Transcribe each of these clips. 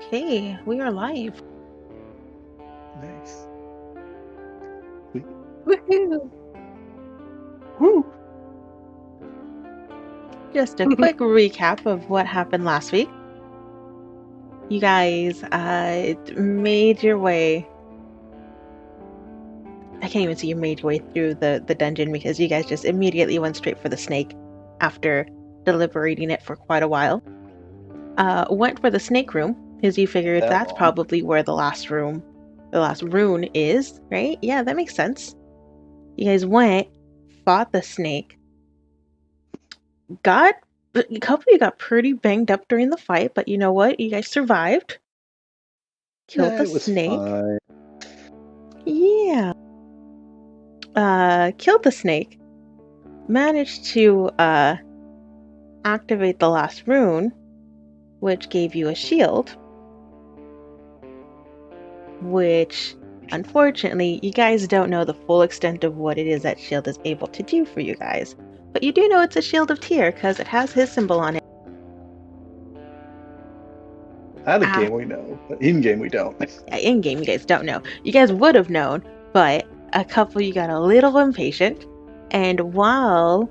Okay, we are live. Nice. Woohoo! Woo! Just a quick recap of what happened last week. You guys made your way. I can't even see you made your way through the dungeon because you guys just immediately went straight for the snake after deliberating it for quite a while. Went for the snake room because you figured that's long. probably where the last rune is, right? Yeah, that makes sense. You guys went, fought the snake, a couple of you got pretty banged up during the fight, but you know what? You guys survived. Killed the It was snake. fine. Yeah. Killed the snake. Managed to activate the last rune, which gave you a shield. Which, unfortunately, you guys don't know the full extent of what it is that shield is able to do for you guys. But you do know it's a shield of Tyr because it has his symbol on it. Out of game we know, but in game we don't. In game, you guys don't know. You guys would have known, but a couple you got a little impatient. And while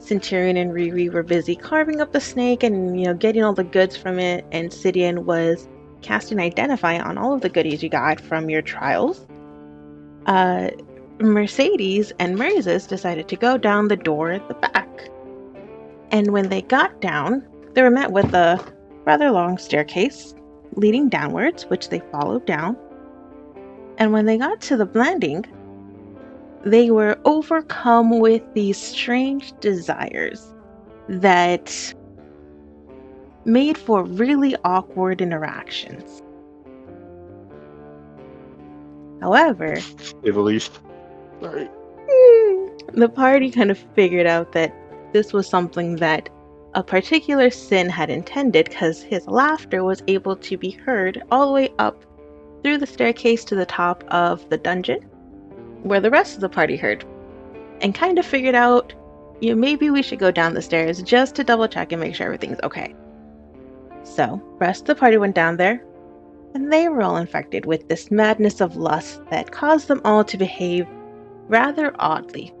Centurion and Riri were busy carving up the snake and getting all the goods from it, and Sidian was casting Identify on all of the goodies you got from your trials, Mercedes and Moses decided to go down the door at the back. And when they got down, they were met with a rather long staircase leading downwards, which they followed down. And when they got to the landing, they were overcome with these strange desires that made for really awkward interactions. However, At least. Sorry. The party kind of figured out that this was something that a particular Sin had intended because his laughter was able to be heard all the way up through the staircase to the top of the dungeon, where the rest of the party heard, and kind of figured out, maybe we should go down the stairs just to double check and make sure everything's okay. So, rest of the party went down there, and they were all infected with this madness of lust that caused them all to behave rather oddly.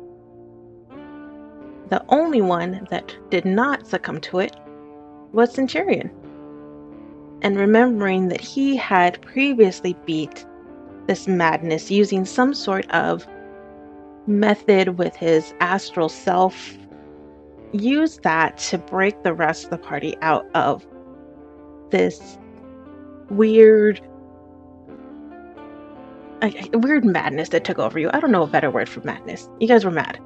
The only one that did not succumb to it was Centurion. And remembering that he had previously beat this madness using some sort of method with his astral self, used that to break the rest of the party out of this weird madness that took over you. I don't know a better word for madness. You guys were mad.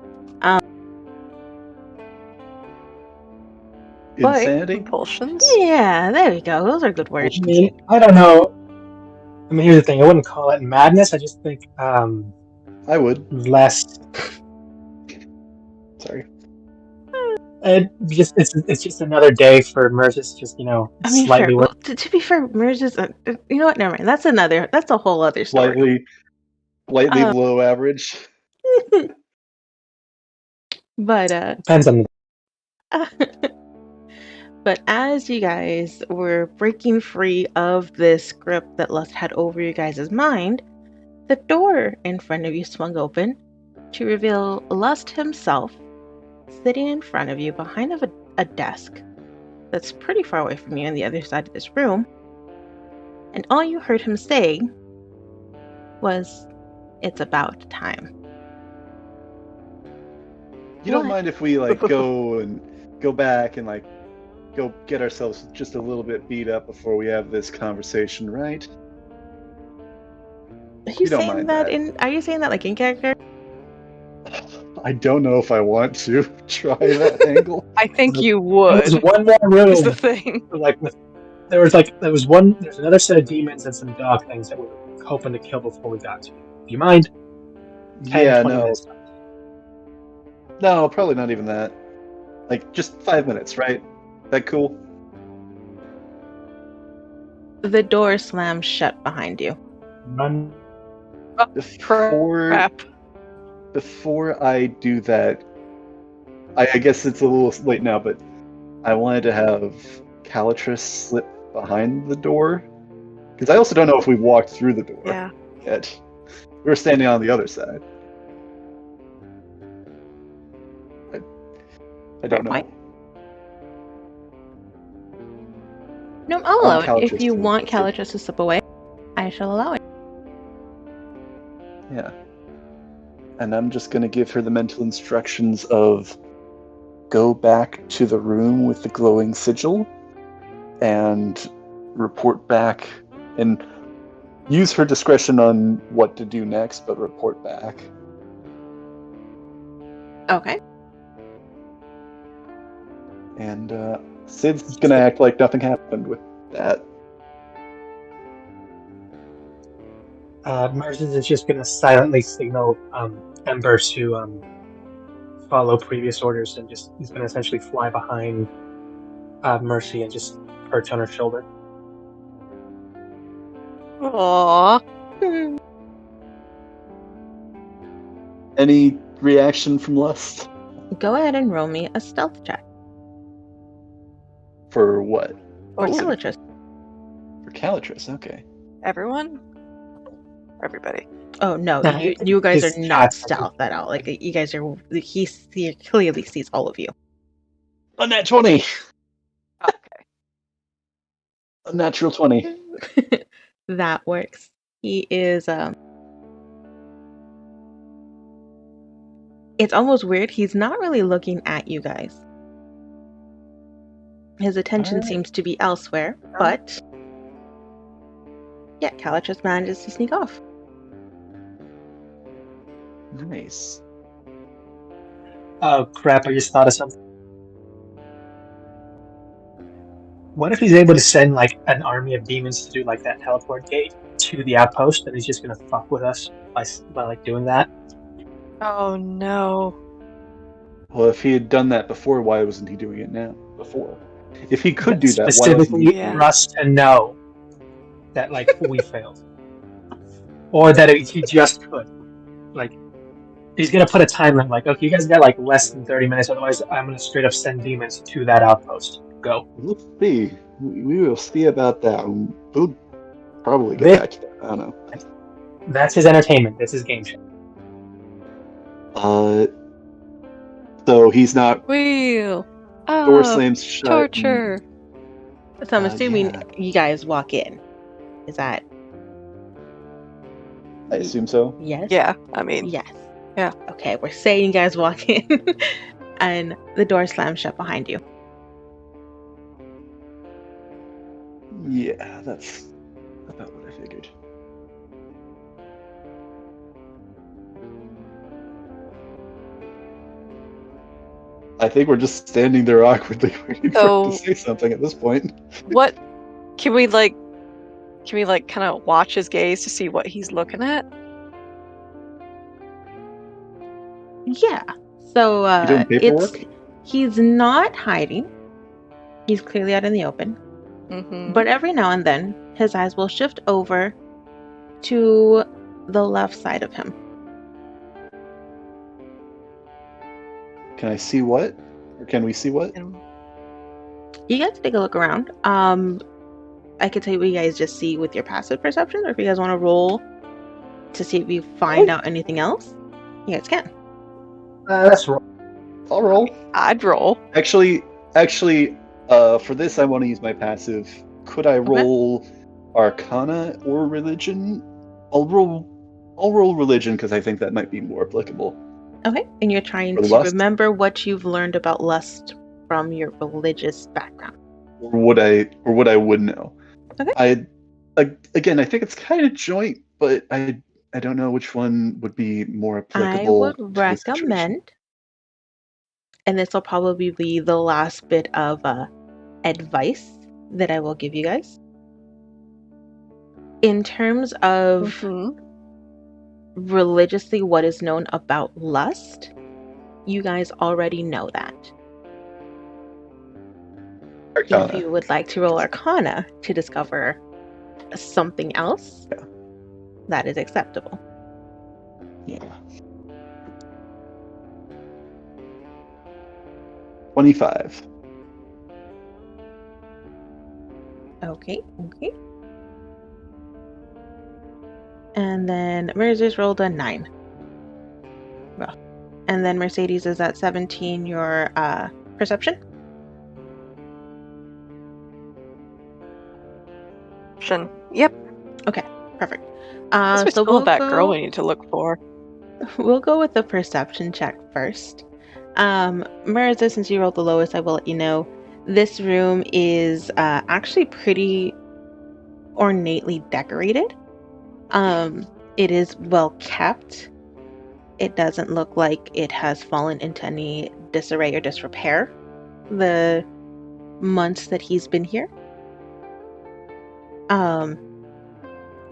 Insanity? Compulsions? Yeah, there you go. Those are good words. I mean, I don't know. I mean, here's the thing. I wouldn't call it madness. I just think I would. less. Sorry. It's just another day for Mercis. Just slightly. Well, to be fair, Mercis. You know what? Never mind. That's a whole other story. Slightly below average. But depends on. But as you guys were breaking free of this grip that lust had over you guys' mind, the door in front of you swung open to reveal Lust himself sitting in front of you behind a desk that's pretty far away from you on the other side of this room. And all you heard him say was, "It's about time." You don't mind if we go back and go get ourselves just a little bit beat up before we have this conversation, right? Are you saying that in character? I don't know if I want to try that angle. I think you would. There's one more room. Is the thing. There's another set of demons and some dog things that we were hoping to kill before we got to you. Do you mind? 10, 20 minutes. No, probably not even that. Just 5 minutes, right? That cool? The door slams shut behind you. Run. Before I do that, I guess it's a little late now, but I wanted to have Calatrus slip behind the door Because I also don't know if we've walked through the door Yeah. yet. We were standing on the other side. I don't know. No, I'll allow Want it. If Calatrus you to- want Calatrus to slip away, I shall allow it. Yeah. And I'm just going to give her the mental instructions of go back to the room with the glowing sigil and report back and use her discretion on what to do next, but report back. Okay. And Sid's going to act like nothing happened with that. Mercedes is just going to silently signal Ember to follow previous orders, and he's going to essentially fly behind Mercy and just perch on her shoulder. Aww. Any reaction from Lust? Go ahead and roll me a stealth check. For what? Or Ooh. Calatrus. For Calatrus, okay. Everyone? Everybody. Oh no, Nah, you guys his are not cats are stealth at all. Like you guys are. He clearly sees all of you. A nat 20! Okay. A natural 20. That works. He is. It's almost weird. He's not really looking at you guys. His attention Alright. seems to be elsewhere, but yeah, Calatrus manages to sneak off. Nice. Oh crap! I just thought of something. What if he's able to send like an army of demons to do like that teleport gate to the outpost, and he's just gonna fuck with us by like doing that? Oh no. Well, if he had done that before, why wasn't he doing it now? Before. If he could do that, why wasn't specifically he? Yeah. for us to know that like we failed, or that he just could. Like he's gonna put a time limit. Like, okay, you guys got like less than 30 minutes. Otherwise, I'm gonna straight up send demons to that outpost. Go. We'll see. We will see about that. We'll probably get back to that. I don't know. That's his entertainment. That's his game show. So he's not. Wheel. Door slams shut. Torture. So I'm assuming yeah. you guys walk in. Is that I assume so. yes? Yeah, I mean, Yes. Yeah. Okay, we're saying you guys walk in, and the door slams shut behind you. Yeah, that's about what I figured. I think we're just standing there awkwardly waiting for him to say something at this point. what can we kind of watch his gaze to see what he's looking at? Yeah. So You doing paperwork? he's not hiding. He's clearly out in the open. Mm-hmm. But every now and then, his eyes will shift over to the left side of him. Can I see what? Or can we see what? You guys take a look around. I could tell you what you guys just see with your passive perception, or if you guys want to roll to see if you find out anything else, you guys can. That's wrong. I'll roll. I'd roll. Actually, for this I want to use my passive. Could I roll Arcana or Religion? I'll roll Religion because I think that might be more applicable. Okay, and you're trying For to lust? remember what you've learned about lust from your religious background. Or what I would know. Okay. Again, I think it's kind of joint, but I don't know which one would be more applicable. I would to the situation. recommend, and this will probably be the last bit of advice that I will give you guys. In terms of Mhm. religiously what is known about lust, you guys already know that. Arcana. If you would like to roll Arcana to discover something else, that is acceptable. Yeah. 25. Okay. And then Mercedes rolled a 9. Well, and then Mercedes is at 17. Your perception? Yep. Okay, perfect. We So still we'll have that go, girl we need to look for. We'll go with the perception check first. Marissa, since you rolled the lowest, I will let you know this room is actually pretty ornately decorated. It is well kept. It doesn't look like it has fallen into any disarray or disrepair the months that he's been here.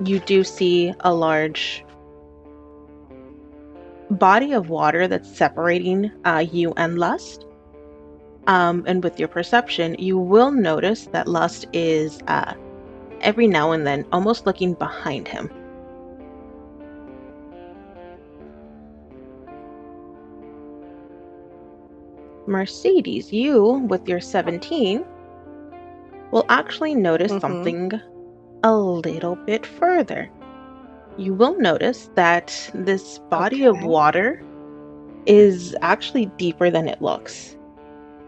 You do see a large body of water that's separating you and Lust. And with your perception, you will notice that Lust is every now and then almost looking behind him. Mercedes, you, with your 17, will actually notice something a little bit further. You will notice that this body of water is actually deeper than it looks,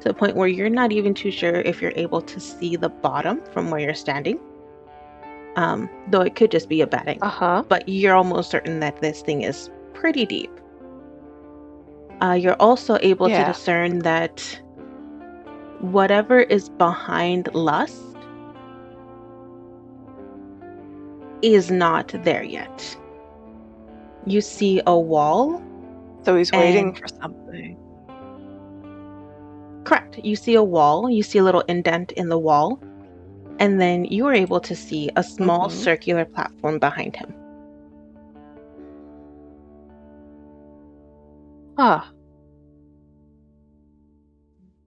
to the point where you're not even too sure if you're able to see the bottom from where you're standing. Though it could just be a bad angle. But you're almost certain that this thing is pretty deep. You're also able to discern that whatever is behind Lust is not there yet. You see a wall. So he's waiting for something. Correct. You see a wall. You see a little indent in the wall. And then you are able to see a small circular platform behind him.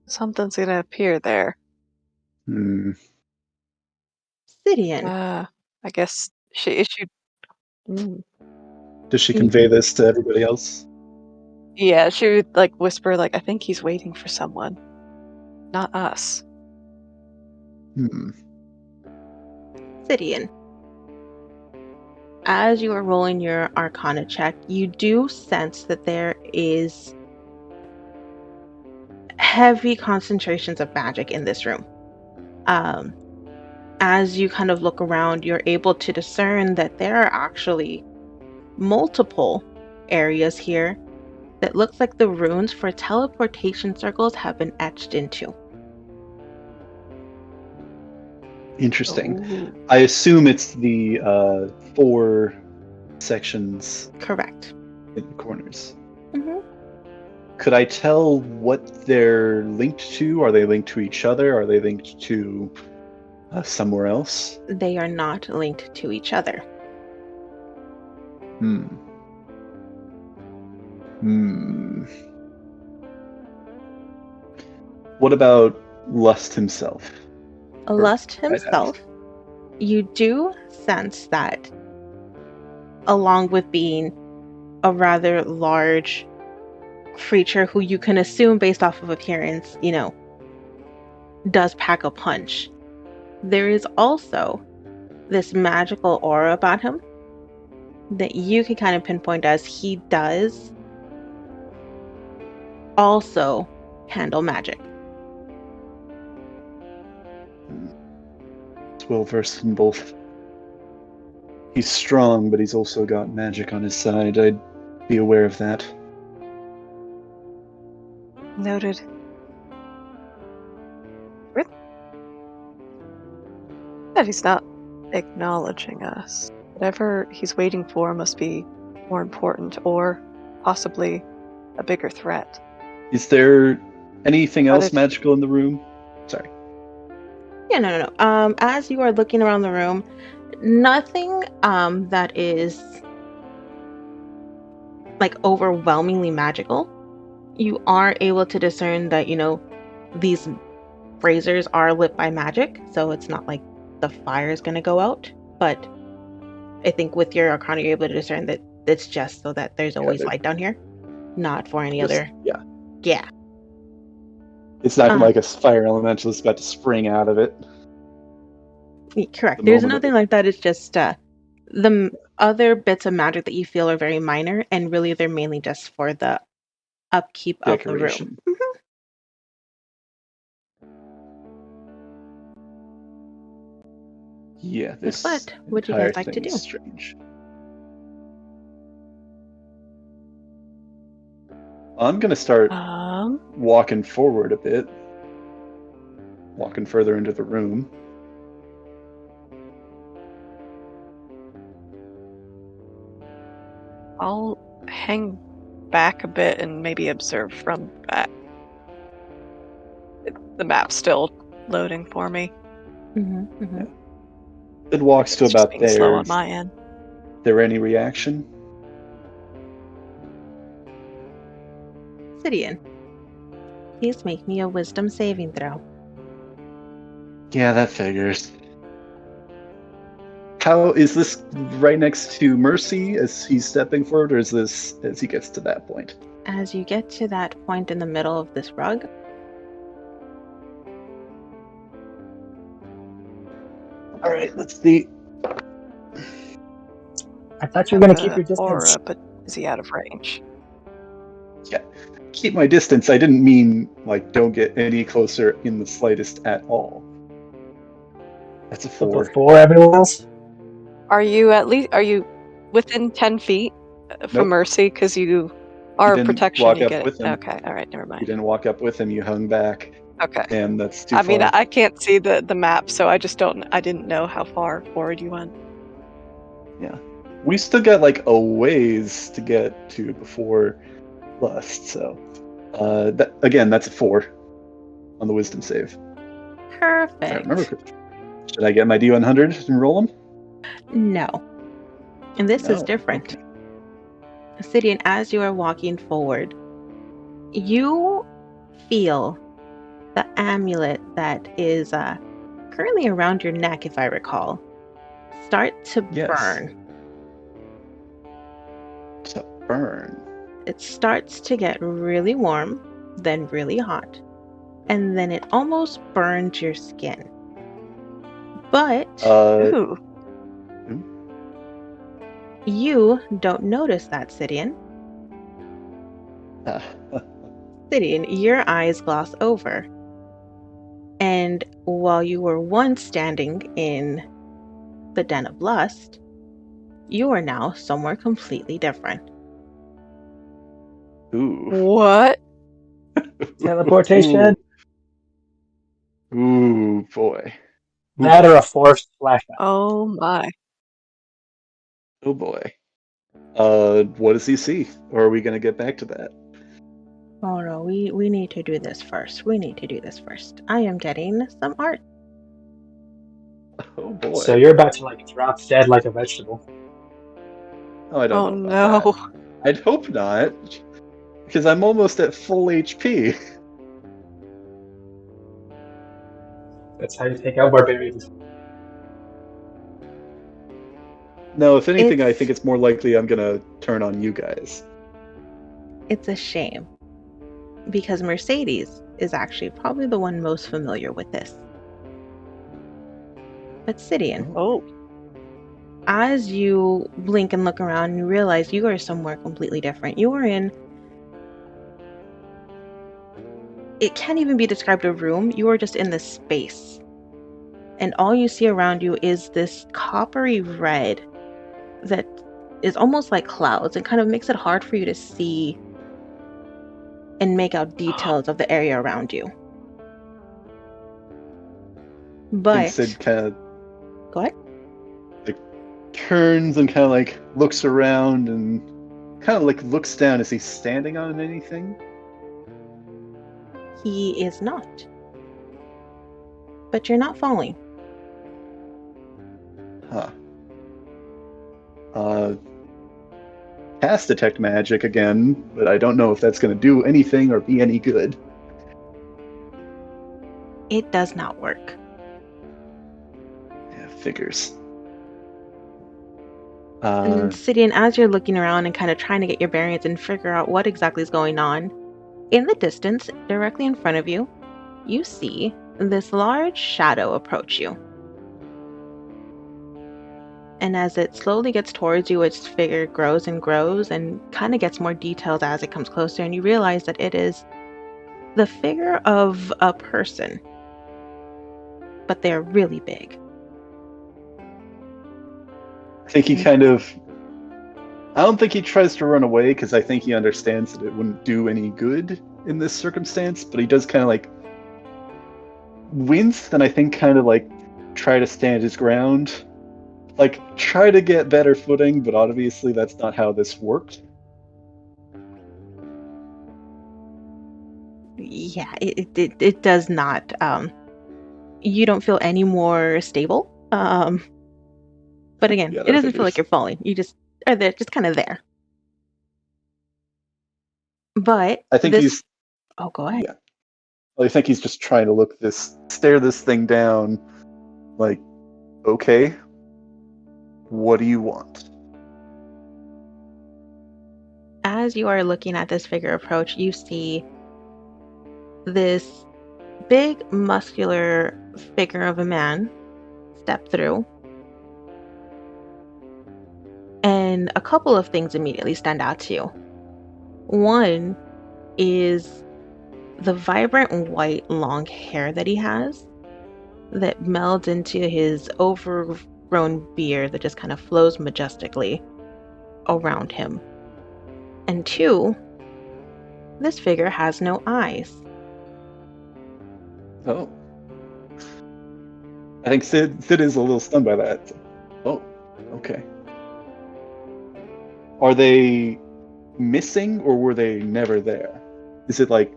Something's gonna appear there. Sidian. I guess she issued. Does she convey this to everybody else? Yeah, she would like whisper, like, I think he's waiting for someone, not us. Sidian. As you are rolling your Arcana check, you do sense that there is heavy concentrations of magic in this room. As you kind of look around, you're able to discern that there are actually multiple areas here that looks like the runes for teleportation circles have been etched into. Interesting. I assume it's the 4 sections. Correct. In the corners. Could I tell what they're linked to? Are they linked to each other? Are they linked to somewhere else? They are not linked to each other. What about Lust himself? Lust himself, you do sense that, along with being a rather large creature who you can assume based off of appearance, does pack a punch, there is also this magical aura about him that you can kind of pinpoint as he does also handle magic. He's well versed in both. He's strong, but he's also got magic on his side. I'd be aware of that. Noted. That he's not acknowledging us. Whatever he's waiting for must be more important or possibly a bigger threat. Is there anything else magical in the room? Sorry. Yeah, no. As you are looking around the room, nothing that is like overwhelmingly magical. You are able to discern that, these braziers are lit by magic, so it's not like the fire is going to go out. But I think with your Arcana, you're able to discern that it's just so that there's always light down here, not for any other. Yeah. It's not like a fire elemental is about to spring out of it. Correct. There's nothing like that. It's just the other bits of magic that you feel are very minor, and really they're mainly just for the upkeep of the room. Decoration. Yeah, this what would you entire guys like to thing is do? strange. I'm gonna start walking forward a bit. Walking further into the room. I'll hang back a bit and maybe observe from back. The map's still loading for me. It walks to It's about just being slow there. on my end. There any reaction? Sidian, please make me a wisdom saving throw. Yeah, that figures. How is this right next to Mercy as he's stepping forward, or is this as he gets to that point? As you get to that point in the middle of this rug, all right, let's see. I thought you were going to keep your distance. Aura, but is he out of range? Yeah, keep my distance. I didn't mean like don't get any closer in the slightest at all. That's a 4. But before everyone else? Are you within 10 feet from Nope. Mercy? Because you are protection. Walk You up get with it. him. Okay, all right, never mind. You didn't walk up with him. You hung back. Okay. And that's too I far. mean, I can't see the map, so I didn't know how far forward you went. Yeah. We still got like a ways to get to before Lust, so that's a 4 on the wisdom save. perfect. If I remember correctly. Should I get my D100 and roll them? No. And this is No, different. okay. Sidian, as you are walking forward, you feel the amulet that is currently around your neck, if I recall, start to Yes. burn. To burn. It starts to get really warm, then really hot, and then it almost burns your skin. But Ooh. you don't notice that, Sidian. Sidian, your eyes gloss over. And while you were once standing in the Den of Lust, you are now somewhere completely different. Ooh. What? Teleportation? Ooh, boy. That or a forced flashback. Oh my. Oh boy. What does he see? Or are we gonna get back to that? Oh no, we need to do this first. I am getting some art. Oh boy. So you're about to like drop dead like a vegetable. Oh, I don't know no. about that. I'd hope not. Because I'm almost at full HP. That's how you take out barbarians. No, if anything, I think it's more likely I'm gonna turn on you guys. It's a shame. Because Mercedes is actually probably the one most familiar with this. But Sidian, as you blink and look around and you realize you are somewhere completely different. You are in... It can't even be described a room. You are just in this space. And all you see around you is this coppery red that is almost like clouds and kind of makes it hard for you to see and make out details of the area around you. But Sid kind of go ahead. Like turns and kind of like looks around and kind of like looks down. Is he standing on anything? He is not. But you're not falling. Huh. Cast Detect Magic again, but I don't know if that's going to do anything or be any good. It does not work. Yeah, figures. And Sidian, as you're looking around and kind of trying to get your bearings and figure out what exactly is going on, in the distance, directly in front of you, you see this large shadow approach you. And as it slowly gets towards you, its figure grows and grows and kind of gets more detailed as it comes closer. And you realize that it is the figure of a person, but they're really big. I think he kind of... I don't think he tries to run away because I think he understands that it wouldn't do any good in this circumstance, but he does kind of like wince and I think kind of like try to stand his ground. Like try to get better footing, but obviously that's not how this worked. Yeah, it does not. You don't feel any more stable. But again, Yeah, it that doesn't feel figures. like you're falling. You just are there, just kind of there. But I think he's... Oh, go ahead. Yeah. Well, I think he's just trying to stare this thing down, like, okay, what do you want? As you are looking at this figure approach, you see this big, muscular figure of a man step through. And a couple of things immediately stand out to you. One is the vibrant white long hair that he has that melds into his overgrown beard that just kind of flows majestically around him. And two, this figure has no eyes. Oh. I think Sid is a little stunned by that. Oh, okay. Are they missing or were they never there? Is it like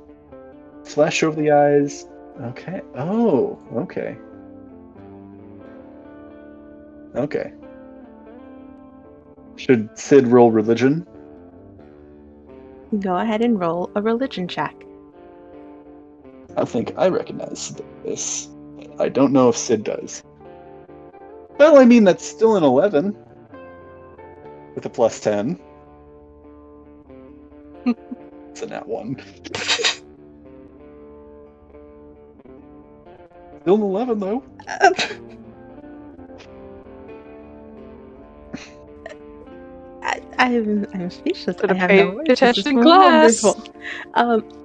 flesh over the eyes? Okay. Oh, okay. Okay. Should Sid roll religion? Go ahead and roll a religion check. I think I recognize this. I don't know if Sid does. Well, I mean, that's still an 11. With a plus 10. It's a nat 1. Still an 11, though. I'm speechless. Could I have have no paid words. This is attention in class. wonderful.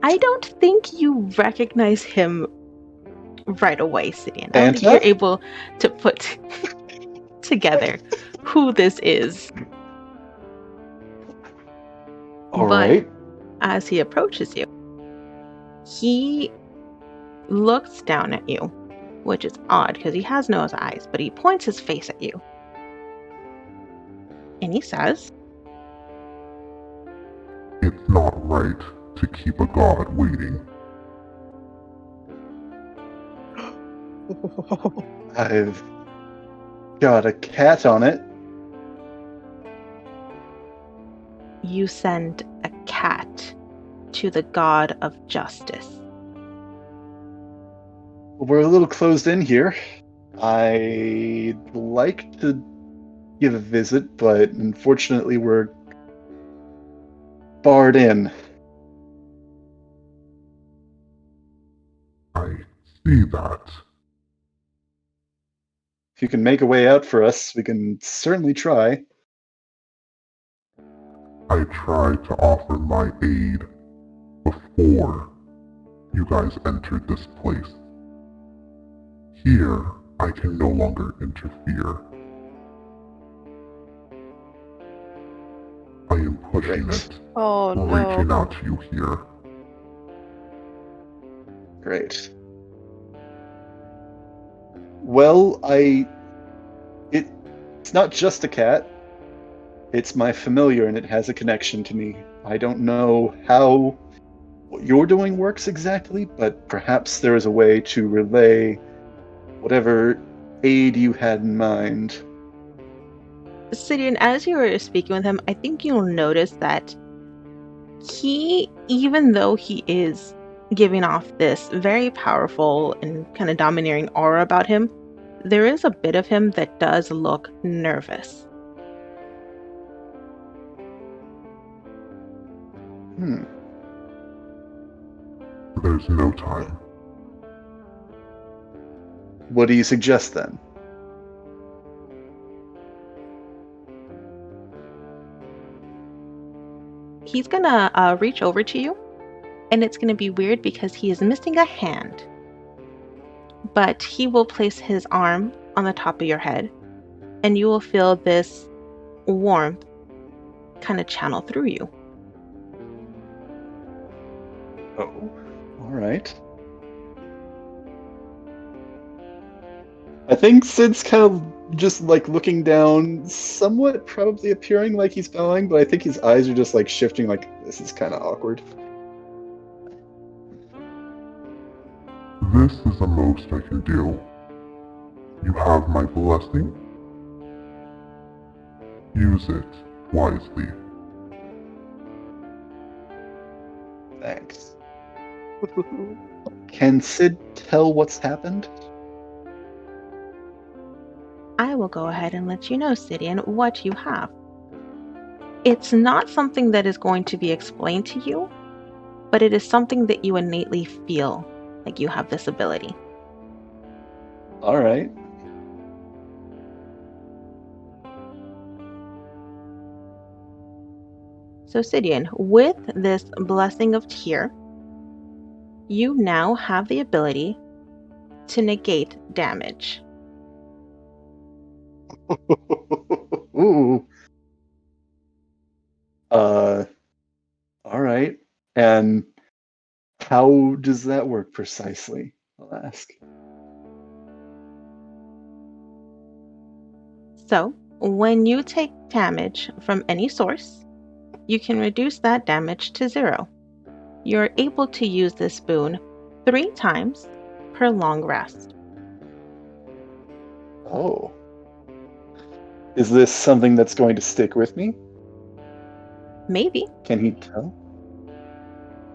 I don't think you recognize him right away, Sidian. I don't think you're able to put together who this is. All right. As he approaches you, he looks down at you, which is odd because he has no eyes, but he points his face at you. And he says, "It's not right to keep a god waiting." I've got a cat on it. You send a cat to the god of justice. We're a little closed in here. I'd like to give a visit, but unfortunately we're barred in. I see that. If you can make a way out for us, we can certainly try. I tried to offer my aid before you guys entered this place. Here, I can no longer interfere. I am pushing it, Oh reaching no. out to you here. Great. Well, it's not just a cat. It's my familiar and it has a connection to me. I don't know how what you're doing works exactly, but perhaps there is a way to relay whatever aid you had in mind. Sidian, as you were speaking with him, I think you'll notice that he, even though he is giving off this very powerful and kind of domineering aura about him, there is a bit of him that does look nervous. There's no time. What do you suggest then? he's gonna reach over to you, and it's gonna be weird because he is missing a hand. But he will place his arm on the top of your head, and you will feel this warmth kind of channel through you. Oh, all right. I think Sid's kind of just like looking down, somewhat probably appearing like he's bowing, but I think his eyes are just like shifting, like this is kind of awkward. This is the most I can do. You have my blessing. Use it wisely. Thanks. Can Sid tell what's happened? I will go ahead and let you know, Sidian, what you have. It's not something that is going to be explained to you, but it is something that you innately feel like you have this ability. All right. So Sidian, with this blessing of Tyr, you now have the ability to negate damage. Ooh. All right. And how does that work precisely? I'll ask. So, when you take damage from any source, you can reduce that damage to 0. You're able to use this boon 3 times per long rest. Oh. Is this something that's going to stick with me? Maybe. Can he tell?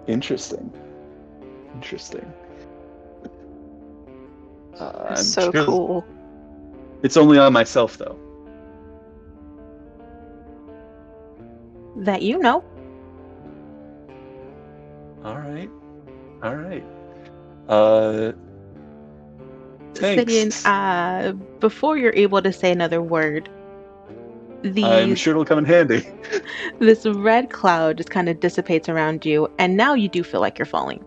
Interesting. Interesting. That's so cool. It's only on myself, though. That you know. All right. All right. Thanks. Sidian, before you're able to say another word, I'm sure it'll come in handy. This red cloud just kind of dissipates around you, and now you do feel like you're falling.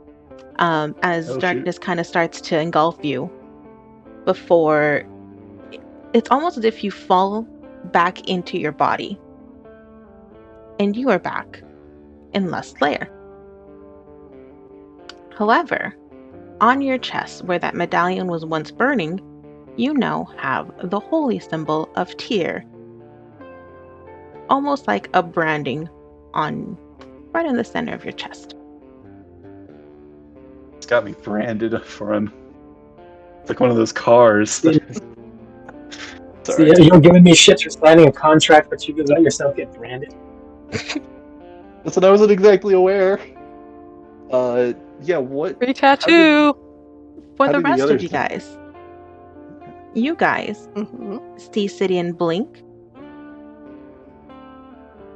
As darkness kind of starts to engulf you, before it's almost as if you fall back into your body, and you are back in Lust's lair. However, on your chest, where that medallion was once burning, you now have the holy symbol of Tyr, almost like a branding on right in the center of your chest. It's got me branded for him. It's like one of those cars. See, you're giving me shit for signing a contract, but you can let yourself get branded. That's what I wasn't exactly aware. Yeah, what? Free tattoo! For the rest of you guys, you guys see Sidian blink,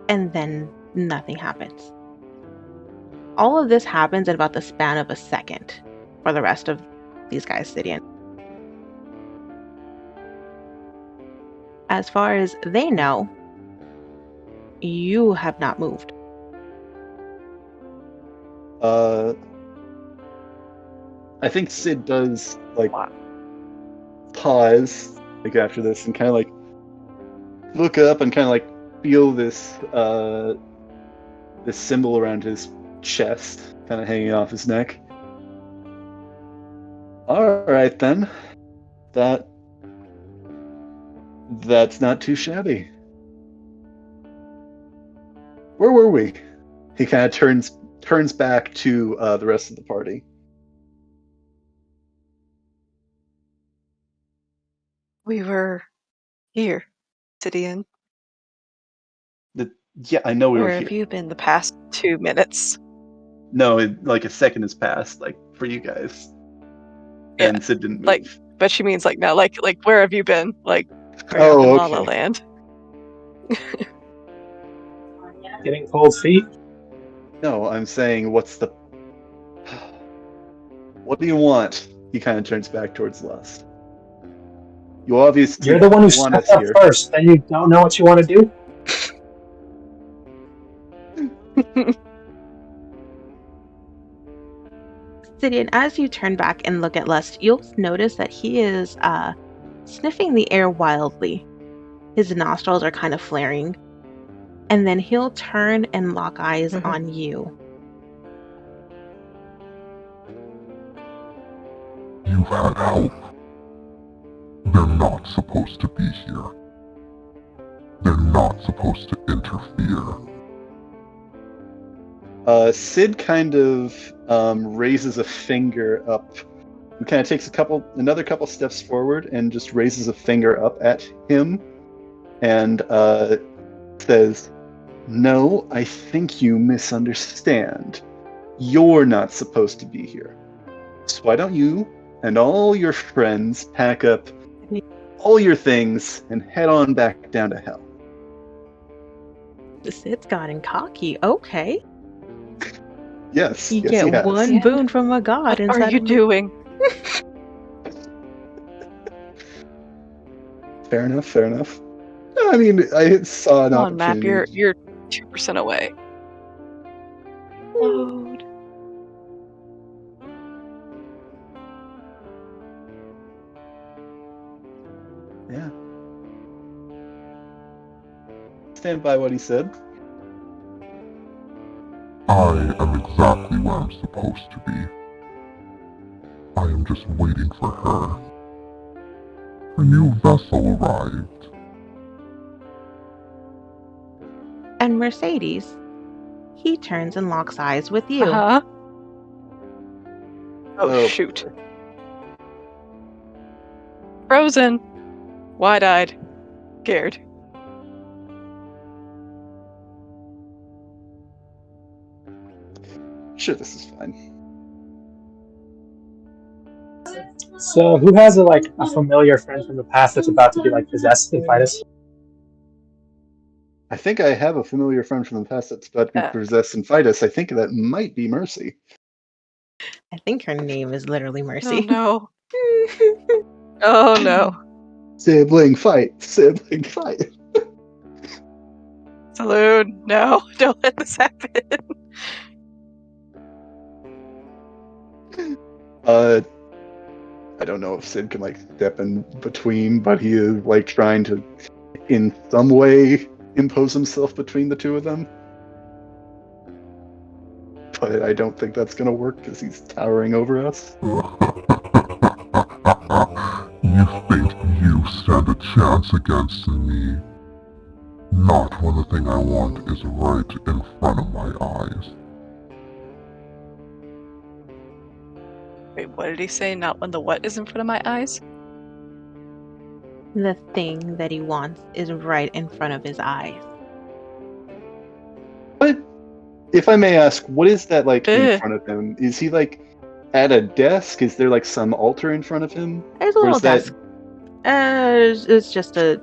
and then nothing happens. All of this happens in about the span of a second for the rest of these guys, Sidian. As far as they know, you have not moved. I think Sid does like pause like after this and kind of like look up and kind of like feel this this symbol around his chest, kind of hanging off his neck. All right then, that's not too shabby. Where were we? He kind of turns back to the rest of the party. We were here, Sidian. Yeah, I know we were Where here. have you been the past 2 minutes? No, like a second has passed, like for you guys. Yeah, and Sid didn't move. like, but she means like now, like where have you been? Like, are you Oh, up in okay. La La Land? Getting cold feet. No, I'm saying, what do you want? He kind of turns back towards Lust. You obviously You're the one who want stepped us up here. first, and you don't know what you want to do? Sidian, as you turn back and look at Lust, you'll notice that he is sniffing the air wildly. His nostrils are kind of flaring. And then he'll turn and lock eyes on you. You've had help. They're not supposed to be here. They're not supposed to interfere. Sid kind of raises a finger up. He kind of takes another couple steps forward and just raises a finger up at him and says, "No, I think you misunderstand. You're not supposed to be here. So why don't you and all your friends pack up all your things and head on back down to hell?" Sid's gotten cocky. Okay. Yes, You yes, get he has. one boon from a god. What are you doing? Fair enough, fair enough. No, I mean, I saw an Come on, Map. opportunity. You're 2% away. Load. Yeah. Stand by what he said. I am exactly where I'm supposed to be. I am just waiting for her. Her new vessel arrived. And Mercedes, he turns and locks eyes with you. Oh, Oh. shoot. Frozen. Wide-eyed. Scared. Sure, this is fine. So, who has a familiar friend from the past that's about to be possessed and fight us? I think I have a familiar friend from the past that's about to be possessed and fight us. I think that might be Mercy. I think her name is literally Oh Mercy. no. Oh no. Sibling fight. Sibling fight. Salute. No, don't let this happen. I don't know if Sid can step in between, but he is trying to, in some way, impose himself between the two of them. But I don't think that's gonna work because he's towering over us. You think you stand a chance against me? Not when the thing I want is right in front of my eyes. Wait, what did he say? Not when the what is in front of my eyes? The thing that he wants is right in front of his eyes. What? If I may ask, what is that in Ugh. front of him? Is he at a desk? Is there some altar in front of him? There's a Or little is that- desk. It's just a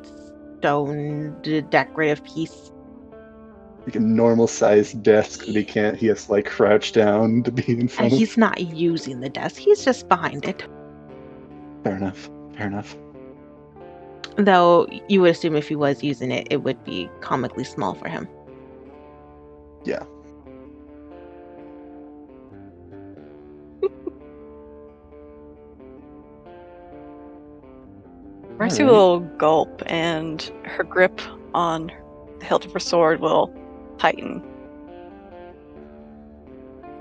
stone decorative piece. A normal sized desk that he has to crouch down to be in And front of? he's not using the desk. He's just behind it. Fair enough. Fair enough. Though you would assume if he was using it, it would be comically small for him. Yeah. Mercy Alright. will gulp, and her grip on the hilt of her sword will tighten.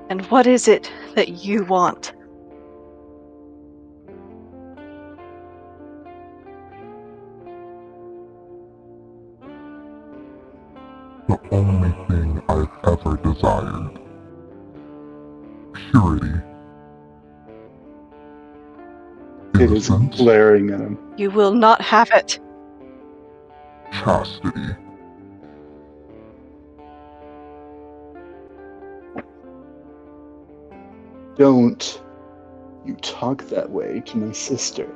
And what is it that you want? The only thing I've ever desired. Purity. It is Innocence. glaring at him. You will not have it. Chastity. Don't you talk that way to my sister.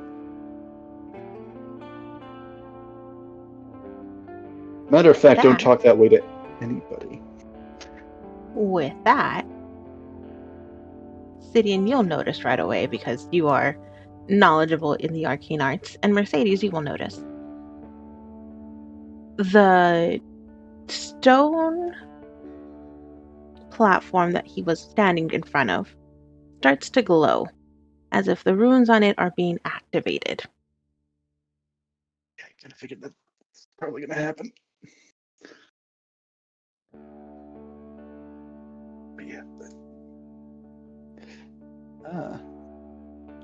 Matter of fact, don't That- talk that way to anybody. With that, Sidian, you'll notice right away because you are knowledgeable in the arcane arts, and Mercedes, you will notice. The stone platform that he was standing in front of starts to glow, as if the runes on it are being activated. I kind of figured that's probably going to happen. But yeah.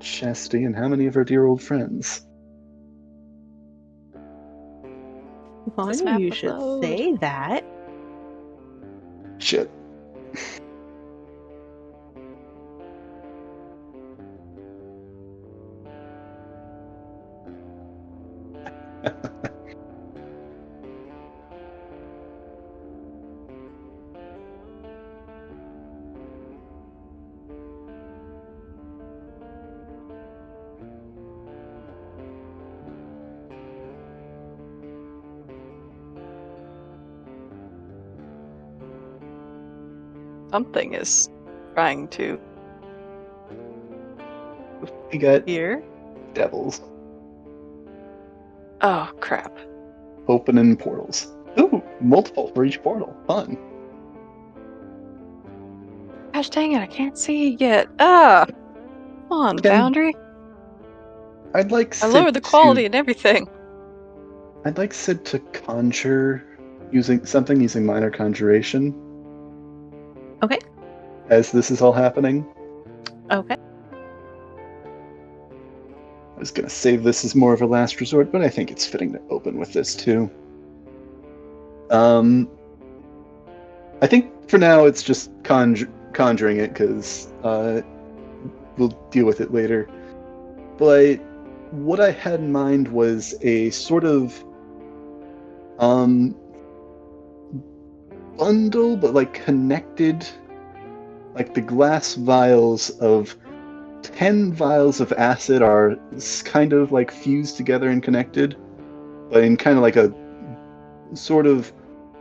Chastity and how many of our dear old friends? Funny This map you would should load. say that. Shit. Something is trying to We got here. devils Oh, crap. opening portals. Ooh, multiple for each portal. Fun. Gosh dang it, I can't see yet. Ah! Come on, Boundary. I'd like I lowered the quality and everything. I'd like Sid to conjure using minor conjuration Okay. as this is all happening. Okay. I was gonna save this as more of a last resort, but I think it's fitting to open with this too. I think for now it's just conjuring it because we'll deal with it later. But what I had in mind was a sort of bundle, but like connected, like the glass vials of 10 vials of acid are kind of like fused together and connected, but in kind of like a sort of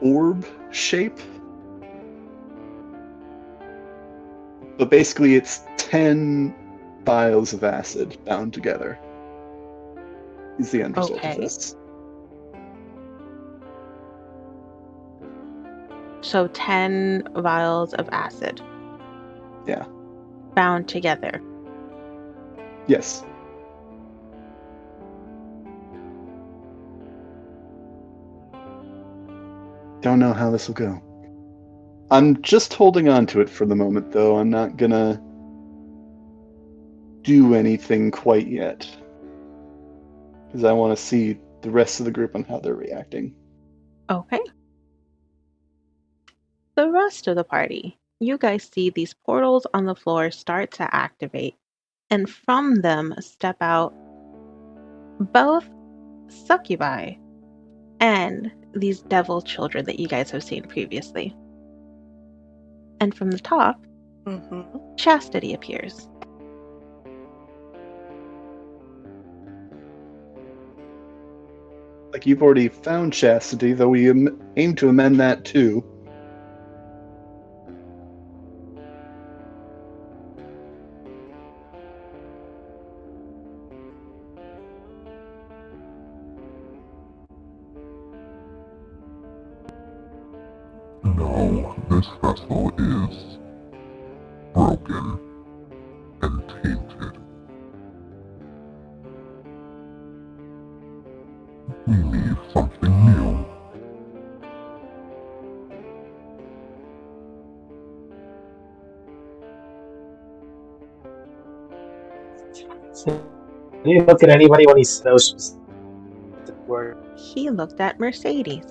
orb shape. But basically it's 10 vials of acid bound together is the end result of this. So 10 vials of acid. Yeah. Bound together. Yes. Don't know how this will go. I'm just holding on to it for the moment, though. I'm not gonna do anything quite yet. Because I want to see the rest of the group on how they're reacting. Okay. The rest of the party. You guys see these portals on the floor start to activate, and from them step out both succubi and these devil children that you guys have seen previously. And from the top, Chastity appears. Like you've already found Chastity, though we aim to amend that too. No, this vessel is broken and tainted. We need something new. So, did he look at anybody when he said those specific words? He looked at Mercedes.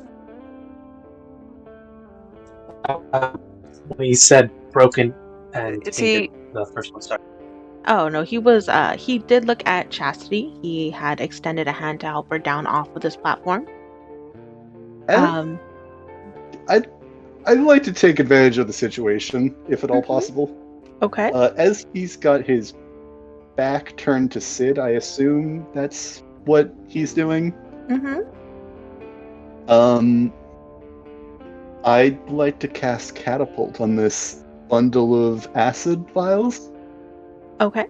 When he said broken and Is tainted, the first one started. Oh no, he did look at Chastity. He had extended a hand to help her down off of this platform. I'd like to take advantage of the situation, if at all possible. Okay. As he's got his back turned to Sid, I assume that's what he's doing. I'd like to cast Catapult on this bundle of acid vials. Okay.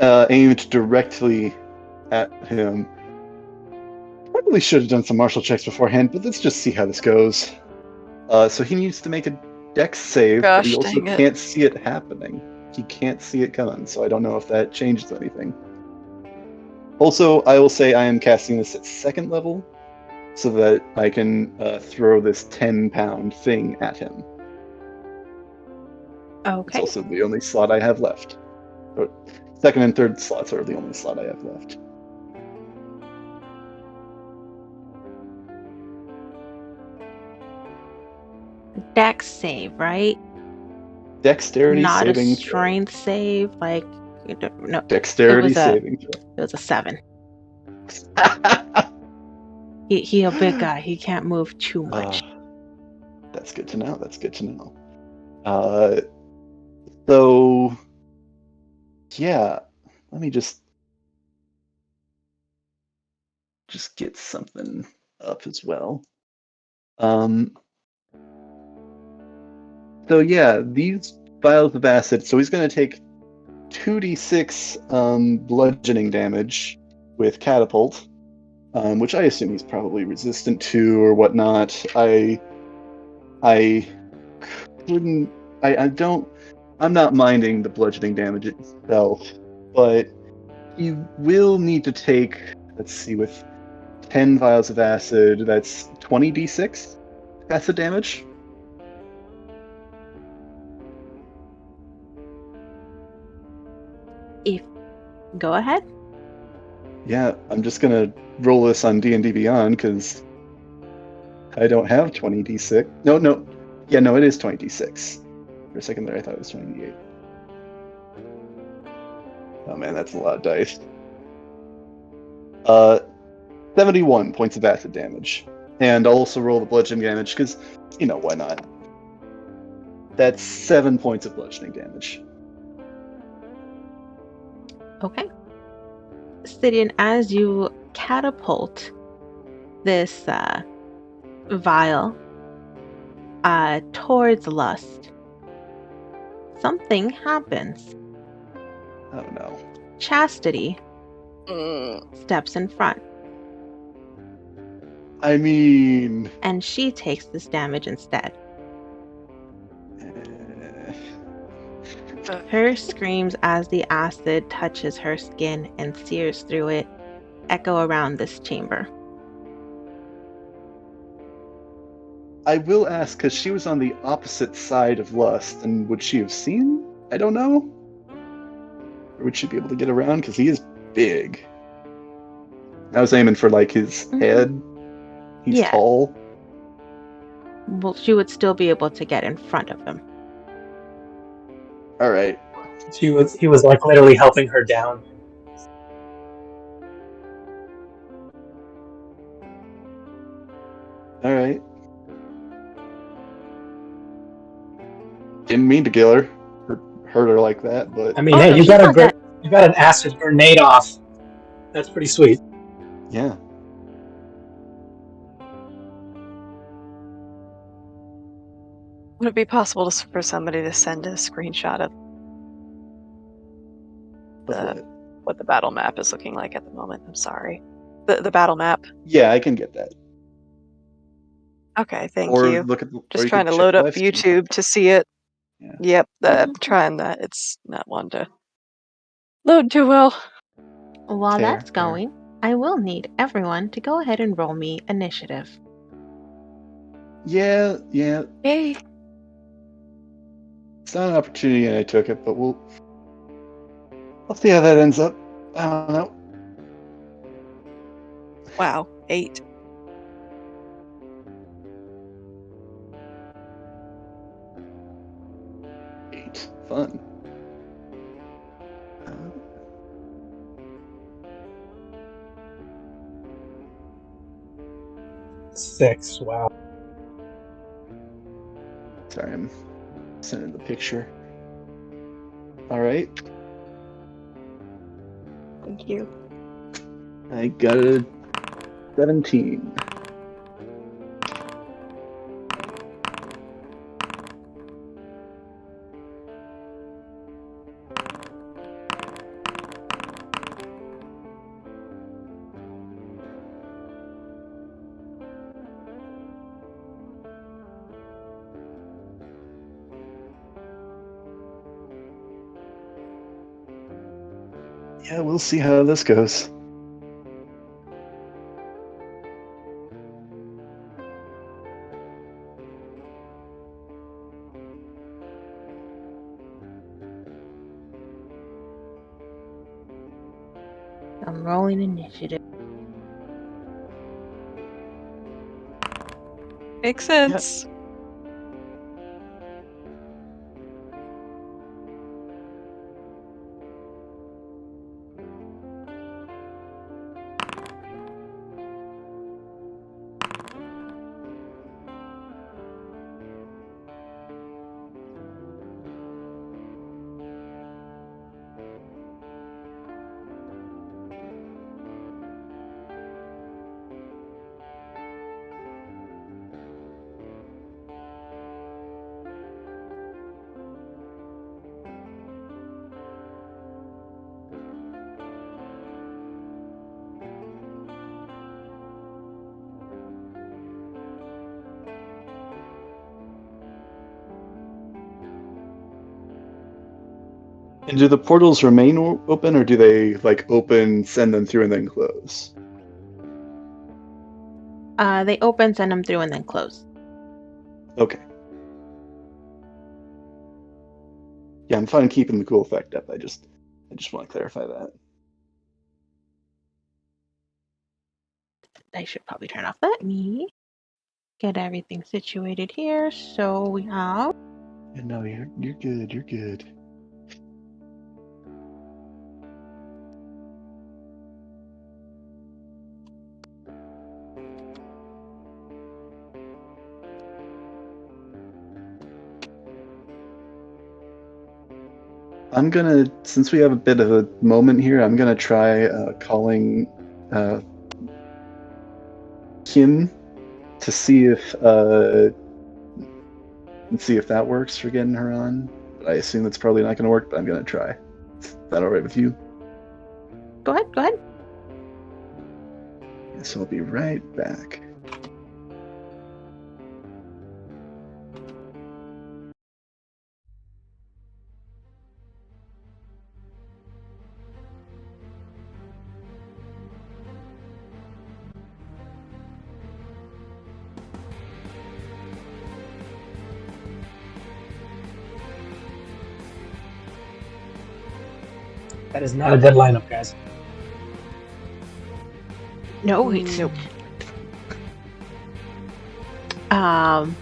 Aimed directly at him. Probably should have done some martial checks beforehand, but let's just see how this goes. So he needs to make a dex save, but he also can't see it happening. he can't see it coming, so I don't know if that changes anything. Also, I will say I am casting this at 2nd level, so that I can throw this 10-pound thing at him. It's Okay. also the only slot I have left. Or 2nd and 3rd slots are the only slot I have left. Dex save, right? Dexterity Not a saving throw. strength save. Like, no, Dexterity it was a- saving it was a 7. throw. He a big guy. He can't move too much. That's good to know. That's good to know. So yeah, let me just get something up as well. So yeah, these vials of acid. So he's going to take 2d6 bludgeoning damage with catapult, which I assume he's probably resistant to or whatnot. I couldn't. I don't. I'm not minding the bludgeoning damage itself, but he will need to take. Let's see, with 10 vials of acid, that's 20d6 acid damage. Go ahead. Yeah, I'm just gonna roll this on D&D Beyond because I don't have 20d6. No. Yeah, no, it is 20d6. For a second there, I thought it was 20d8. Oh man, that's a lot of dice. 71 points of acid damage. And I'll also roll the bludgeoning damage because, why not? That's 7 points of bludgeoning damage. Okay. Stydian, as you catapult this vial towards Lust, something happens. Oh no. Chastity steps in front, I mean... and she takes this damage instead. Her screams as the acid touches her skin and sears through it echo around this chamber. I will ask, because she was on the opposite side of Lust, and would she have seen? I don't know. Or would she be able to get around? Because he is big. I was aiming for, his head. He's tall. Well, she would still be able to get in front of him. All right. He was literally helping her down. All right. Didn't mean to kill her. Hurt her like that, but... I mean, hey, you got an acid grenade off. That's pretty sweet. Yeah. Would it be possible for somebody to send a screenshot of what the battle map is looking like at the moment? I'm sorry. The battle map. Yeah, I can get that. Okay, thank or you. Look at Just trying to load up YouTube to see it. Yeah. Yep, I'm trying that. It's not one to load too well. While that's going, I will need everyone to go ahead and roll me initiative. Yeah. Hey. It's not an opportunity and I took it, but we'll see how that ends up. I don't know. Wow, 8. Fun. 6. Wow. Sorry, I'm sending the picture. All right. Thank you. I got a 17. Yeah, we'll see how this goes. I'm rolling initiative. Makes sense. And do the portals remain open, or do they like open, send them through, and then close? They open, send them through, and then close. Okay. Yeah, I'm fine keeping the cool effect up. I just want to clarify that. I should probably turn off that. Me get everything situated here. So we have. Yeah, no, you're good. You're good. I'm gonna, since we have a bit of a moment here, I'm gonna try calling Kim to see if that works for getting her on. I assume that's probably not gonna work, but I'm gonna try. Is that all right with you? Go ahead. Go ahead. Yes, I'll be right back. That is not a good lineup, guys. No, it's Nope.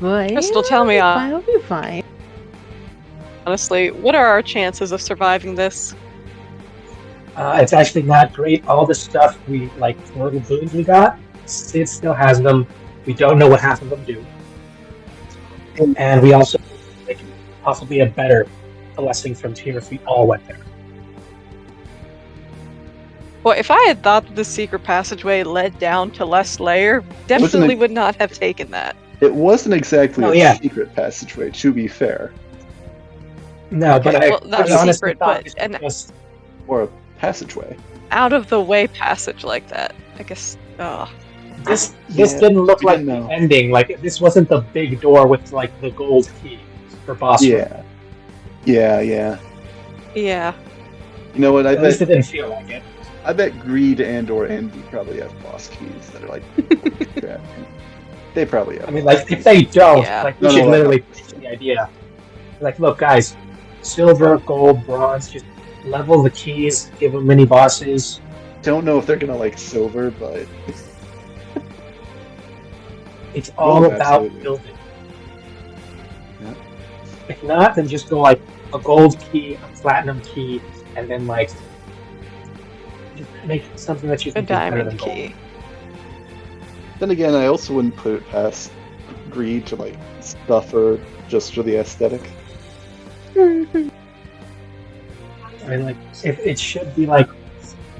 But Crystal, tell me, I'll be fine. honestly, what are our chances of surviving this? It's actually not great. All the stuff we like, the little boons we got, Sid still has them. We don't know what half of them do, and we also like possibly a better blessing from Tyr if we all went there. Well, if I had thought that the secret passageway led down to Less Lair, definitely would not have taken that. It wasn't exactly Oh, a yeah. secret passageway, to be fair, No, but Okay, well, I not honestly secret, thought but this an was just or a passageway. out of the way passage like that. I guess. this Yeah, didn't look we like didn't the know. ending. Like this wasn't the big door with like the gold key for boss room. Yeah. Yeah. You know what? At least it didn't feel like it. I bet Greed and/or Envy probably have boss keys that are like. crap. They probably have. I mean, like if they don't, Yeah. like we No, should no, literally pitch the idea. Like, look, guys, silver, gold, bronze, just level the keys, give them mini bosses. Don't know if they're gonna like silver, but It's all Oh, about absolutely. building. Yeah. If not, then just go like a gold key, a platinum key, and then like just make something that you A think is better than diamond gold. key. then again, I also wouldn't put it past Greed to like stuff her just for the aesthetic. I mean, like it should be like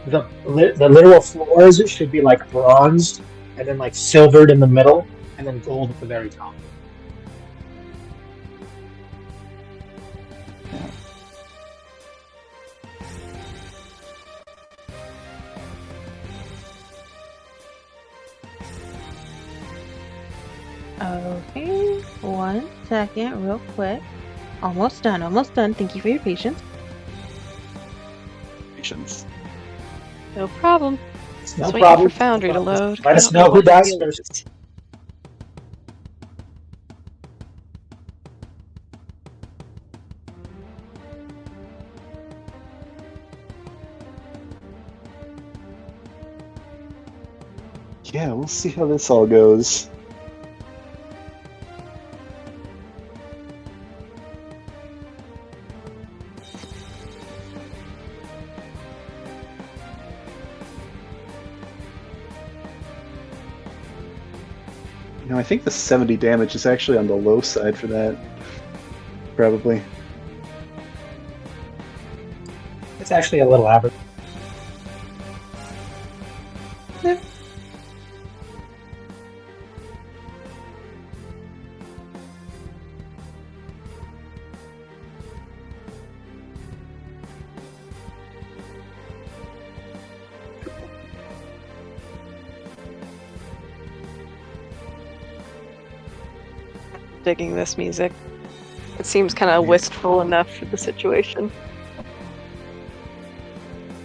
the literal floors should be like bronzed, and then like silvered in the middle, and then gold at the very top. Okay, 1 second, real quick. Almost done. Thank you for your patience. Patience. No problem. No Just waiting problem. for Foundry to load. Let I us don't know who what the dies deal first. is. Yeah, we'll see how this all goes. You know, I think the 70 damage is actually on the low side for that. Probably. It's actually a little average. Digging this music. It seems kind of wistful enough for the situation.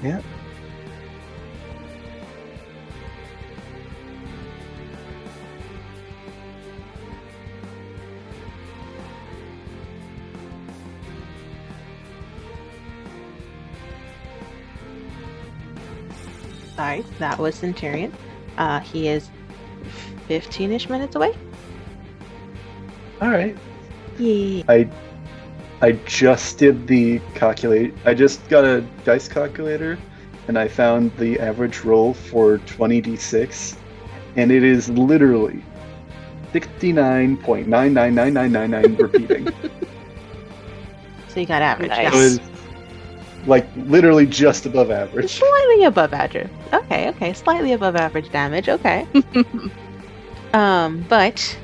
Yeah. Sorry, that was Centurion. He is 15-ish minutes away. Alright. Yeah. I just did the calculate. I just got a dice calculator, and I found the average roll for 20d6, and it is literally 69.999999 repeating. So you got average. Nice. Yeah. So it's like literally just above average. Slightly above average. Okay, slightly above average damage. Okay. But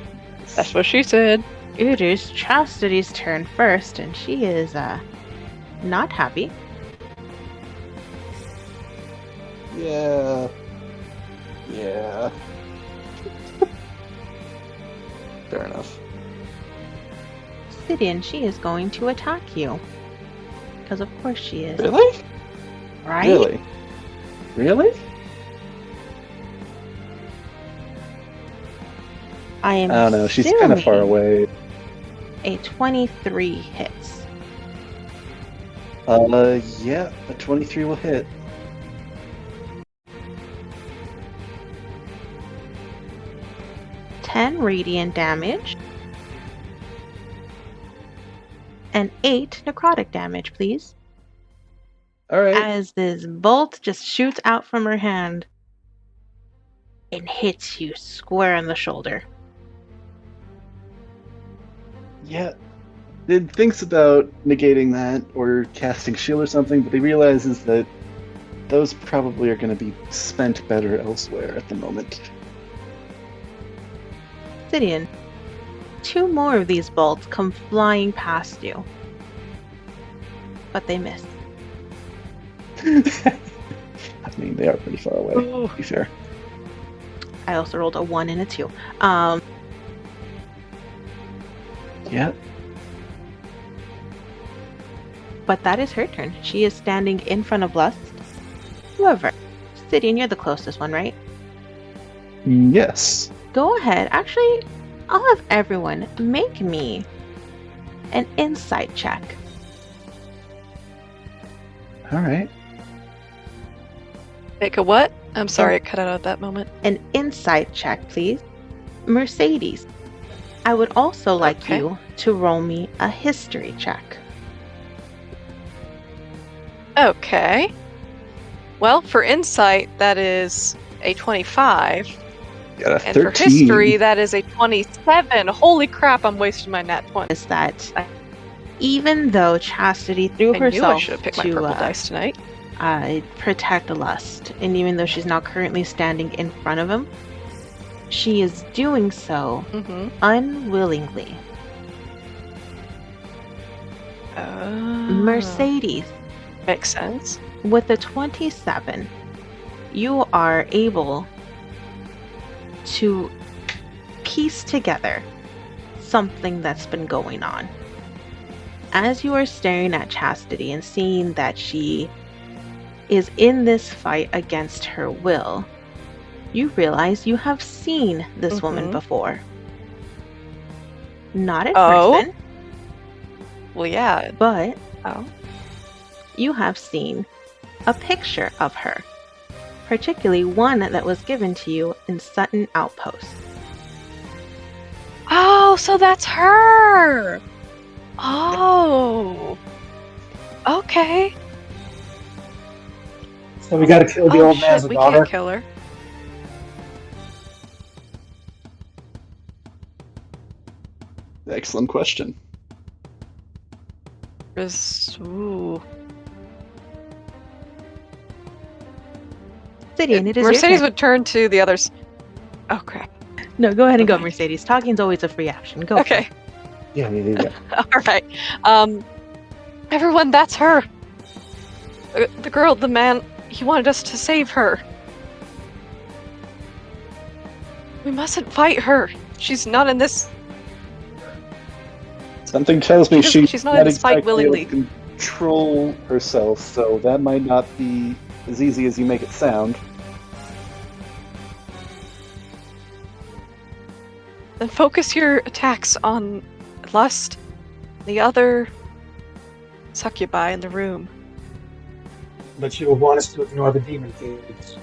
That's what she said. it is Chastity's turn first, and she is not happy. Yeah. Fair enough. Sidian, she is going to attack you. Because of course she is. Really? Right? Really? I am I don't know. She's kind of far assuming away. A 23 hits. Yeah, a 23 will hit. Ten radiant damage. And 8 necrotic damage, please. All right. As this bolt just shoots out from her hand and hits you square in the shoulder. Yeah. It thinks about negating that or casting shield or something, but he realizes that those probably are going to be spent better elsewhere at the moment. Sidian, 2 more of these bolts come flying past you. But they miss. I mean, they are pretty far away, to be fair. I also rolled a 1 and a 2. Yeah. But that is her turn. She is standing in front of Lust. However, Sidian, you're the closest one, right? Yes. Go ahead. Actually, I'll have everyone make me an insight check. All right. Make a what? I'm sorry, it cut out at that moment. An insight check, please. Mercedes, I would also like Okay. you to roll me a history check. Okay. Well, for insight, that is a 25. Got a And 13. for history, that is a 27. Holy crap, I'm wasting my nat 20. Is that even though Chastity threw I knew I herself should have picked my to purple dice tonight. protect Lust, and even though she's now currently standing in front of him, she is doing so Mm-hmm. unwillingly. Mercedes, Makes sense. with a 27, you are able to piece together something that's been going on. As you are staring at Chastity and seeing that she is in this fight against her will. You realize you have seen this woman before. Not in person, Well, yeah. but Oh. you have seen a picture of her, particularly one that was given to you in Sutton Outpost. Oh, so that's her! Oh. Okay. So we gotta kill the old man's we daughter. can't kill her. Excellent question. Ooh. Sidian, it is your Mercedes turn. would turn to the others. Oh, crap. No, go ahead and go, Okay. Mercedes. Talking's always a free action. Go for Okay. it. Yeah. All right. Everyone, that's her. The girl, the man, he wanted us to save her. We mustn't fight her. She's not in this. Something tells me She's not in this fight exactly willingly. able to control herself, so that might not be as easy as you make it sound. Then focus your attacks on Lust, the other succubi in the room. But you will want us to ignore the demon kids.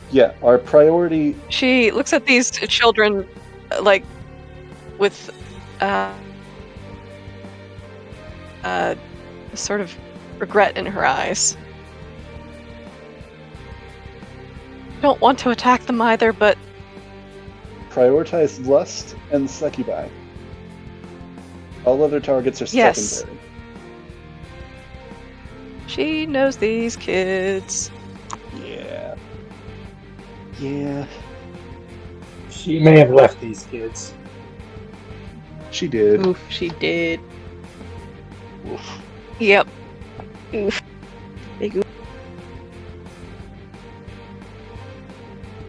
Yeah, our priority. She looks at these children, like, with sort of regret in her eyes. Don't want to attack them either, but Prioritize lust and succubi. All other targets are Yes. secondary. she knows these kids. Yeah, She may have left these kids. she did. Oof, she did. Oof. Yep. Big oof.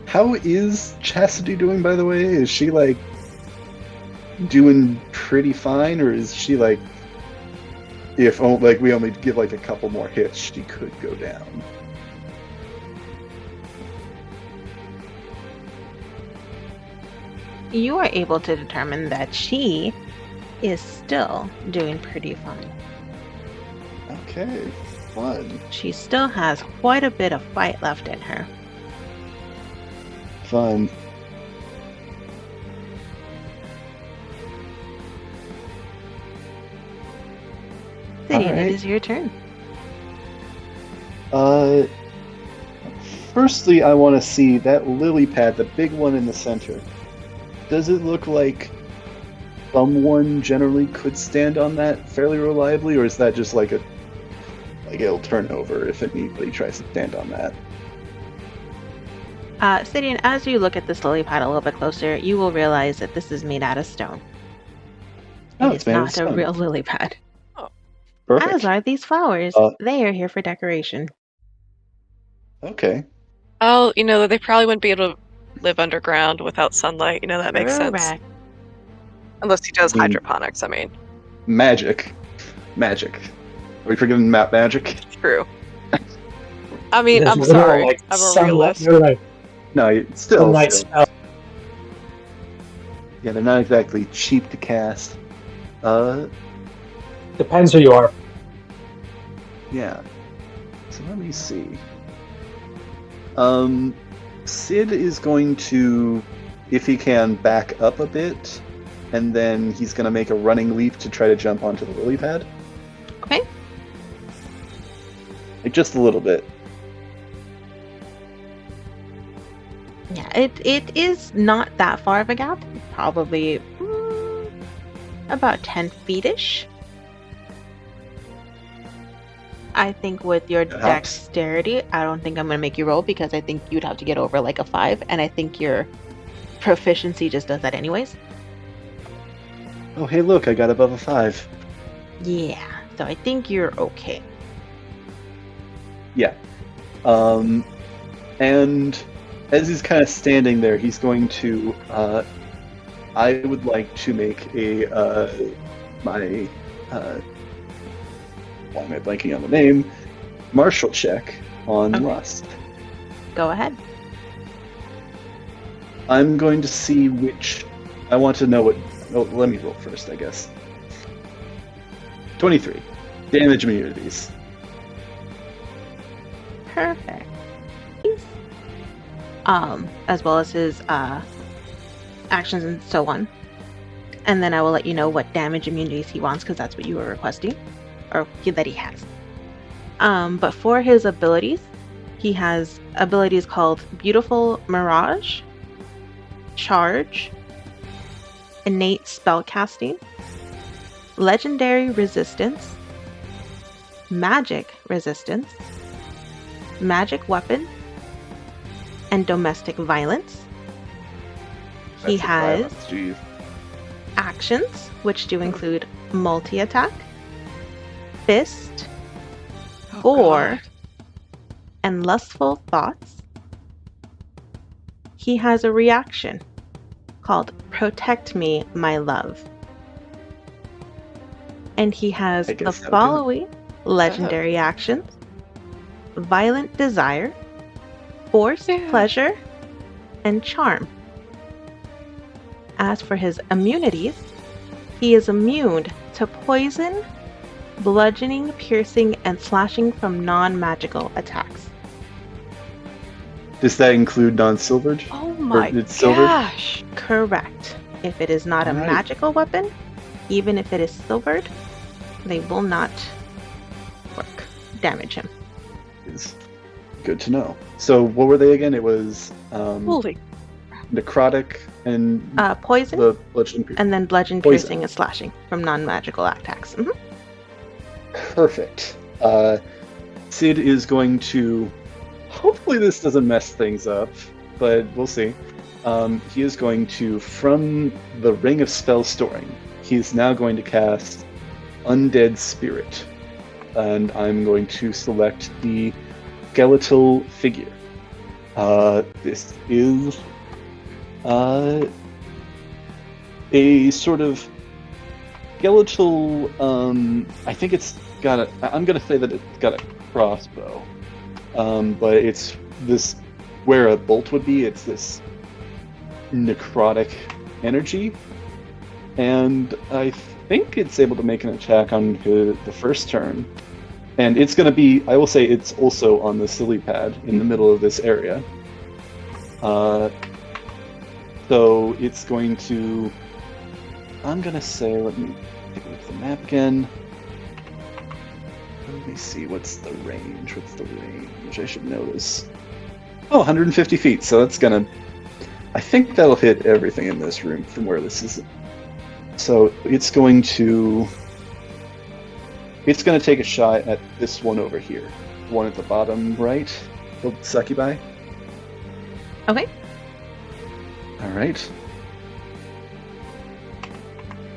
How is Chastity doing, by the way? Is she, like, doing pretty fine, or is she, like, if we only give, like, a couple more hits, she could go down? You are able to determine that she is still doing pretty fine. Okay, fun. She still has quite a bit of fight left in her. Fun. Sidian, Alright. it is your turn. Firstly, I want to see that lily pad, the big one in the center. Does it look like someone generally could stand on that fairly reliably, or is that just like it'll turn over if anybody tries to stand on that? Sidian, as you look at this lily pad a little bit closer, you will realize that this is made out of stone. Oh, It it's is made of not a stone. real lily pad. Perfect. As are these flowers. Uh, They are here for decoration. Okay. Oh, they probably wouldn't be able to live underground without sunlight. That makes sense. Correct. Unless he does I mean- hydroponics, I mean. Magic. Are we forgetting map magic? True. I mean, There's I'm literal, sorry. like, I'm a sunlight- realist. they're like No, still. sunlight spell. Yeah, they're not exactly cheap to cast. Depends who you are. Yeah. So let me see. Sid is going to, if he can, back up a bit, and then he's going to make a running leap to try to jump onto the lily pad. Okay. Like, just a little bit. Yeah, it is not that far of a gap. Probably about 10 feet-ish. I think with your Perhaps. dexterity, I don't think I'm going to make you roll because I think you'd have to get over like a 5, and I think your proficiency just does that anyways. Oh, hey, look, I got above a 5. Yeah, so I think you're okay. Yeah. And as he's kind of standing there, he's going to, I would like to make a, my why am I blanking on the name? Martial check on Okay. Lust. Go ahead. I'm going to see which. I want to know what. Oh, let me roll first, I guess. 23. Damage immunities. Perfect. As well as his actions and so on. And then I will let you know what damage immunities he wants, because that's what you were requesting, or that he has. But for his abilities, he has abilities called Beautiful Mirage, Charge, Innate Spellcasting, Legendary Resistance, Magic Resistance, Magic Weapon, and Domestic Violence. He That's the has violence, geez. actions, which do include multi-attack, fist, gore, and lustful thoughts. He has a reaction called Protect Me, My Love. And he has I the guess that'll do it. following legendary actions: Violent Desire, Forced Pleasure, and Charm. As for his immunities, he is immune to poison, bludgeoning, piercing, and slashing from non-magical attacks. Does that include non-silvered? Oh my it's silvered? gosh! Correct. If it is not a Alright. magical weapon, even if it is silvered, they will not damage him. Is good to know. So what were they again? It was Holy! necrotic and Poison, the bludgeoning piercing. and then bludgeon, Poison. piercing, and slashing from non-magical attacks. Perfect. Sid is going to. Hopefully, this doesn't mess things up, but we'll see. He is going to, from the Ring of Spell Storing, he's now going to cast Undead Spirit. And I'm going to select the skeletal figure. This is a sort of skeletal. I think it's got a. I'm going to say that it's got a crossbow. But it's this where a bolt would be. It's this necrotic energy, and I think it's able to make an attack on the first turn. And it's going to be. I will say it's also on the silly pad in the middle of this area. So it's going to. I'm going to say. Let me take a look at the map again. Let me see, what's the range? I should know this. Oh, 150 feet, so that's gonna... I think that'll hit everything in this room from where this is. So it's going to... It's gonna take a shot at this one over here. The one at the bottom right. The succubi. Okay. Alright.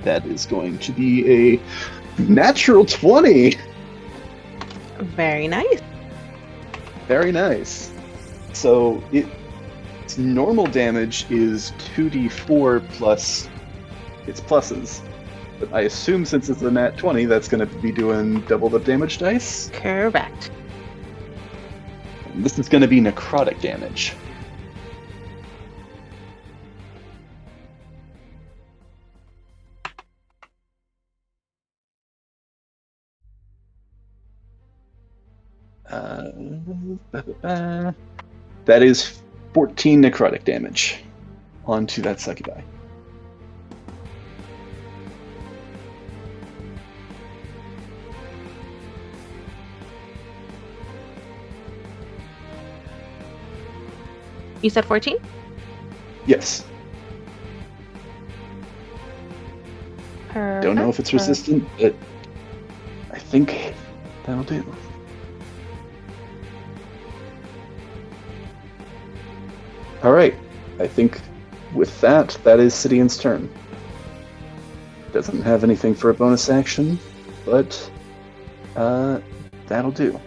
That is going to be a natural 20! Very nice. Very nice. So its normal damage is 2d4 plus its pluses. But I assume since it's a nat 20, that's going to be doing double the damage dice. Correct. And this is going to be necrotic damage. That is 14 necrotic damage onto that succubi. You said 14? Yes. Don't know if it's resistant, but I think that'll do. Alright, I think with that is Sidian's turn. Doesn't have anything for a bonus action, but that'll do.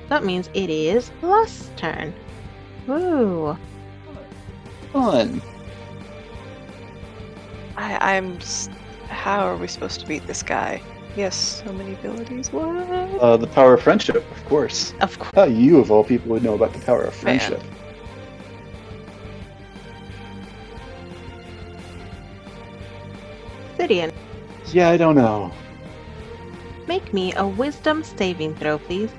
That means it is Lust's turn. Woo. Fun. I'm just... How are we supposed to beat this guy? He has so many abilities. What? The power of friendship, of course. Of course. How you, of all people, would know about the power of friendship? Sidian, Yeah, I don't know. make me a wisdom saving throw, please.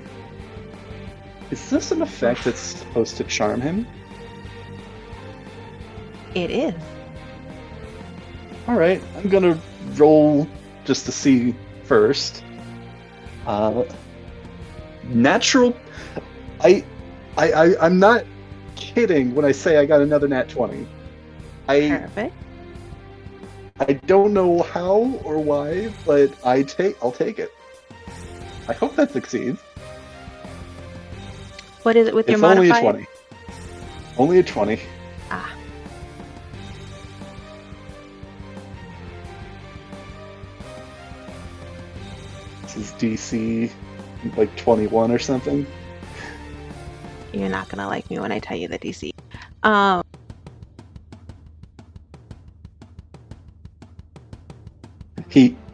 Is this an effect that's supposed to charm him? It is. Alright, I'm gonna roll just to see first. Natural... I'm not kidding when I say I got another nat 20. Perfect. I don't know how or why, but I'll take it. I hope that succeeds. What is it with your It's only modifier? a 20. Only a 20. Ah. This is DC like 21 or something. You're not gonna like me when I tell you the DC.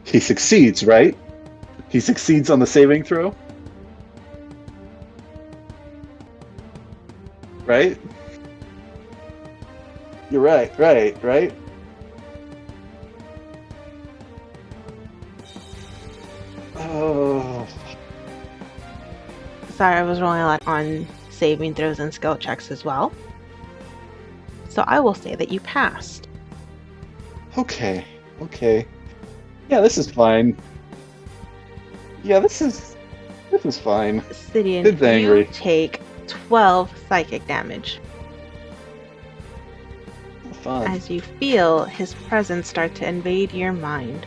He succeeds, right? He succeeds on the saving throw? Right? You're right? Oh. Sorry, I was rolling a lot on saving throws and skill checks as well. So I will say that you passed. Okay. Yeah, this is fine. Yeah, this is fine. Sidian, It's angry. you take 12 psychic damage Fun. as you feel his presence start to invade your mind.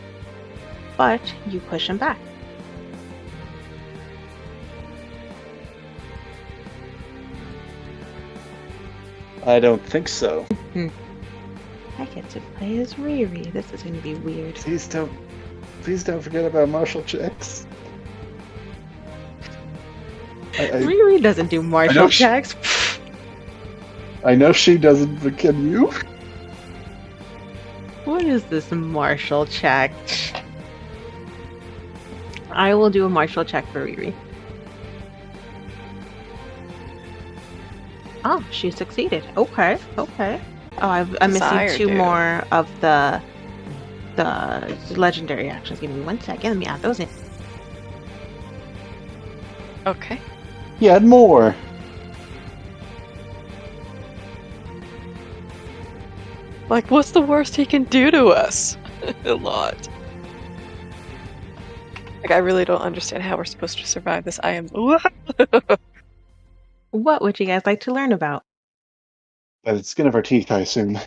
But you push him back. I don't think so. I get to play as Riri. This is going to be weird. Please don't forget about martial checks. Riri doesn't do martial checks. I know she doesn't, but can you? What is this martial check? I will do a martial check for Riri. Oh, she succeeded. Okay. Oh, I'm missing two more of the legendary actions. Give me 1 second. Let me add those in. Okay. Yeah, add more. Like, what's the worst he can do to us? A lot. Like, I really don't understand how we're supposed to survive this. I am... What would you guys like to learn about? By the skin of our teeth, I assume.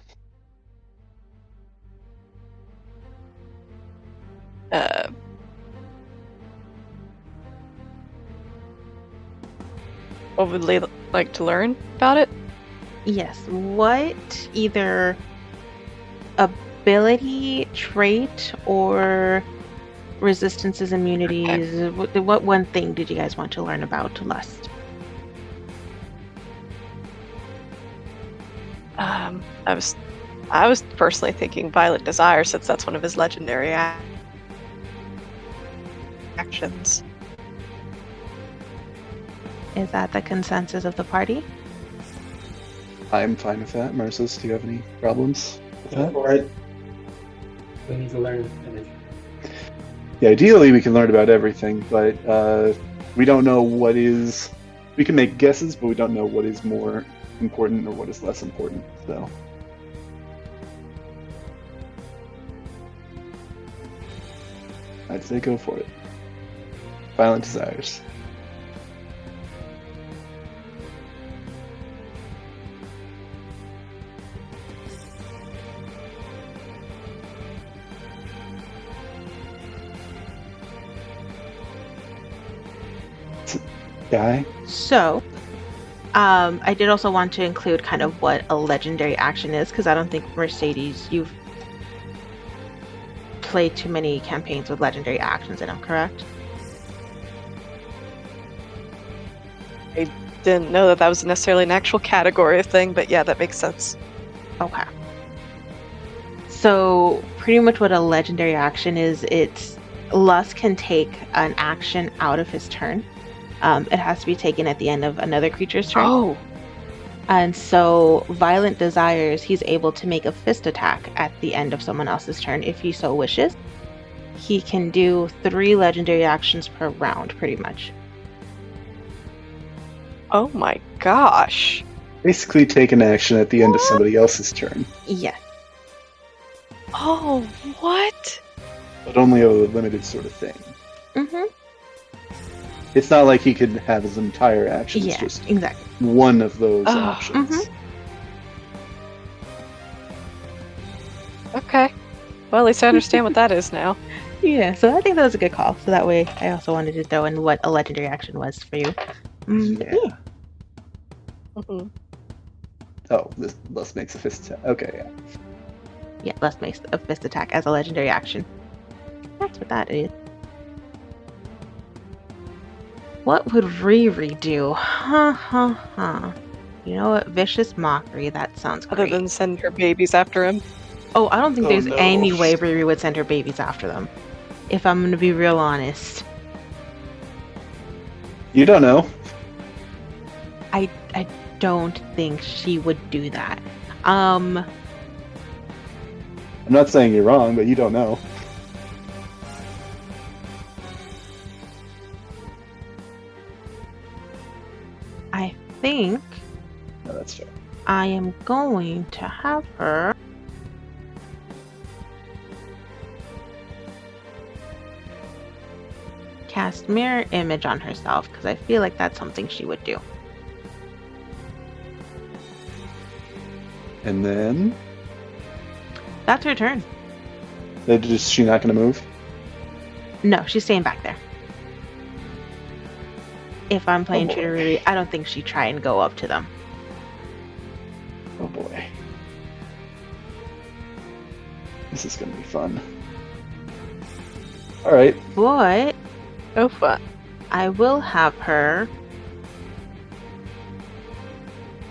What would they like to learn about it? Yes. What either ability, trait, or resistances, immunities? Okay. What one thing did you guys want to learn about Lust? I was personally thinking Violent Desire, since that's one of his legendary actions. Is that the consensus of the party? I'm fine with that. Marcus, do you have any problems with that? For it. We need to learn energy. Yeah, ideally we can learn about everything, but we don't know what is... We can make guesses, but we don't know what is more important or what is less important, so... I'd say go for it. Violent Desires. Guy? So, I did also want to include kind of what a legendary action is, because I don't think, Mercedes, you've played too many campaigns with legendary actions in them, correct? Didn't know that was necessarily an actual category of thing, but yeah, that makes sense. Okay. So pretty much what a legendary action is, it's Lust can take an action out of his turn. It has to be taken at the end of another creature's turn. Oh, And so Violent Desires, he's able to make a fist attack at the end of someone else's turn if he so wishes. He can do 3 legendary actions per round, pretty much. oh my gosh. Basically, take an action at the end of somebody else's turn, Yes. Oh, what? but only a limited sort of thing. Mm-hmm. It's not like he could have his entire action. It's Yeah, just exactly. one of those Oh, options. mhm. Okay. Well, at least I understand what that is now. Yeah, so I think that was a good call. So that way, I also wanted to throw in what a legendary action was for you. Yeah. Mhm. Oh, this Lust makes a fist attack. Okay, yeah. Yeah, Lust makes a fist attack as a legendary action. That's what that is. What would Riri do? You know what? Vicious Mockery. That sounds Other great. than send her babies after him. Oh, I don't think Oh, there's no. any way Riri would send her babies after them. If I'm gonna be real honest. You don't know. I don't think she would do that. Um, I'm not saying you're wrong, but you don't know. I think No, that's fair. I am going to have her cast Mirror Image on herself, because I feel like that's something she would do. And then, That's her turn. is she not going to move? No, she's staying back there. If I'm playing boy. true to Riri, I don't think she'd try and go up to them. Oh boy. This is going to be fun. Alright. But Oh, fun. I will have her.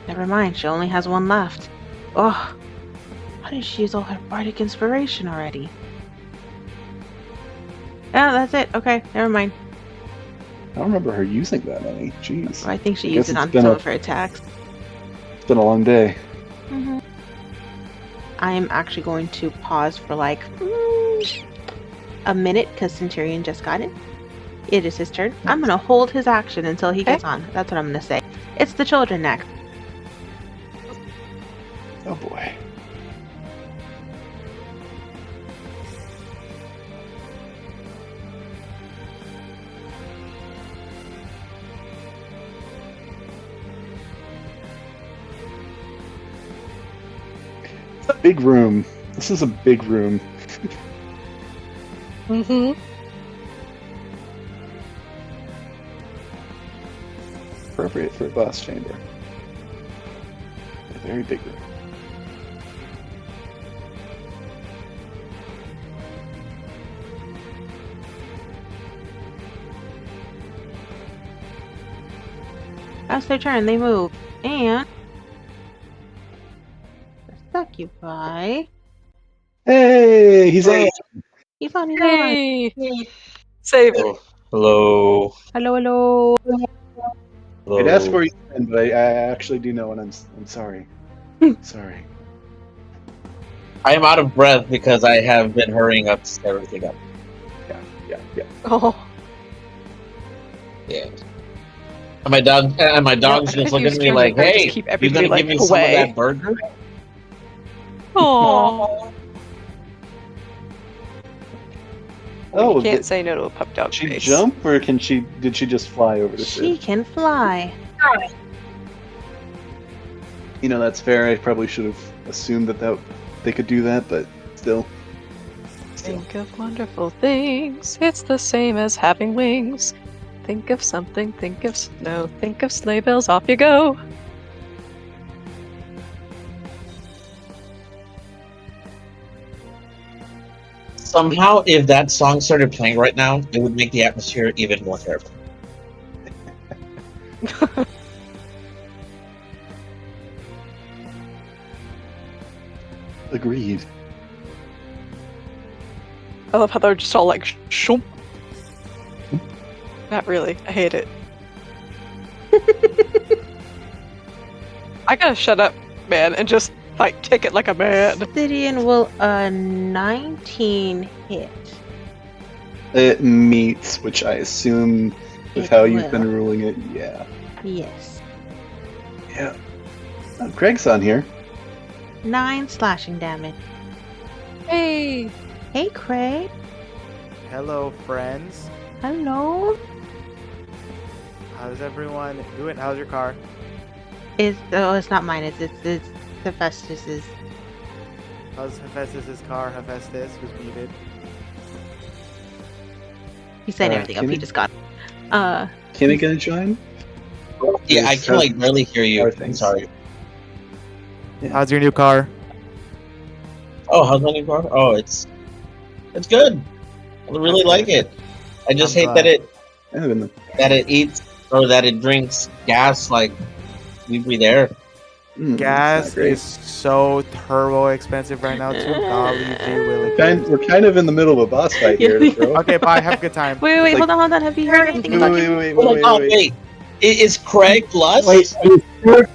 Never mind, she only has one left. Oh, how did she use all her bardic inspiration already? Yeah, that's it. Okay, never mind. I don't remember her using that many. Jeez. I think she I used guess it it's on been some a- of her attacks. It's been a long day. Mm-hmm. I am actually going to pause for like a minute because Centurion just got in. It is his turn. I'm going to hold his action until he gets on. That's what I'm going to say. It's the children next. Oh boy. It's a big room. This is a big room. Mm-hmm. Appropriate for a boss chamber. A very big room. That's their turn. They move. And the succubi. Hey, he's on. He's on. Hey! Save it. Oh, hello. Hello, hello. Hello. I'd ask where he's been, but I actually do know, and I'm sorry. Sorry. I am out of breath because I have been hurrying up to set everything up. Yeah. Oh. Yeah. And my dog's I just couldn't looking use at me turns like, where I just "Hey, keep you everybody, gonna give like, me some of away." that burger?" Oh. Oh, You can't say no to a pup dog Did she face. jump, or did she just fly over the She Sid? can fly. You know, that's fair. I probably should have assumed that they could do that, but still. Think of wonderful things. It's the same as having wings. Think of something, think of snow, think of sleigh bells, off you go. Somehow, if that song started playing right now, it would make the atmosphere even more terrible. Agreed. I love how they're just all like, shoop. Not really. I hate it. I gotta shut up, man, and just like kick it like a man. Obsidian will 19 hit. It meets, which I assume, with It how you've will. been ruling it, yeah. Yes. Yeah. Greg's on here. 9 slashing damage. Hey! Hey, Craig. Hello, friends. Hello. How's everyone doing? How's your car? It's not mine. It's Hephaestus's. How's Hephaestus' car? Hephaestus was muted. He's saying Uh, everything up. can He we- just got. Can I get a join? Yeah, I can like barely hear you. Car I'm things. sorry. Yeah. How's your new car? Oh, how's my new car? Oh, it's good. I really like it. I just I'm hate that glad. it eats or that it drinks gas like we breathe air. Gas is so turbo expensive right now, too. Golly gee willy. We're kind of in the middle of a boss fight here, bro. Okay, bye. Have a good time. Wait, Like- hold on. Have you heard anything about him? Oh my god, wait. Is Craig Lust? Wait, are you sure?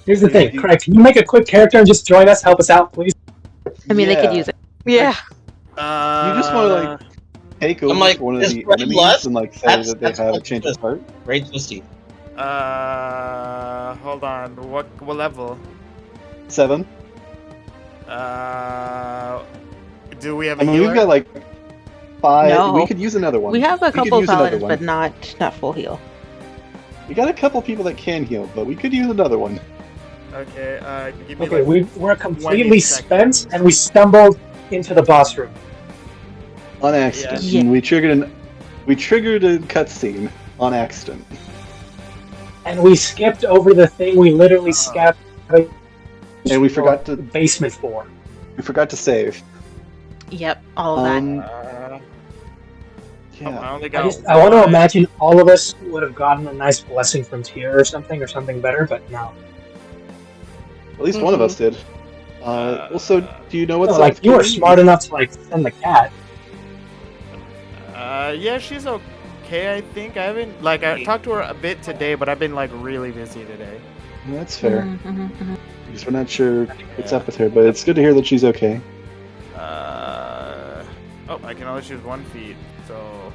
Here's the thing, Craig, can you make a quick character and just join us, help us out, please? I mean, they could use it. Yeah. You just want to like take over I'm like, one of is the Fred enemies Lust? and like say That's- that they that's have a what change it of heart. Great twisty. Hold on. What level? 7. Do we have I a mean, healer? we've got like 5. No. We could use another one. We have a could couple use another paladins, one. but not full heal. We got a couple people that can heal, but we could use another one. Okay, give me Okay, like we're 20 completely seconds. spent, and we stumbled into the boss room. On accident. Yeah. And we triggered a cutscene on accident. And we skipped over the thing we literally skipped. And we forgot to the basement for. save. Yep, all of that. Yeah. I only I, got I want to imagine all of us would have gotten a nice blessing from Tyr or something better, but no. At least one of us did. Also, do you know what's No, like up? you were smart enough to like send the cat. Yeah, she's okay, I think. I haven't, I talked to her a bit today, but I've been, really busy today. That's fair. Mhm. Because we're not sure what's up with her, but it's good to hear that she's okay. Oh, I can only choose one feat, so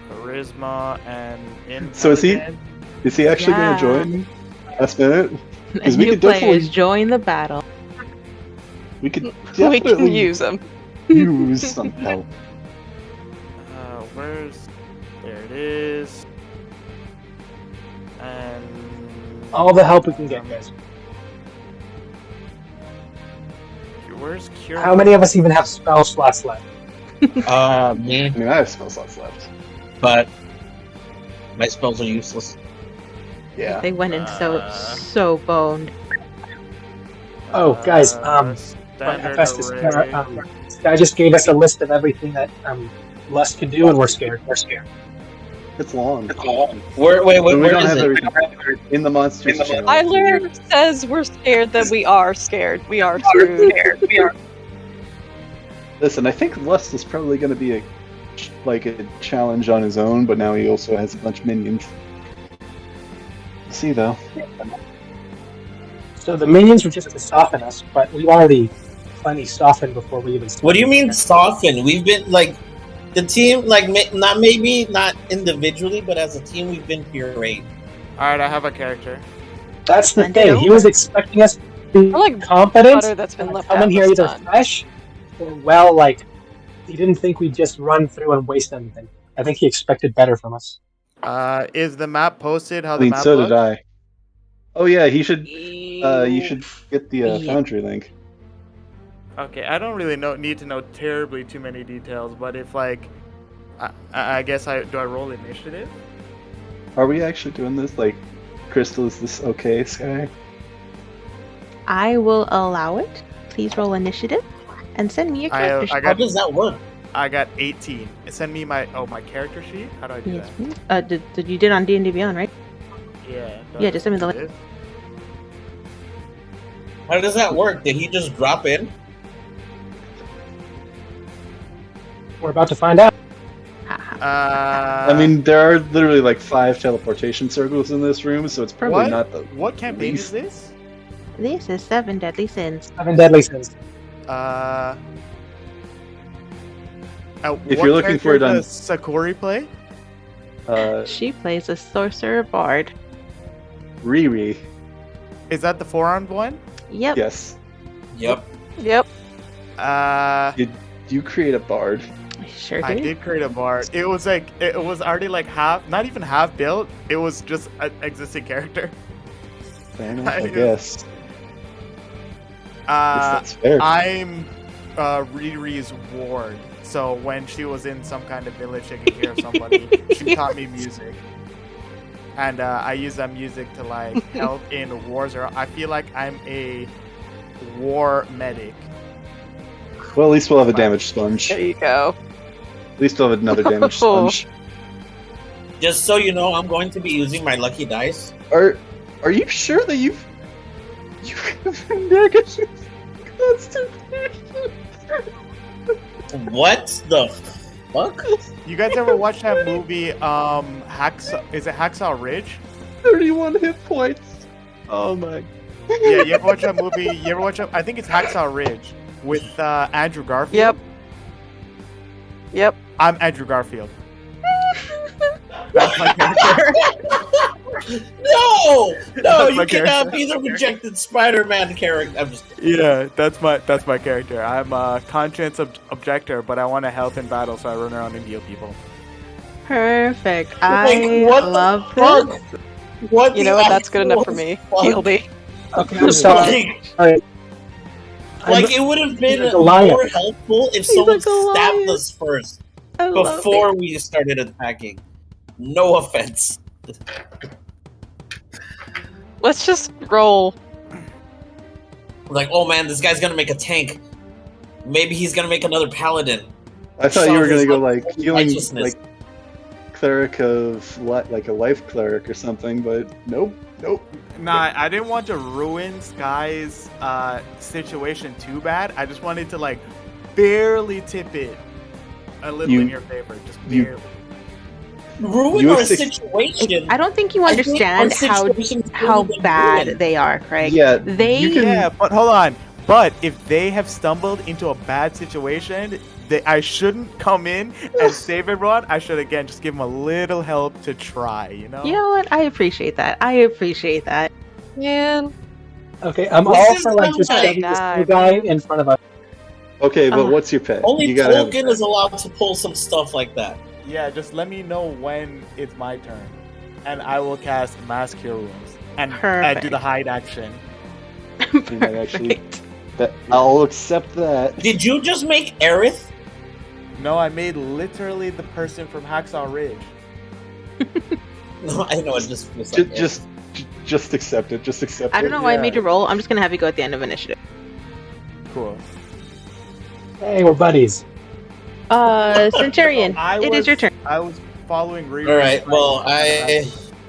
charisma and intelligence. So is he actually Yeah. going to join last minute? And we new could definitely- players join the battle. We could We definitely can use them. use some help. There it is. And All the help we can get, guys. where's cure? How many of us even have spell slots left? Me, I mean, I have spell slots left. but my spells are useless. Yeah. They went in so boned. Oh, guys, Standard Hephaestus, array. this guy just gave us a list of everything that Lust could do, and we're scared. It's long. Where we where don't is have it? everything in the monsters channel. Tyler says we're scared that we are scared. We are screwed. Listen, I think Lust is probably going to be a challenge on his own, but now he also has a bunch of minions. We'll see though. So the minions were just to soften us, but we already plenty softened before we even started. What do you mean soften? We've been the team, not individually, but as a team, we've been pureed. Alright, I have a character. That's the I thing. know. He was expecting us to be I like competent, butter that's been left come out in here this either time. fresh or he didn't think we'd just run through and waste anything. I think he expected better from us. Is the map posted? How I the mean, map so looks? did I. Oh yeah, you should get the Yeah. Foundry link. Okay, I don't really need to know terribly too many details, but if I guess do I roll initiative? Are we actually doing this? Crystal, is this okay, Sky? I will allow it. Please roll initiative and send me your character sheet. How does that work? I got 18. Send me my character sheet. How do I do Yes, that? please. Did you did on D&D Beyond, right? Yeah. Yeah, just send me the link. How does that work? Did he just drop in? We're about to find out. I mean, there are literally like 5 teleportation circles in this room, so it's probably not the what campaign least. is this? This is 7 Deadly Sins. 7 Deadly Sins. If you're looking for it on- does Sakuri play? She plays a sorcerer bard. Riri. Is that the 4-armed one? Yep. Yes. Yep. Yep. Did you create a bard? I sure did. I did create a bard. It was already like half, not even half built. It was just an existing character. Fair enough, I guess. Uh, That's fair. I'm Riri's ward. So when she was in some kind of village taking care of somebody, she taught me music. And I use that music to like help in wars. Or I feel like I'm a war medic. Well, at least we'll have a damage sponge. There you go. At least we'll have another damage sponge. Just so you know, I'm going to be using my lucky dice. Are you sure that you have negative constitution? What the fuck? You guys ever watch that movie? Hacksaw? Is it Hacksaw Ridge? 31 hit points. Oh my. Yeah, you ever watch that movie? You ever watch that? I think it's Hacksaw Ridge with Andrew Garfield. Yep. I'm Andrew Garfield. That's my character. No, That's you my cannot character. be the rejected Spider-Man character. I'm just Yeah, that's my character. I'm a conscience objector, but I want to help in battle, so I run around and heal people. Perfect. Like, I what the love fuck? this. What? You the know what? That's good enough for actual me. fuck? Heal me. Okay, I'm sorry. Like, Alright. like, it would have been He's a Goliath. more helpful if He's someone a Goliath. stabbed us first I love before it. we started attacking. No offense. Let's just roll. Like, oh man, this guy's gonna make a tank. Maybe he's gonna make another paladin. I thought you were gonna go Solve his like healing, righteousness. like cleric of like a life cleric or something, but nope. Nah, I didn't want to ruin Sky's situation too bad. I just wanted to like barely tip it a little in your favor, just you- barely. Ruin You our have six- situation. I don't think you I think understand our how situation's how really been bad ruined. they are, Craig. Yeah, They you can- Yeah, but hold on. But if they have stumbled into a bad situation, I shouldn't come in and save everyone. I should again just give them a little help to try. You know. You know what? I appreciate that. Man. Okay, I'm This all is for like just something. shoving this new guy in front of us. Okay, but Oh. what's your pet? Only you gotta have a Tolkien pet. is allowed to pull some stuff like that. Yeah, just let me know when it's my turn, and I will cast Mass Cure Wounds and do Perfect. the hide action. You might actually- That, I'll accept that. Did you just make Aerith? No, I made literally the person from Hacksaw Ridge. No, I know it just feels like Just accept it. Just accept it. I don't know why I Yeah. made you roll. I'm just gonna have you go at the end of initiative. Cool. Hey, we're buddies. Centurion, I it is was- your turn. I was following Riri. All right. Well,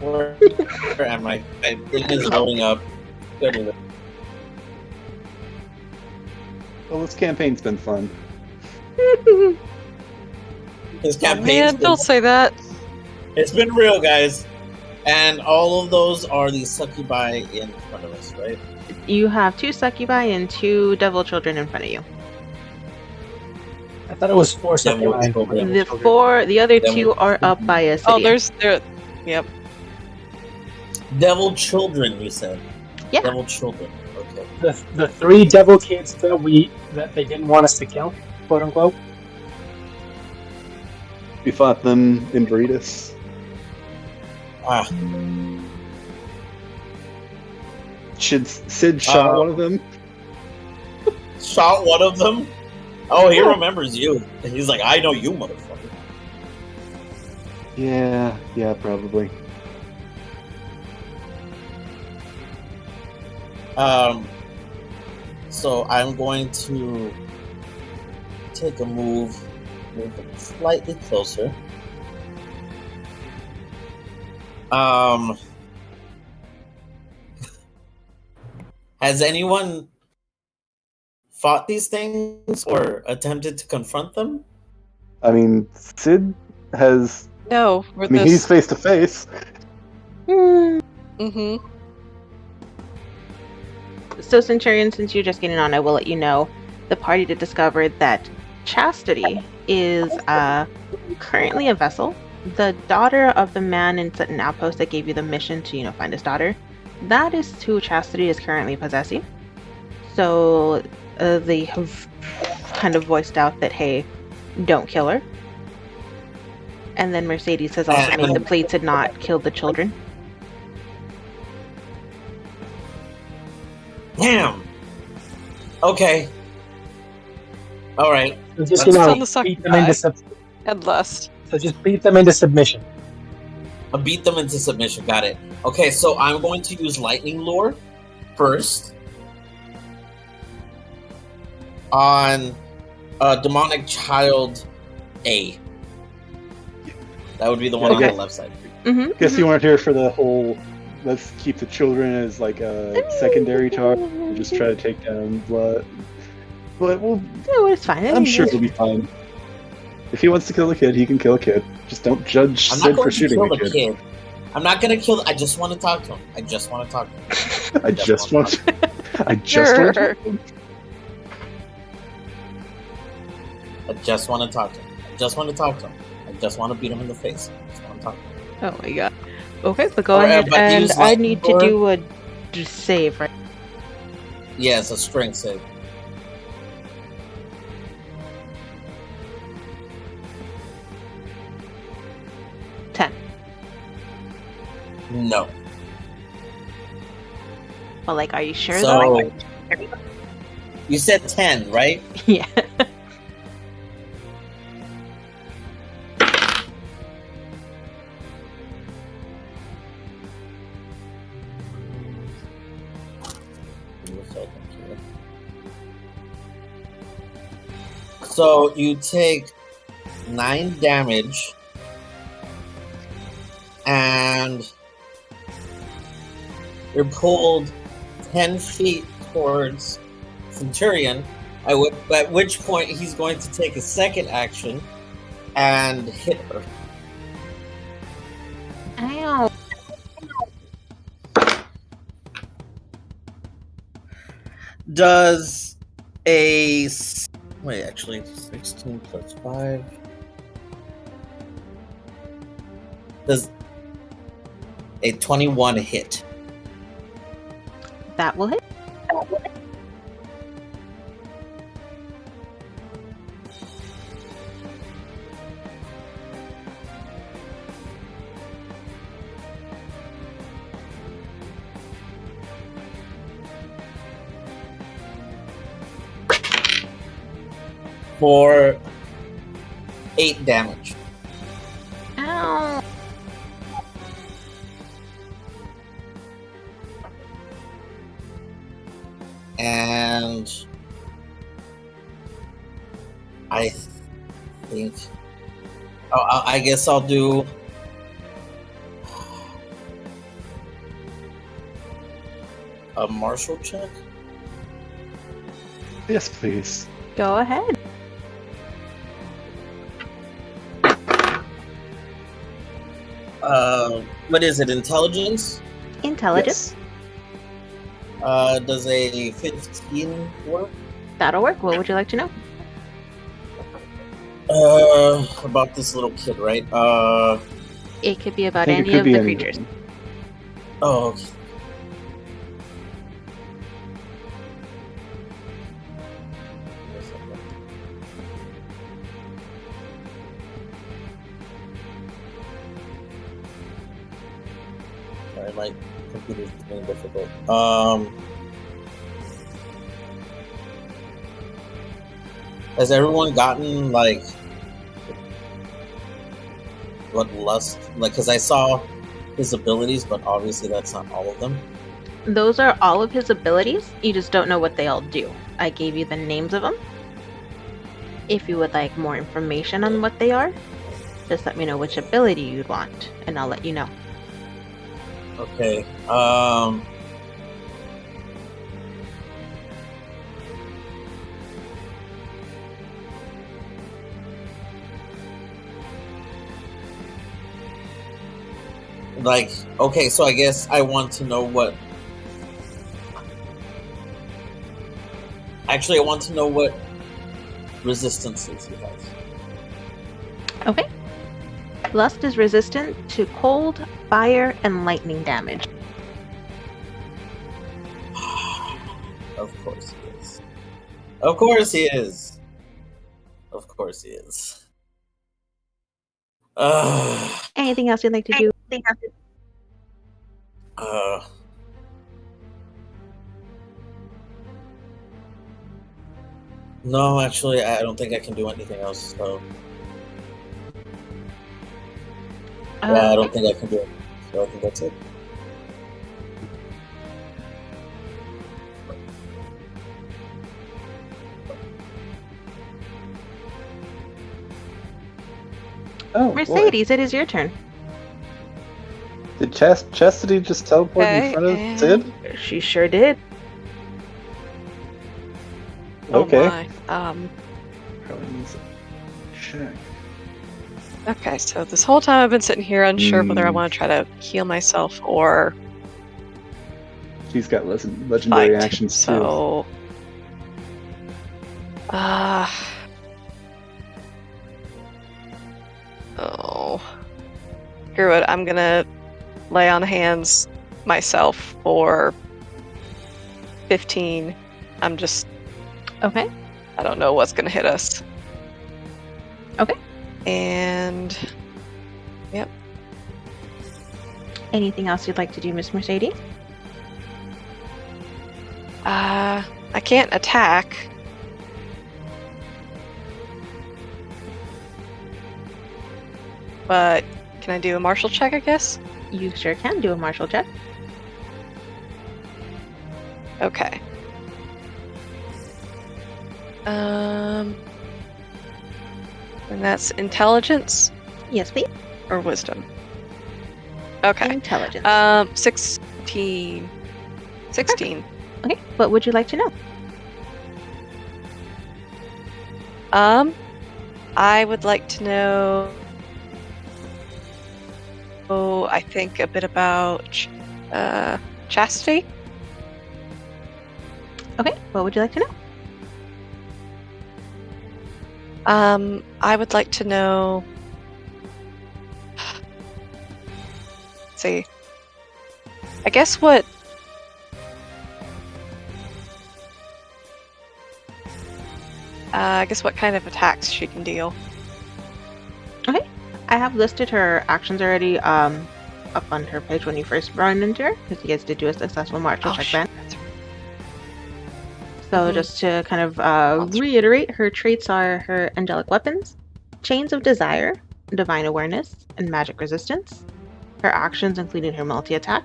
where am I? My thing is loading up. Good. Well, this campaign's been fun. This Oh, campaign's man, been, don't say that. it's been real, guys. And all of those are the succubi in front of us, right? You have 2 succubi and 2 devil children in front of you. I thought it was 4 Devil seconds. children. The other Devil 2 are up by a city. Oh, there. Yep. Devil children, you said. Yeah. Devil children. Okay. The 3 devil kids that they didn't want us to kill, quote unquote. We fought them in Veritas. Ah, Sid shot one of them. shot one of them. Oh, he remembers you. And he's like, I know you, motherfucker. Yeah, probably. So I'm going to take a move slightly closer. Has anyone fought these things or attempted to confront them? I mean, Sid has. No, I mean, he's face to face. Mm-hmm. So, Centurion, since you're just getting on, I will let you know the party did discover that Chastity is currently a vessel. The daughter of the man in Sutton Outpost that gave you the mission to, find his daughter. That is who Chastity is currently possessing. So they have kind of voiced out that, hey, don't kill her. And then Mercedes has also made the plea to not kill the children. Damn. Okay. All right. So just Let's on the sucker beat them into and lust. So just beat them into submission. I'll beat them into submission. Got it. Okay, so I'm going to use lightning lure first on demonic child A. That would be the one on the left side. Mm-hmm. Guess you weren't here for the whole. Let's keep the children as like a secondary target. And just try to take down blood. But it's fine. I'm sure it'll be fine. If he wants to kill a kid, he can kill a kid. Just don't judge Sid for shooting a kid. I'm not going to kill. I just want to talk to him. I just want to talk to him. I just want to talk to him. I just want to talk to him. I just want to talk to him. I just want to beat him in the face. I just want to talk to him. Oh my god. Okay, but go ahead, and I need to do a save, right? Yeah, it's a strength save. No. Well, are you sure though? You said 10, right? Yeah. So you take 9 damage and you're pulled 10 feet towards Centurion, at which point he's going to take a second action and hit her. Ow. Does a... Wait, actually, 16 plus 5... Does a 21 hit? That will hit. For 8 damage. Ow. And I think I guess I'll do a martial check. Yes, please. Go ahead. What is it? Intelligence? Intelligence. Yes. Does a 15 work? That'll work. What would you like to know? About this little kid, right? It could be about any of the creatures. Oh, okay. Sorry, my computer's being difficult. Has everyone gotten what lust? Because I saw his abilities, but obviously that's not all of them. Those are all of his abilities. You just don't know what they all do. I gave you the names of them. If you would like more information on what they are, just let me know which ability you'd want, and I'll let you know. Okay. Like, okay, so I guess I want to know what. Actually, I want to know what resistances he has. Okay. Lust is resistant to cold, fire, and lightning damage. Of course he is. Of course he is. Of course he is. Anything else you'd like to do? No, actually, I don't think I can do anything else. So, yeah, I don't think I can do it. So I think that's it. Oh, boy. Mercedes, it is your turn. Did Chastity just teleport in front of Sid? She sure did. Okay. Oh my. Probably needs a check. Okay, so this whole time I've been sitting here unsure whether I want to try to heal myself or She's got legendary fight. actions too. So, screw it. I'm gonna lay on hands myself for 15. I'm just Okay. I don't know what's gonna hit us. Okay. And yep. Anything else you'd like to do, Miss Mercedes? I can't attack. But can I do a martial check, I guess? You sure can do a martial check. Okay. And that's intelligence Yes, please. or wisdom? Okay. Intelligence. 16. 16. Okay. What would you like to know? I would like to know, I think a bit about chastity. Okay. What would you like to know? I would like to know. Let's see. I guess what. I guess what kind of attacks she can deal. Okay. I have listed her actions already up on her page when you first run into her, because you guys did do a successful martial check then. That's right. So just to kind of reiterate, her traits are her angelic weapons, chains of desire, divine awareness, and magic resistance. Her actions including her multi-attack,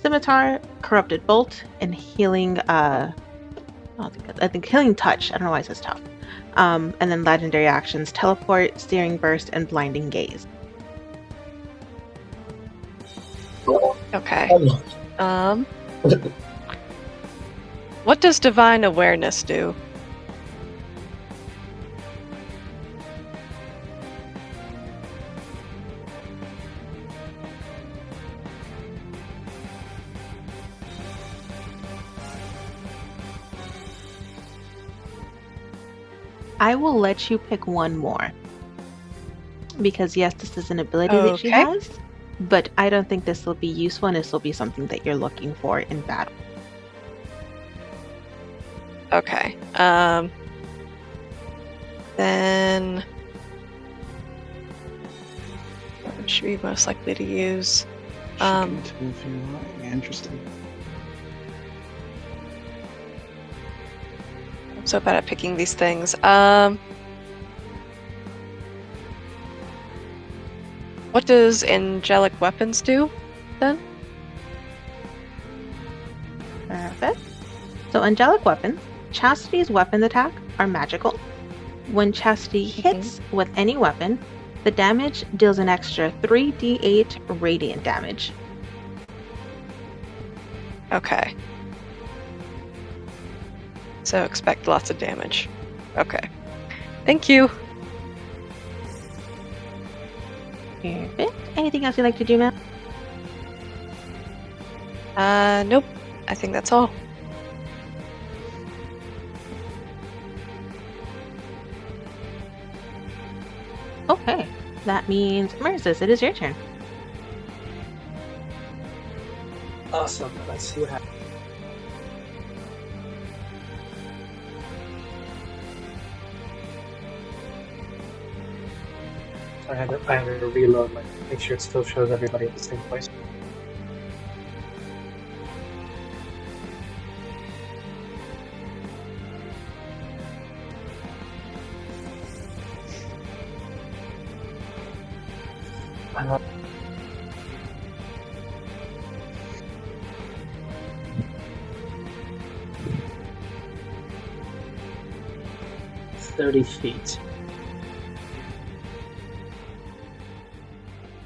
scimitar, corrupted bolt, and healing. I think healing touch. I don't know why it says tough. And then legendary actions: teleport, searing burst, and blinding gaze. Okay. What does divine awareness do? I will let you pick one more. Because yes, this is an ability that she Okay. has, but I don't think this will be useful and this will be something that you're looking for in battle. Okay. Then what should be most likely to use? Interesting. I'm so bad at picking these things. What does angelic weapons do then? Perfect. So angelic weapons, Chastity's weapons attack are magical. When Chastity hits with any weapon, the damage deals an extra 3d8 radiant damage. Okay. So expect lots of damage. Okay. Thank you. Perfect. Anything else you'd like to do, ma'am? Nope. I think that's all. Okay, that means Merzus, it is your turn. Awesome. Let's see what happens. I had to reload my, make sure it still shows everybody at the same place. Uh, 30 feet.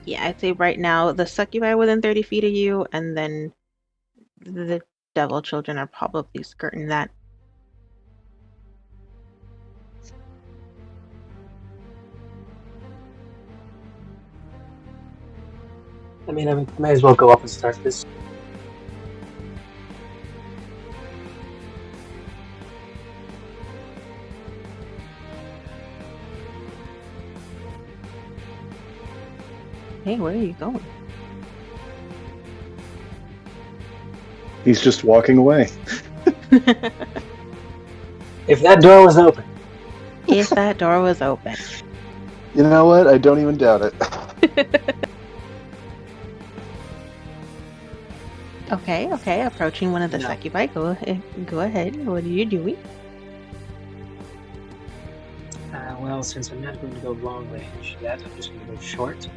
Yeah, I'd say right now the succubi within 30 feet of you, and then the devil children are probably skirting that. I mean, I may as well go up and start this. Hey, where are you going? He's just walking away. If that door was open. If that door was open. You know what? I don't even doubt it. Okay, approaching one of the No. succubi. Go ahead. What are you doing? Well, since I'm not going to go long range yet, I'm just going to go short.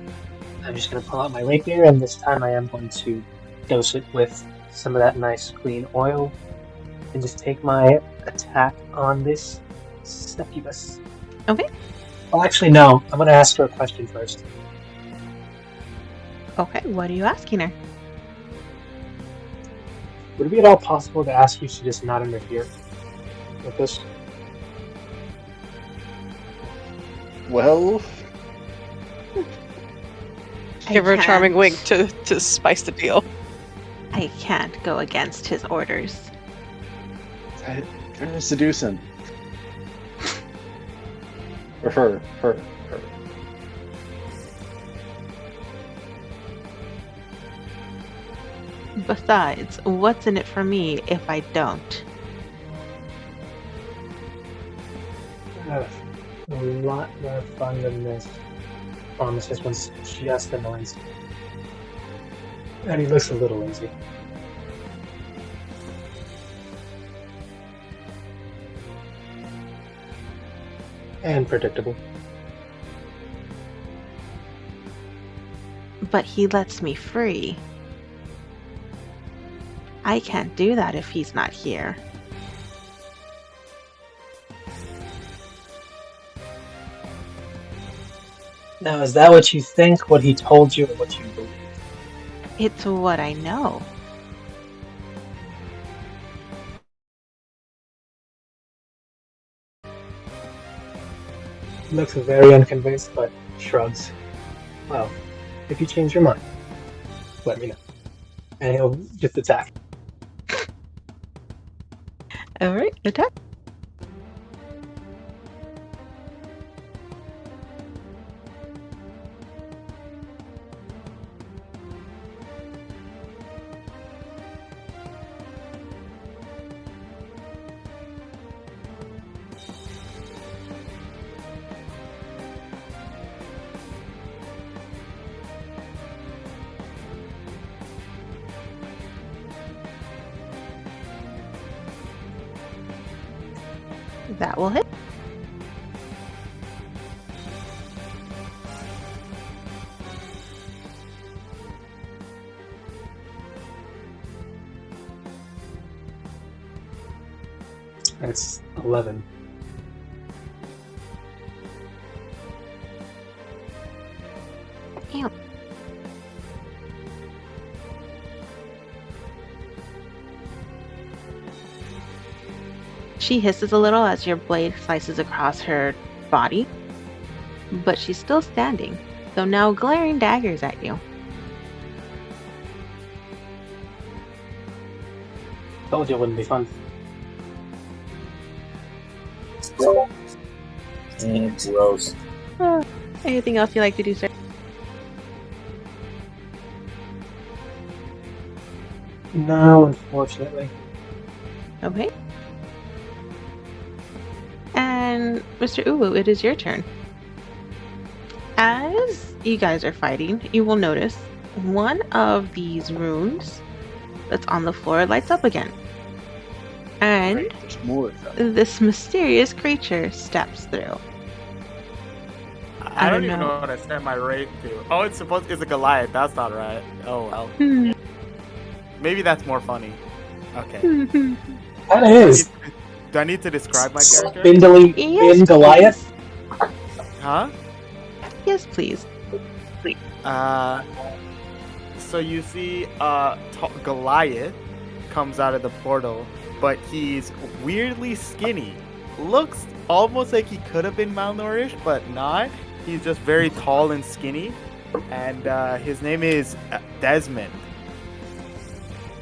I'm just going to pull out my rapier, and this time I am going to dose it with some of that nice clean oil, and just take my attack on this succubus. Okay. Well, actually, no. I'm going to ask her a question first. Okay, what are you asking her? Would it be at all possible to ask you to just not interfere with this? Well, Give her a can't. charming wink to spice the deal. I can't go against his orders. try to seduce him. Or her. Besides, what's in it for me if I don't? A lot more fun than this. Promise, this one's just annoying. And he looks a little lazy. And predictable. But he lets me free. I can't do that if he's not here. Now, is that what you think, what he told you, or what you believe? It's what I know. He looks very unconvinced, but shrugs. Well, if you change your mind, let me know. And he'll just attack. Alright, attack. That will hit. That's 11. Damn. She hisses a little as your blade slices across her body, but she's still standing, though now glaring daggers at you. Told you it wouldn't be fun. Gross. Anything else you like to do, sir? No, unfortunately. Okay. And Mr. Uwu, it is your turn. As you guys are fighting, you will notice one of these runes that's on the floor lights up again. And There's more of them. this mysterious creature steps through. I don't even know what I set my rate to. Oh, it's a Goliath. That's not right. Oh well. Maybe that's more funny. Okay. That is. Do I need to describe my character? Spindly Goliath? Huh? Yes, please. So you see, Goliath comes out of the portal, but he's weirdly skinny. Looks almost like he could have been malnourished, but not. He's just very tall and skinny, and his name is Desmond.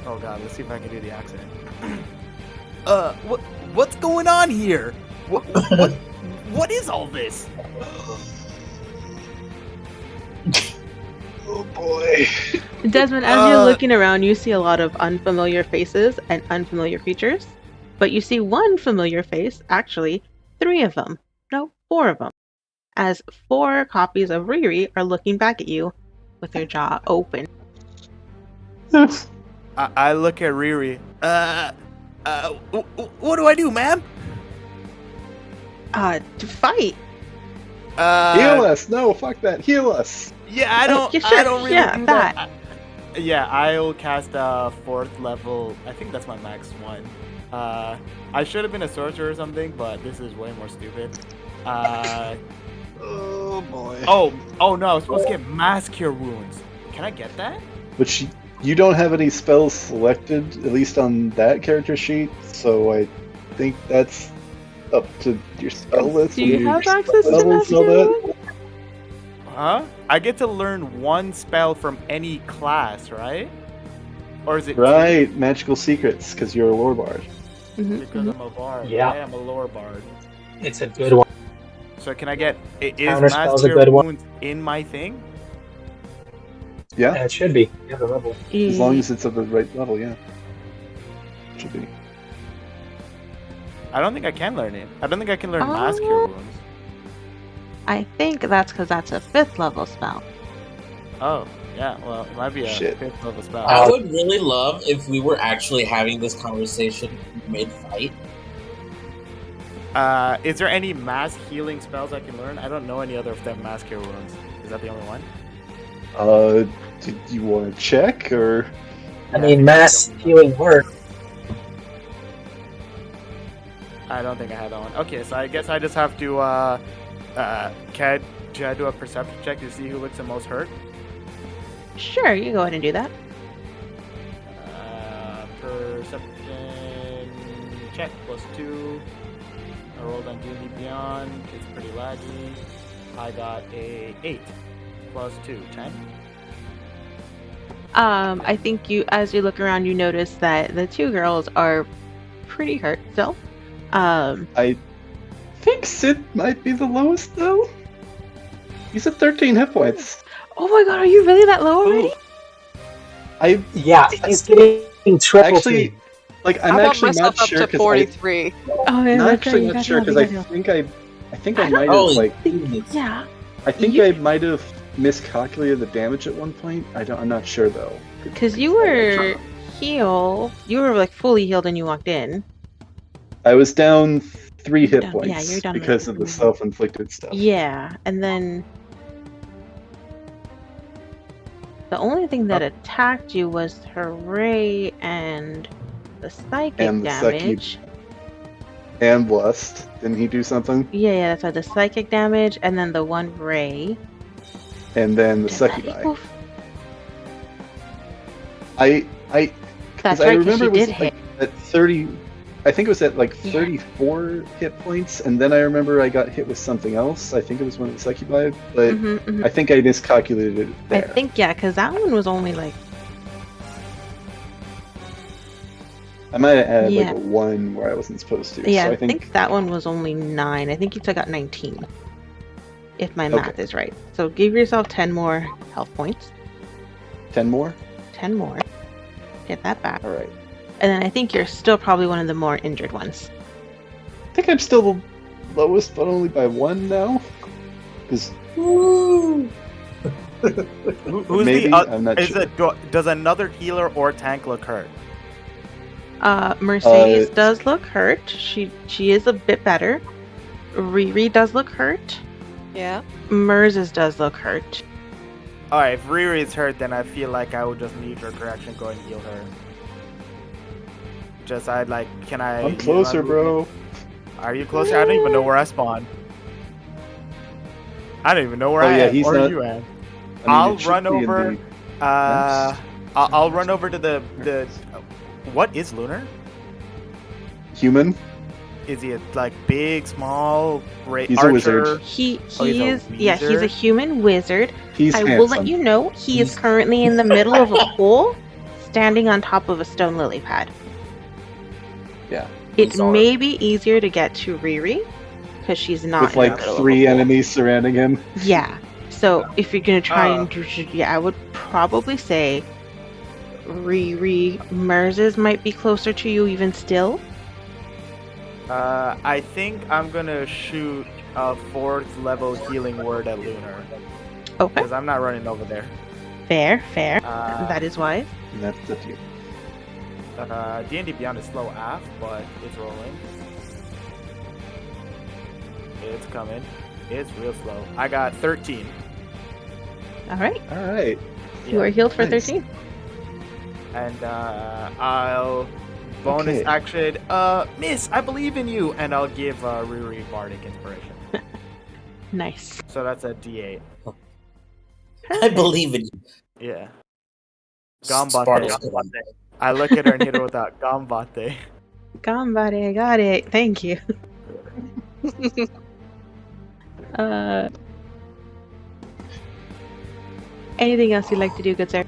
Oh god, let's see if I can do the accent. What's going on here? What is all this? Oh boy. Desmond, as you're looking around, you see a lot of unfamiliar faces and unfamiliar creatures. But you see one familiar face, actually, 3 of them. No, 4 of them. As 4 copies of Riri are looking back at you with their jaw open. I look at Riri. What do I do, ma'am? To fight. Heal us! No, fuck that. Heal us! Yeah, I don't really do that. Yeah, I'll cast a 4th level. I think that's my max one. I should have been a sorcerer or something, but this is way more stupid. Oh boy. Oh no, I was supposed to get Mass Cure Wounds. Can I get that? Which you don't have any spells selected, at least on that character sheet, so I think that's up to your spell list. Do you have access to Mass Cure? Huh? I get to learn 1 spell from any class, right? Or is it Right, magical secrets, because you're a lore bard. Because I'm a bard. Yeah. I am a lore bard. It's a good one. So can I get is Counterspell's a Mass good Cure one. Wounds in my thing? Yeah, Yeah, it should be. You have a level. as long as it's of the right level, yeah. Should be. I don't think I can learn it. I don't think I can learn Mass Cure Wounds. I think that's because that's a 5th level spell. Oh, yeah. Well, it might be a Shit. 5th level spell. I would really love if we were actually having this conversation mid-fight. Is there any mass healing spells I can learn? I don't know any other of them Mass Cure Wounds. Is that the only one? Did you want to check, or? I mean, mass healing works. I don't think I had that one. Okay, so I guess I just have to, should I do a perception check to see who looks the most hurt? Sure, you go ahead and do that. Perception check +2. I rolled on D&D Beyond. It's pretty laggy. I got a 8 +2, 10. I think as you look around, you notice that the 2 girls are pretty hurt still. I think Sid might be the lowest, though. He's at 13 hit points. Oh my god, are you really that low already? Yeah, he's getting triple Actually, teamed. like, I'm I got actually myself not up sure to because 43. Oh yeah, I'm that's actually right, you not got sure healed, because you I got healed. think I might have Holy like goodness. Yeah. I think You- I might have miscalculated the damage at one point. I'm not sure though. Because you were healed. You were like fully healed when you walked in. I was down 3 hit Down- points yeah, you're down like because of the 3. self-inflicted stuff. Yeah, and then the only thing that attacked you was her ray and the psychic And the damage. And Lust. Didn't he do something? Yeah, that's right. The psychic damage and then the 1 ray. And then the Does that succubi. equal- I That's I right, because remember she it was did like hit. at 30. I think it was at like Yeah. 34 hit points, and then I remember I got hit with something else. I think it was one of the succubi, but Mhm, mhm. I think I miscalculated it I there. think, yeah, because that one was only like I might have added Yeah. like a 1 where I wasn't supposed to. Yeah, So I think that one was only 9. I think you took out 19. If my math is right. So give yourself 10 more health points. 10 more? 10 more. Get that back. All right. And then I think you're still probably one of the more injured ones. I think I'm still the lowest, but only by 1 now. Because Who's maybe, I'm not is sure. it? Does another healer or tank look hurt? Mercedes does look hurt. She is a bit better. Riri does look hurt. Yeah. Merz's does look hurt. All right, if Riri is hurt, then I feel like I would just need your correction. Go and heal her. Can I? I'm closer, bro. Are you closer? I don't even know where I spawn. I don't even know where I am. He's Where not, are you at? I mean, I'll it should run be in over. the I'll run over to the. What is Lunar? human. Is he a big, small, great He's a archer? wizard. He he's a is he's a wizard? human wizard. He's I handsome. will let you know he is currently in the middle of a pool, standing on top of a stone lily pad. Yeah. It Sorry. may be easier to get to Riri because she's not With in the like middle of a 3 pool. enemies surrounding him. Yeah. So if you're gonna try Oh. I would probably say Riri. Merz's might be closer to you even still. I think I'm gonna shoot a 4th level healing word at Lunar Okay. because I'm not running over there. Fair. Uh, That is wise. And that's the few. D&D Beyond is slow AF, but it's rolling. It's coming. It's real slow. I got 13. All right. All right. You are healed for Nice. 13. And I'll bonus Okay. action. Miss, I believe in you, and I'll give Riri Bardic Inspiration. Nice. So that's a D8. I believe in you. Yeah. Sparta. Gambate. I look at her and hit her with that Gambate. Gambare, I got it. Thank you. Anything else you'd like to do, good sir?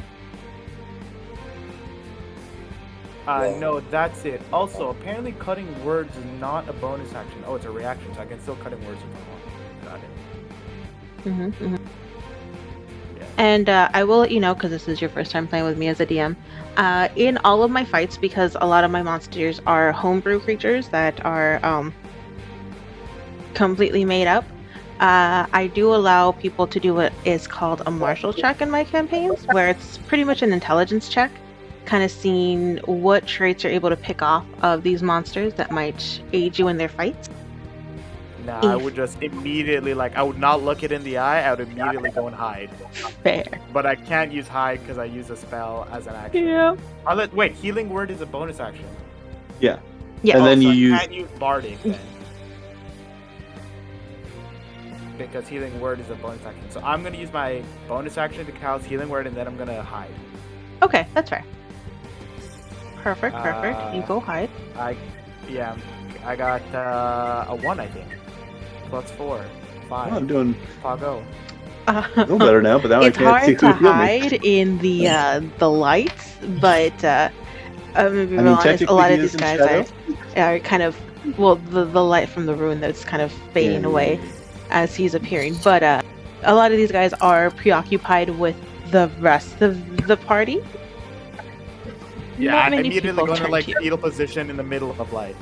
No, that's it. Also, apparently cutting words is not a bonus action. Oh, it's a reaction, so I can still cutting words if I want. Got it. Yeah. And I will let you know, because this is your first time playing with me as a DM, in all of my fights, because a lot of my monsters are homebrew creatures that are completely made up, I do allow people to do what is called a martial check in my campaigns, where it's pretty much an intelligence check, kind of seeing what traits you're able to pick off of these monsters that might aid you in their fights. Nah, I would just immediately, I would not look it in the eye, I would immediately go and hide. Fair. But I can't use hide because I use a spell as an action. Yeah. Wait, healing word is a bonus action. Yeah. Yeah. And then so you I use. can't use Bardic then. Because healing word is a bonus action. So I'm going to use my bonus action to cast healing word, and then I'm going to hide. Okay, that's fair. Perfect. You go hide. I got a 1, I think. Plus 4. 5. Oh, I'm doing Pago. a little better now, but now It's I can't see hard to who healed me. hide in the lights, but I'm gonna be I real mean, honest. A technically lot he of is these in guys shadow. are kind of the light from the rune that's kind of fading away as he's appearing. But a lot of these guys are preoccupied with the rest of the party. Yeah, Not I'm many immediately people going to turn to you. fetal position in the middle of light.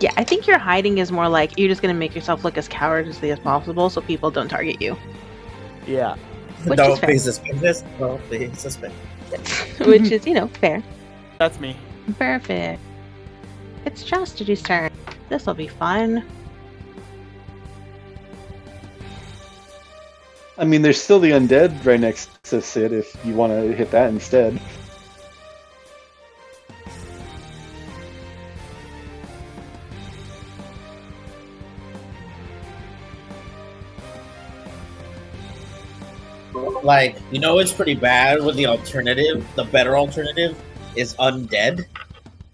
Yeah, I think your hiding is more like you're just gonna make yourself look as cowardly as possible, so people don't target you. Yeah. Which Don't is fair. be suspicious. Don't be suspicious. Which is, fair. That's me. Perfect. It's Chastity's turn. This'll be fun. I mean, there's still the undead right next to Sid if you want to hit that instead. It's pretty bad with the alternative. The better alternative is undead.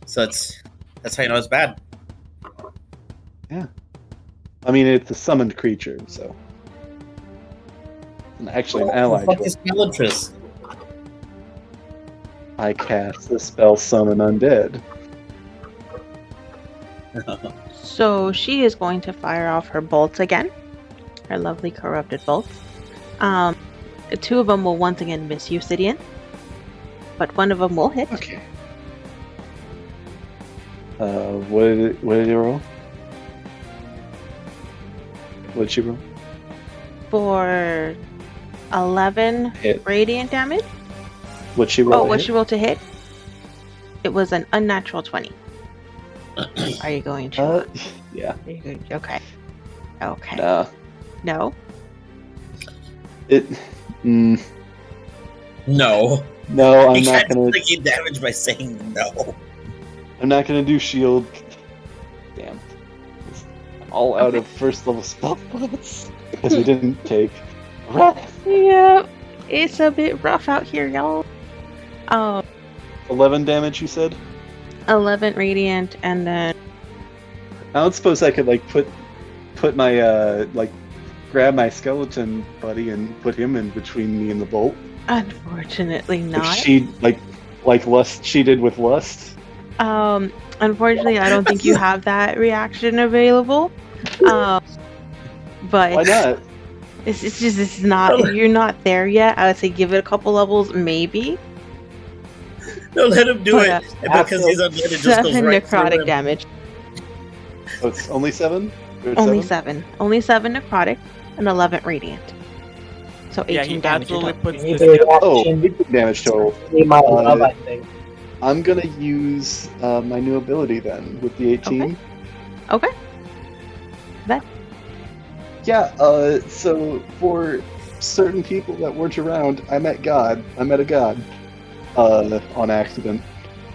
So that's how you know it's bad. I mean, it's a summoned creature, so. And actually, an allied. Fuck is Bellatrix? I cast the spell Summon Undead. So she is going to fire off her bolts again. Her lovely corrupted bolts. 2 of them will once again miss you, Sidian. But 1 of them will hit. Okay. What did you roll? What did she roll? For 11 Hit. radiant damage. What'd she roll? Oh, what she rolled to hit? It was an unnatural 20. Are you going to? Yeah. Are you going, okay. Okay. Nah. No? It. No. No, I'm You not can't gonna. take damage by saying no. I'm not gonna do shield. Damn. It's all out of first level spell points because we didn't take. Yeah. It's a bit rough out here, y'all. 11 damage, you said? 11 radiant, and then I don't suppose I could like put my grab my skeleton buddy and put him in between me and the bolt. unfortunately Like not. she like Lust she did with Lust. Unfortunately, I don't think you have that reaction available. But Why not? it's not. You're not there yet. I would say give it a couple levels, maybe. No, let him do But, it. Because he's undead, it just goes 7 right through necrotic him. damage. Oh, it's only 7? Only 7. Only 7 necrotic and 11 radiant. So 18 Yeah, he damage. absolutely total. puts We need this. to Oh, reaction. damage total. We might love, I think. I'm gonna use my new ability then with the 18. Okay. Yeah, so for certain people that weren't around, I met a god on accident.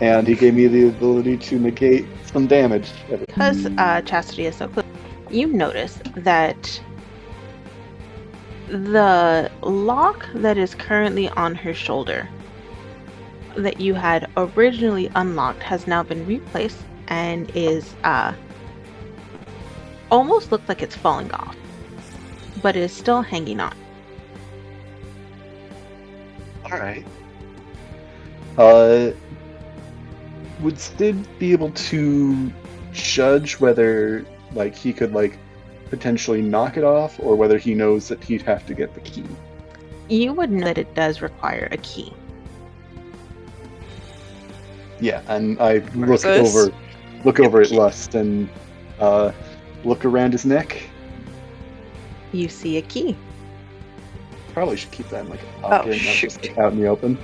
And he gave me the ability to negate some damage. Because Chastity is so close, you notice that the lock that is currently on her shoulder that you had originally unlocked has now been replaced and is almost looks like it's falling off, but is still hanging on. Alright. Would Sid be able to judge whether like he could like potentially knock it off or whether he knows that he'd have to get the key? You would know that it does require a key. Yeah, and I Versus? look over at Lust and look around his neck. You see a key. Probably should keep that in like a pocket, not shoot. just like, out in the open.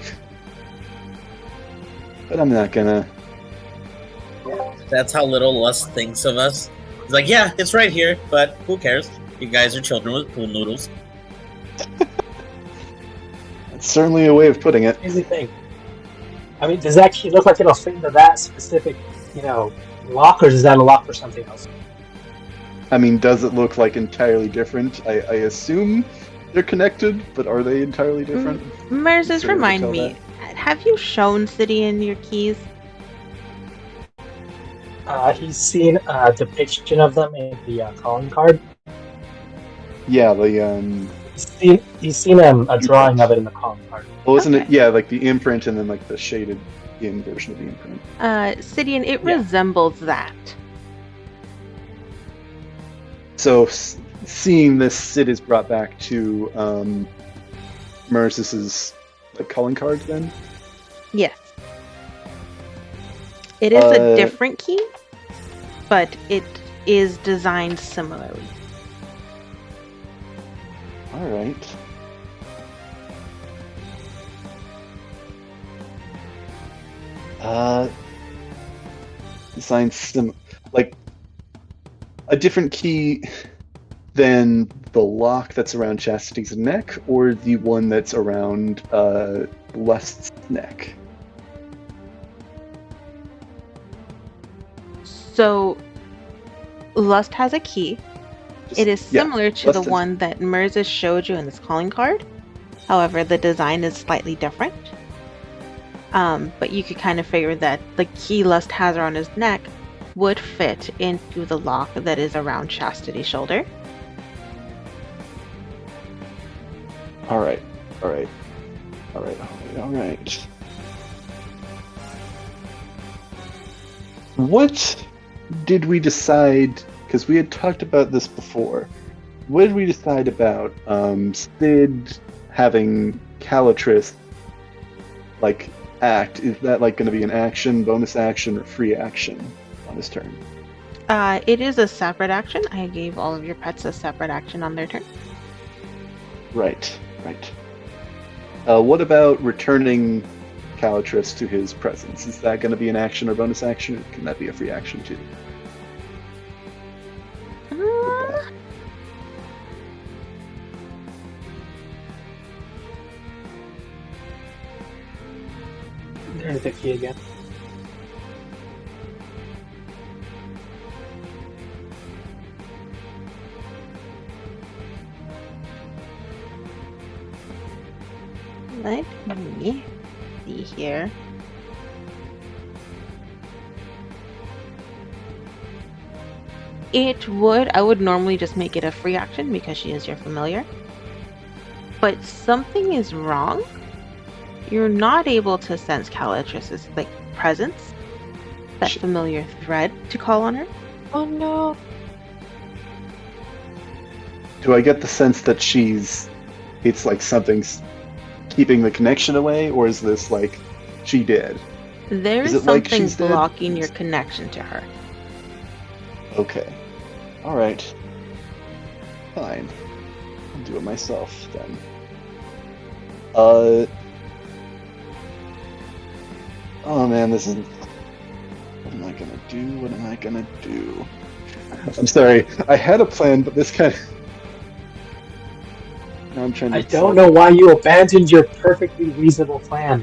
But I'm not gonna. That's how little Lust thinks of us. He's like, yeah, it's right here, but who cares? You guys are children with pool noodles. It's certainly a way of putting it. Here's the thing. I mean, does that key look like it'll fit into that specific, lock, or is that a lock for something else? I mean, does it look like entirely different? I assume they're connected, but are they entirely different? Merces, Sort of remind tell me, have you shown Sidian your keys? He's seen a depiction of them in the calling card. Yeah, the He's seen a drawing of it in the calling card. well, isn't it? Okay. Yeah, like the imprint and then like the shaded in version of the imprint. Sidian, it Yeah. resembles that. So seeing this, Sid is brought back to Mercis's like calling card. Then Yes. It is a Uh, different key, but it is designed similarly. all right. Designed like a different key than the lock that's around Chastity's neck, or the one that's around Lust's neck. So, Lust has a key. Just- It is yeah, similar to Lust the is- one that Mirza showed you in this calling card. However, the design is slightly different. But you could kind of figure that the key Lust has around his neck would fit into the lock that is around Chastity's shoulder. All right. What did we decide? Because we had talked about this before. What did we decide about Sid having Calatrus like act? Is that like going to be an action, bonus action, or free action on his turn? It is a separate action. I gave all of your pets a separate action on their turn. Right. What about returning Calatrus to his presence? Is that going to be an action or bonus action? Or can that be a free action too? There's the key again. Let me see here. I would normally just make it a free action because she is your familiar. But something is wrong. You're not able to sense Calatrus's presence, that familiar thread to call on her. Oh no. Do I get the sense that it's like something's keeping the connection away, or is this like she did? There is something blocking your connection to her. Okay. Alright. Fine. I'll do it myself then. Oh man, this is... What am I gonna do? I'm sorry. I had a plan, but this kind of... Now I'm trying to... I don't know why you abandoned your perfectly reasonable plan.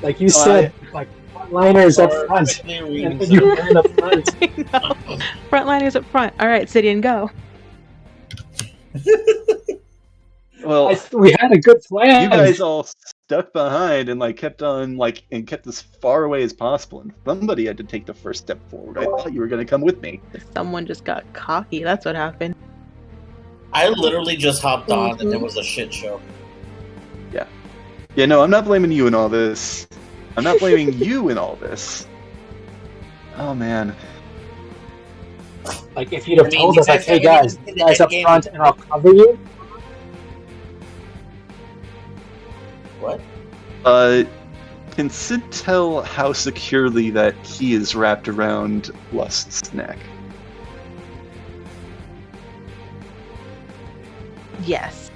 Like you said, frontliners up front. And then you ran up front. Frontliners up front. Alright, Sidian, go. Well, we had a good plan. You guys all stuck behind and kept on and kept as far away as possible, and somebody had to take the first step forward. I thought you were going to come with me. Someone just got cocky. That's what happened. I literally just hopped on and it was a shit show. Yeah, no, I'm not blaming you in all this. I'm not blaming you in all this. Oh man. If you'd have told us, hey guys, up front and I'll cover you. What? Can Sid tell how securely that key is wrapped around Lust's neck? Yes.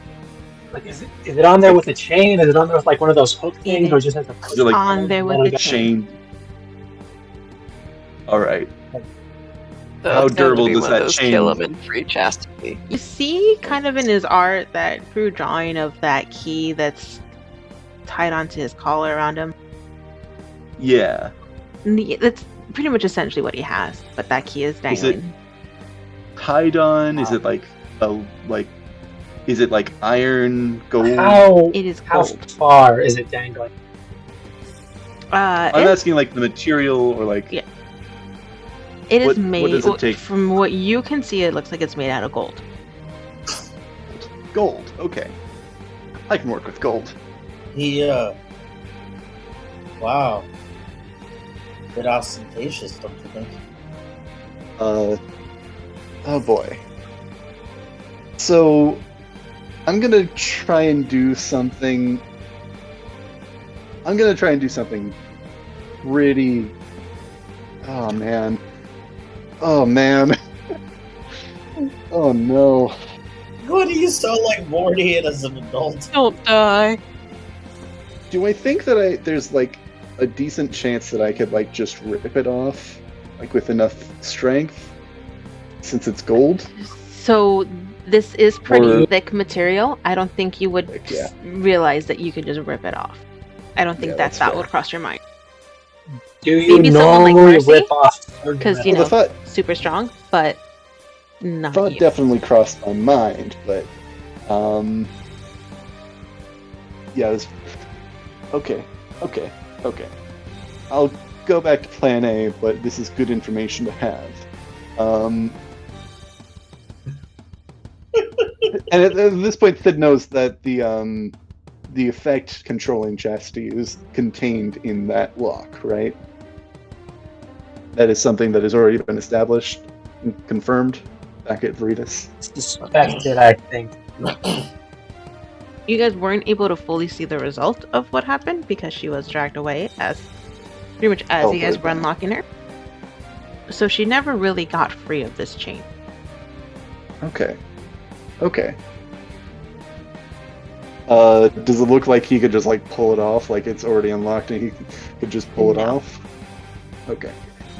Is it on there with a chain? Is it on there with one of those hook things, or just has a Is it on there with the chain? All right. How durable does that chain? Kill him in free chastity. You see, kind of in his art, that crude drawing of that key that's tied onto his collar around him. Yeah. That's pretty much essentially what he has, but that key is dangling. Is it tied on? Is it is it iron, gold? It is how gold. Far is it dangling? I'm asking the material or Yeah. It is made. What does it take? From what you can see, it looks like it's made out of gold. Gold. Okay. I can work with gold. Wow. Bit ostentatious, don't you think? Oh boy. So, I'm gonna try and do something. Pretty. Oh man. Oh no. What do you sound like Morty as an adult? Don't die. Do I think that there's a decent chance that I could just rip it off with enough strength since it's gold? So this is pretty thick material. I don't think you would realize that you could just rip it off. I don't think that would cross your mind. Do you Maybe someone like normally Mercy? rip off? Because super strong, but not thought you. definitely crossed my mind, but yeah, it was okay. I'll go back to Plan A, but this is good information to have. And at this point, Sid knows that the effect controlling chastity is contained in that lock, right? that is something that has already been established and confirmed back at Veritas. Suspected, I think. You guys weren't able to fully see the result of what happened because she was dragged away as you guys were unlocking her. So she never really got free of this chain. Okay. Does it look like he could just like pull it off, like it's already unlocked and he could just pull it off? Okay.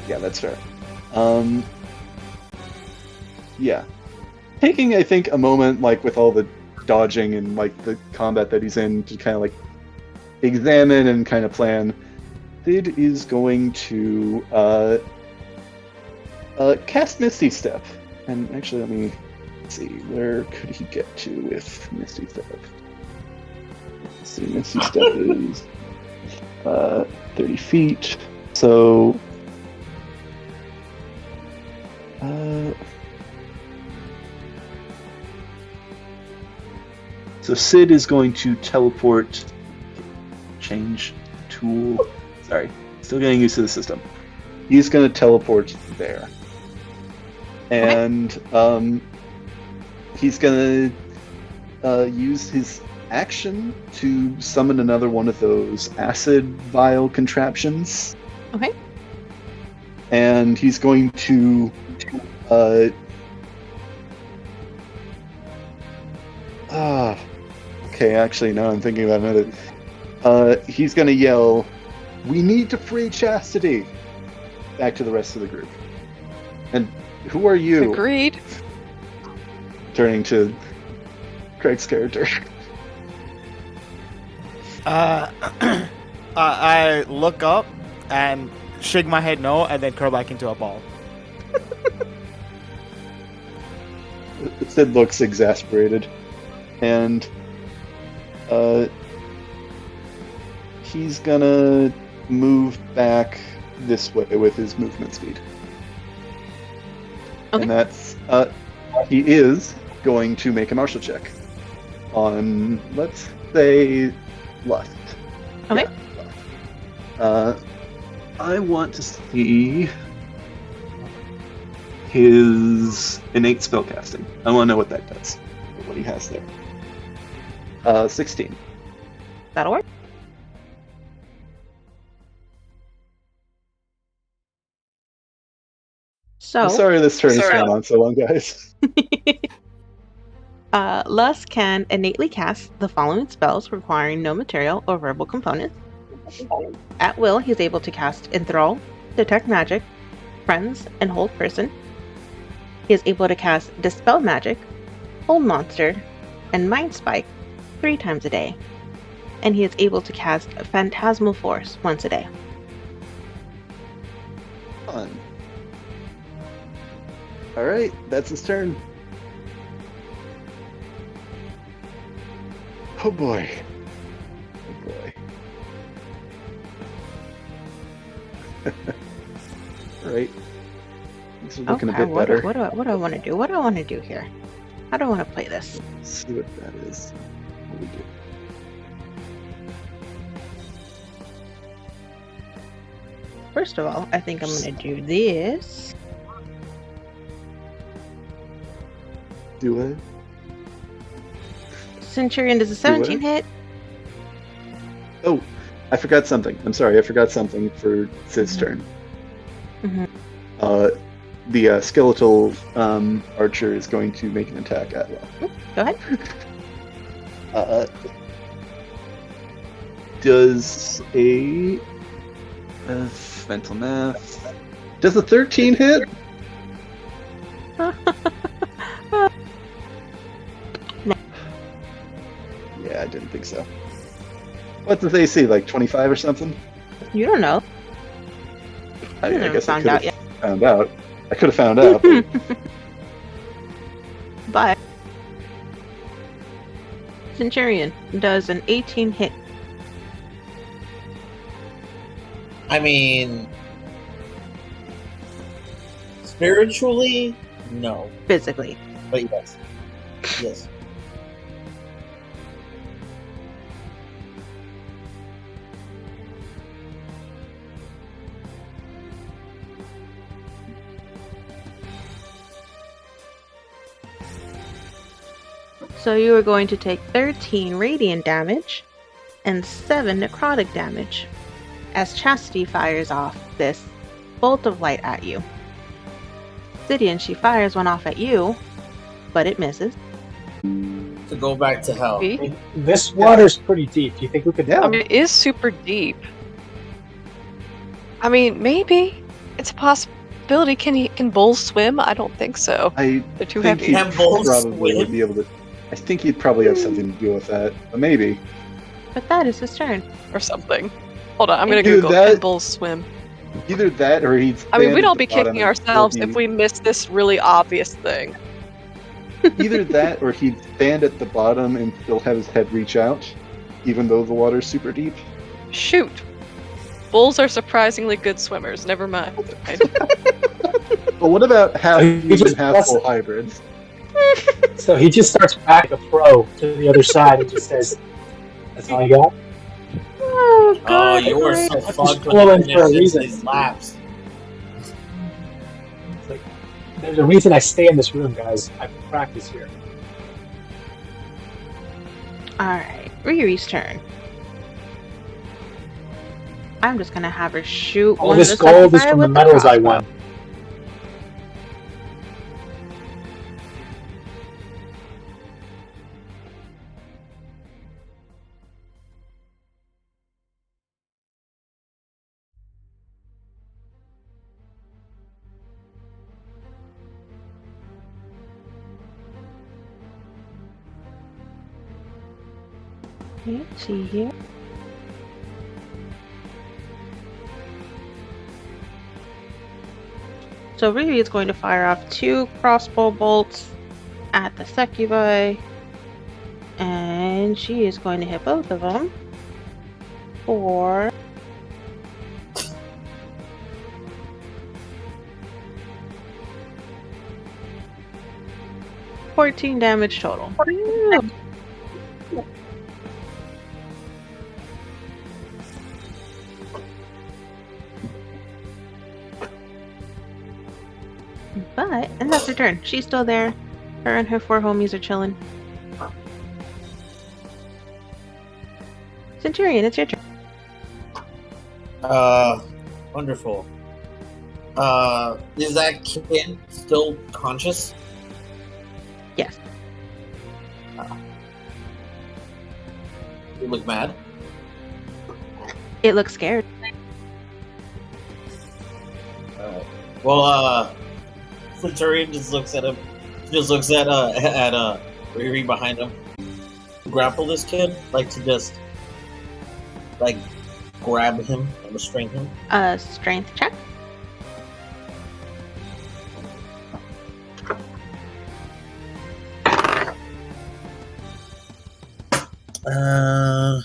Yeah, that's fair. Yeah. Taking, I think, a moment, like, with all the dodging and, like, the combat that he's in to kind of, like, examine and kind of plan, Sid is going to, cast Misty Step. And actually, let me see, where could he get to with Misty Step? Let's see, Misty Step is 30 feet, so... So Sid is going to teleport, change tool, sorry, still getting used to the system. He's going to teleport there. And he's going to use his action to summon another one of those acid vial contraptions. Okay. And he's going to okay, actually, now I'm thinking about another. He's going to yell, "We need to free Chastity!" back to the rest of the group. And who are you? Agreed. Turning to Craig's character. I look up and shake my head no, and then curl back into a ball. Sid looks exasperated. And he's gonna move back this way with his movement speed. Okay. And that's he is going to make a martial check on, let's say, lust. Okay. Yeah. I want to see his innate spellcasting. I want to know what that does. What he has there. 16. That'll work. So, I'm sorry this turn has gone on so long, guys. Lus can innately cast the following spells requiring no material or verbal components. At will, he's able to cast Enthrall, Detect Magic, Friends, and Hold Person. He is able to cast Dispel Magic, Hold Monster, and Mind Spike 3 times a day. And he is able to cast Phantasmal Force once a day. Fun. Alright, that's his turn. Oh boy. Oh boy. Right. These are looking a bit better. What do I want to do? What do I want to do here? How do I want to play this? Let's see what that is. What do we do? First of all, I think I'm going to do this. Do it. Centurion does a 17 hit. Oh, I forgot something. I'm sorry, I forgot something for Sid's turn. The skeletal archer is going to make an attack at will. Go ahead. Does a mental math? Does a 13 hit? Yeah, I didn't think so. What's the AC, like 25 or something? You don't know. I never guess I found could out have yet. found out. I could have found out. But... But Centurion does an 18 hit. I mean, spiritually, no. Physically. But yes. Yes. So you are going to take 13 radiant damage and 7 necrotic damage as Chastity fires off this bolt of light at you. Obsidian, she fires one off at you, but it misses. To go back to hell. See? This water's pretty deep. Do you think we could? Yeah. I mean, it is super deep. I mean, maybe it's a possibility. Can bulls swim? I don't think so. I They're too think heavy. he Can bulls probably would swim? be able to. I think he'd probably have something to do with that. But maybe. But that is his turn. Or something. Hold on, I'm gonna Either Google. that- Can bulls swim? Either that or he'd. I mean, stand we'd at all the be bottom kicking and still ourselves be- if we missed this really obvious thing. Either that or he'd stand at the bottom and still have his head reach out, even though the water's super deep. Shoot. Bulls are surprisingly good swimmers. Never mind. But what about half He human, just half busts full it. hybrids? So he just starts back like a pro to the other side and just says, "That's all you got." Oh, Oh, God. you were so Just fucked pull when in you for a finished reason. these laps. It's like, there's a reason I stay in this room, guys. I practice here. Alright, Riri's turn. I'm just gonna have her shoot All one this of the gold is Succubi from the with medals I crossbow. won. Let's see here. So Riri is going to fire off 2 crossbow bolts at the Succubi. And she is going to hit both of them for 14 damage total. And that's her turn. She's still there. Her and her 4 homies are chilling. Centurion, it's your turn. Wonderful. Is that kid still conscious? Yes. You look mad. It looks scared. Well, Centurion just looks at him. Just looks at Riri behind him. Grapple this kid, like to just like grab him and restrain him. Strength check. Uh,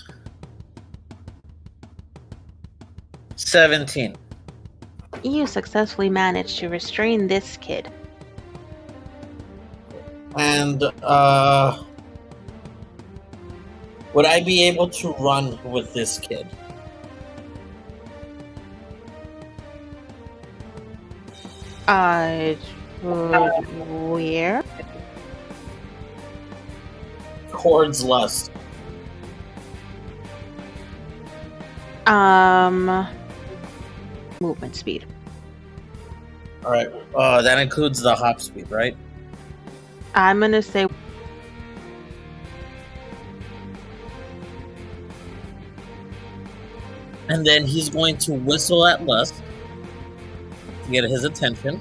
17. You successfully managed to restrain this kid. And would I be able to run with this kid? Where? Towards lust. Movement speed. All right. That includes the hop speed, right? I'm gonna say And then he's going to whistle at lust to get his attention.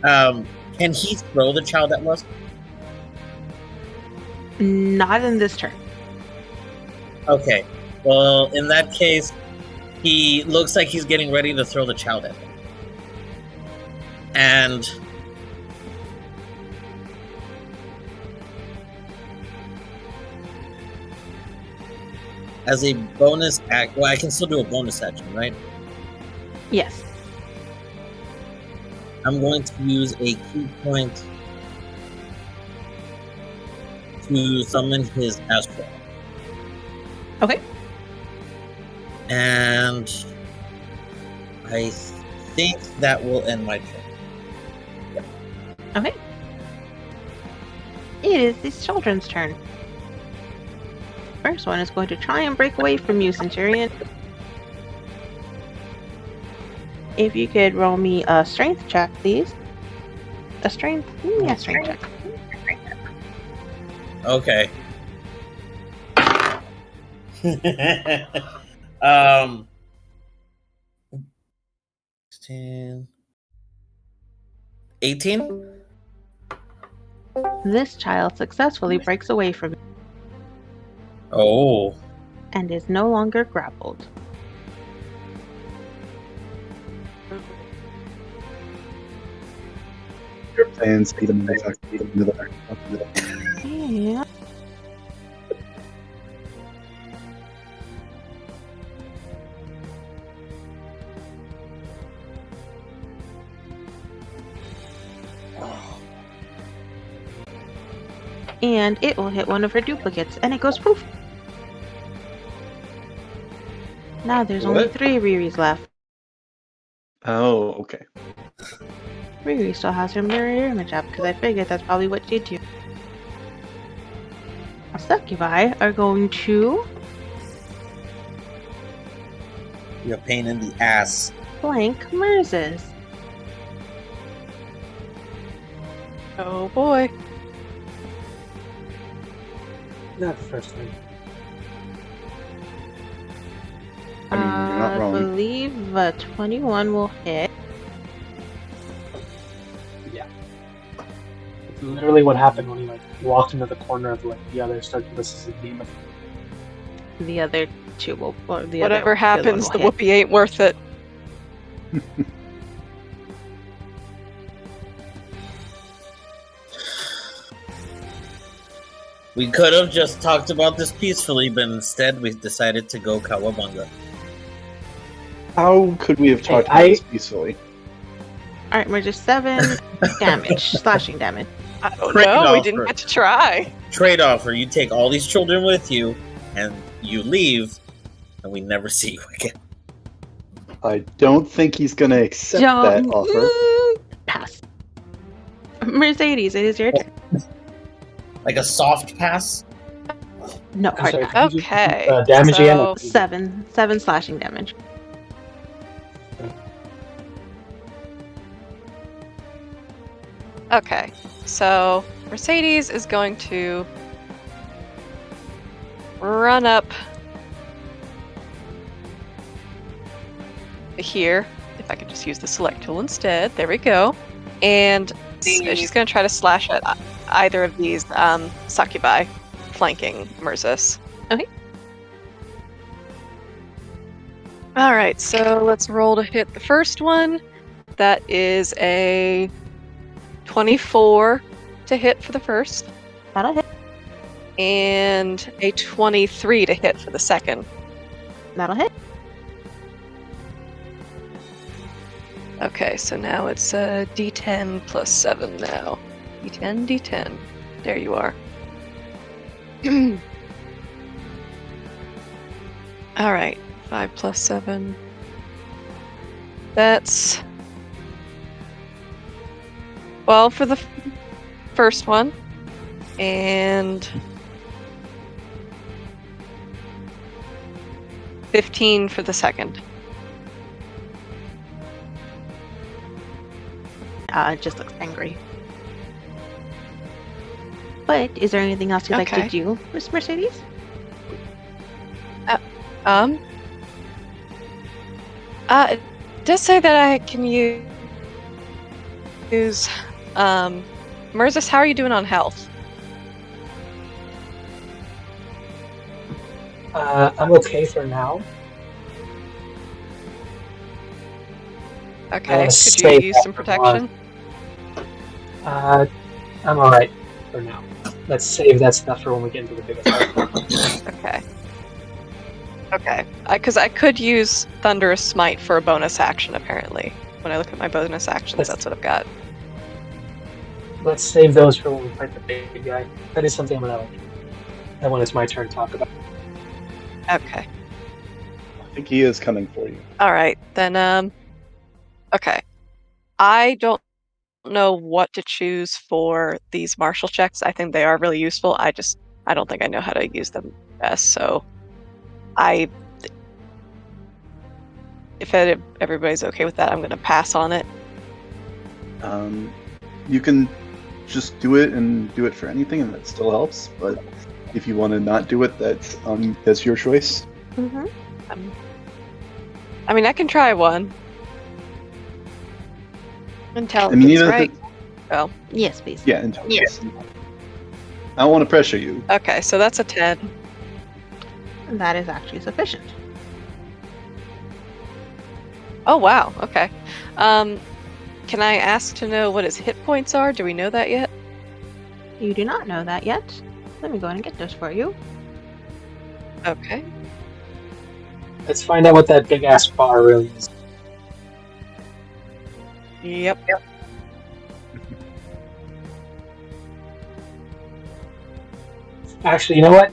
Can he throw the child at lust? not in this turn. Okay. Well, in that case, he looks like he's getting ready to throw the child at him. And as a bonus act, well, I can still do a bonus action, right? Yes. I'm going to use a key point to summon his astral. Okay. And I think that will end my turn. Okay. It is these children's turn. First one is going to try and break away from you, Centurion. If you could roll me a strength check, please. A strength? Yeah, strength check. Okay. 16. 18? This child successfully breaks away from you Oh. and is no longer grappled. Your plan, speed him back, speed him to the back. Yeah. And it will hit one of her duplicates, and it goes poof. Now there's only What? 3 Riris left. Oh, okay. Riri still has her mirror image up because I figured that's probably what she'd do. Succubi are going to You're a pain in the ass. flank Merzes. Oh boy. Not the first thing. I mean, you're not I wrong. believe 21 will hit. Yeah. It's literally what happened when he walked into the corner of the other circulus demon. The other 2 will. Or the Whatever other happens, the villain will hit. whoopee ain't worth it. We could have just talked about this peacefully, but instead we decided to go Kawabunga. How could we have talked about this peacefully? Alright, Merzes 7 damage, slashing damage. I don't Trade know. We offer. didn't get to try. Trade offer: you take all these children with you, and you leave, and we never see you again. I don't think he's going to accept that offer. Pass. Mercedes, it is your turn. Like a soft pass. No, I'm hard sorry, pass. could you Okay, repeat, damage so- again? 7 slashing damage. Okay, so Mercedes is going to run up here. If I could just use the select tool instead. There we go. And so she's going to try to slash at either of these succubi flanking Merzes. Okay. All right, so let's roll to hit the first one. That is a 24 to hit for the first, That'll hit. and a 23 to hit for the second. That'll hit. Okay, so now it's D10 plus 7 now. D10, D10. There you are. All right, 5 plus 7. That's 12 for the first one, and 15 for the second. It just looks angry. But is there anything else you'd like Okay. to do, Miss Mercedes? It does say that I can use Merzes, how are you doing on health? I'm okay for now. Okay, could save you use that some for protection? I'm alright for now. Let's save that stuff for when we get into the biggest fight. Okay. Okay, because I could use Thunderous Smite for a bonus action, apparently. When I look at my bonus actions, that's what I've got. Let's save those for when we fight the big guy. That is something I'm gonna like. And when it's my turn, talk about. Okay. I think he is coming for you. All right, then, okay. I don't don't know what to choose for these martial checks. I think they are really useful. I don't think I know how to use them best. So if everybody's okay with that, I'm going to pass on it. You can just do it and do it for anything, and that still helps. But if you want to not do it, that's your choice. Mm-hmm. I mean, I can try one. Until I mean, it's right. Oh. Yes, please. Yeah, intelligence. I don't want to pressure you. Okay, so that's a 10. That is actually sufficient. Oh, wow. Okay. Can I ask to know what his hit points are? Do we know that yet? You do not know that yet. Let me go ahead and get those for you. Okay. Let's find out what that big ass bar really is. Yep. Actually, you know what?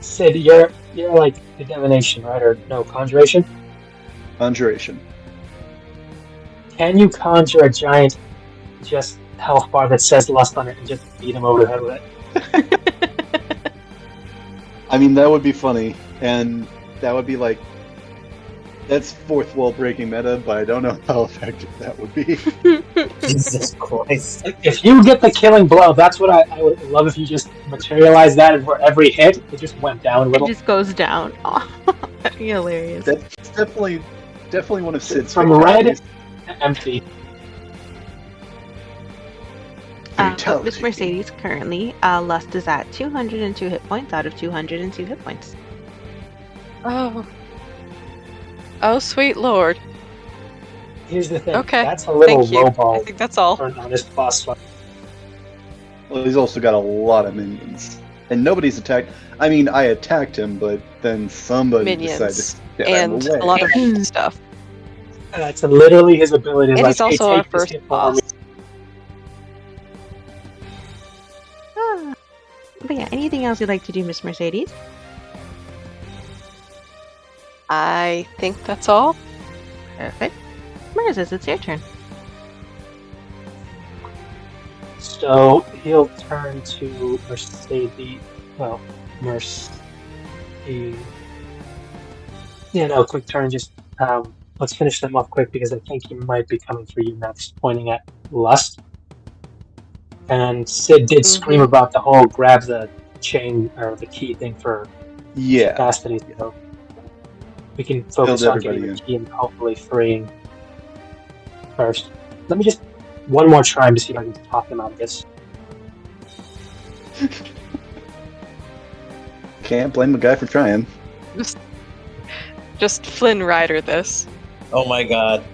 Sid, you're like the divination, right? Or no, conjuration? Conjuration. Can you conjure a giant just health bar that says lust on it and just beat him over the head with it? I mean, that would be funny, and that would be like, that's fourth wall breaking meta, but I don't know how effective that would be. Jesus Christ. If you get the killing blow, that's what I would love if you just materialize that, and for every hit, it just went down a little. It just goes down. Oh, that'd be hilarious. That's definitely one of Sid's From fatalities. red to empty. But Miss Mercedes currently, Lust is at 202 hit points out of 202 hit points. Oh, sweet lord. Here's the thing. Okay. That's a little Thank you. low I ball think that's all. for an honest boss fight. Well, he's also got a lot of minions. And nobody's attacked. I mean, I attacked him, but then somebody decided to stab him And away. a lot of stuff. That's literally his ability. And like, he's also hey, our take this first hit boss. But yeah, anything else you'd like to do, Miss Mercedes? I think that's all. Perfect. Moses, it's your turn. So he'll turn to Mercedes. Well, Mercedes. Yeah, no, quick turn. Just let's finish them off quick because I think he might be coming for you next, pointing at Lust. And Sid did scream about the whole grab the chain or the key thing for capacity. So we can focus on getting the key and hopefully freeing first. Let me just one more try to see if I can talk him out of this. Can't blame a guy for trying. Just Flynn Rider this. Oh my god.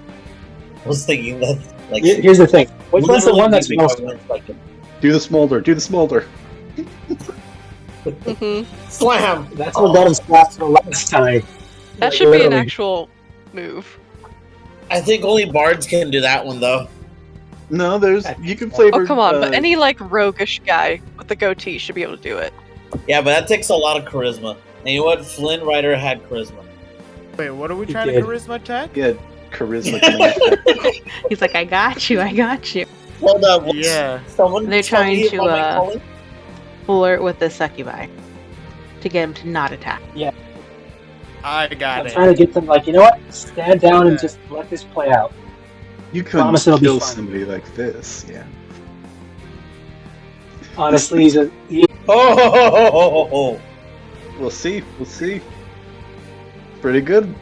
I was thinking that. Like, here's the thing. Which one's the one that's most? Do the smolder. Do the smolder. Slam! That's what got him slapped the last time. That should be an actual move. I think only bards can do that one though. No, you can flavor. Oh come on! But any like roguish guy with the goatee should be able to do it. Yeah, but that takes a lot of charisma. And you know what? Flynn Rider had charisma. Wait, what are we trying to charisma check? Yeah, charisma. He's like, I got you. Hold up. Yeah. They're trying to flirt with the succubi to get him to not attack. Yeah. I got it. I'm trying to get them like, you know what? Stand down and just let this play out. You couldn't kill somebody like this, yeah. Honestly, he's a... We'll see. Pretty good.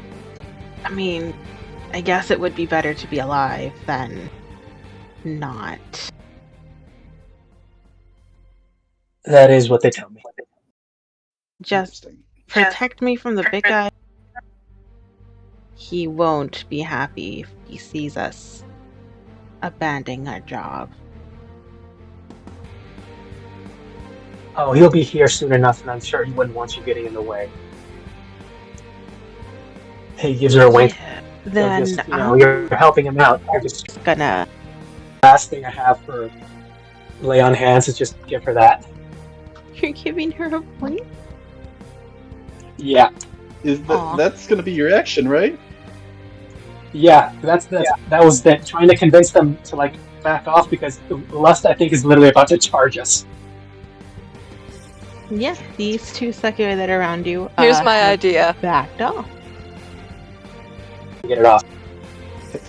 I mean, I guess it would be better to be alive than not. That is what they tell me. Just protect me from the big guy. He won't be happy if he sees us abandoning our job. Oh, he'll be here soon enough, and I'm sure he wouldn't want you getting in the way. He gives her a wink. Yeah, then so just, you're helping him out. You're just gonna. Last thing I have for lay on hands is just give her that. You're giving her a point? Yeah. That's gonna be your action, right? Yeah, that was that. Trying to convince them to like back off because Lust, I think, is literally about to charge us. Yeah, these two succubus that are around you. Here's my have idea. Backed off. Get it off.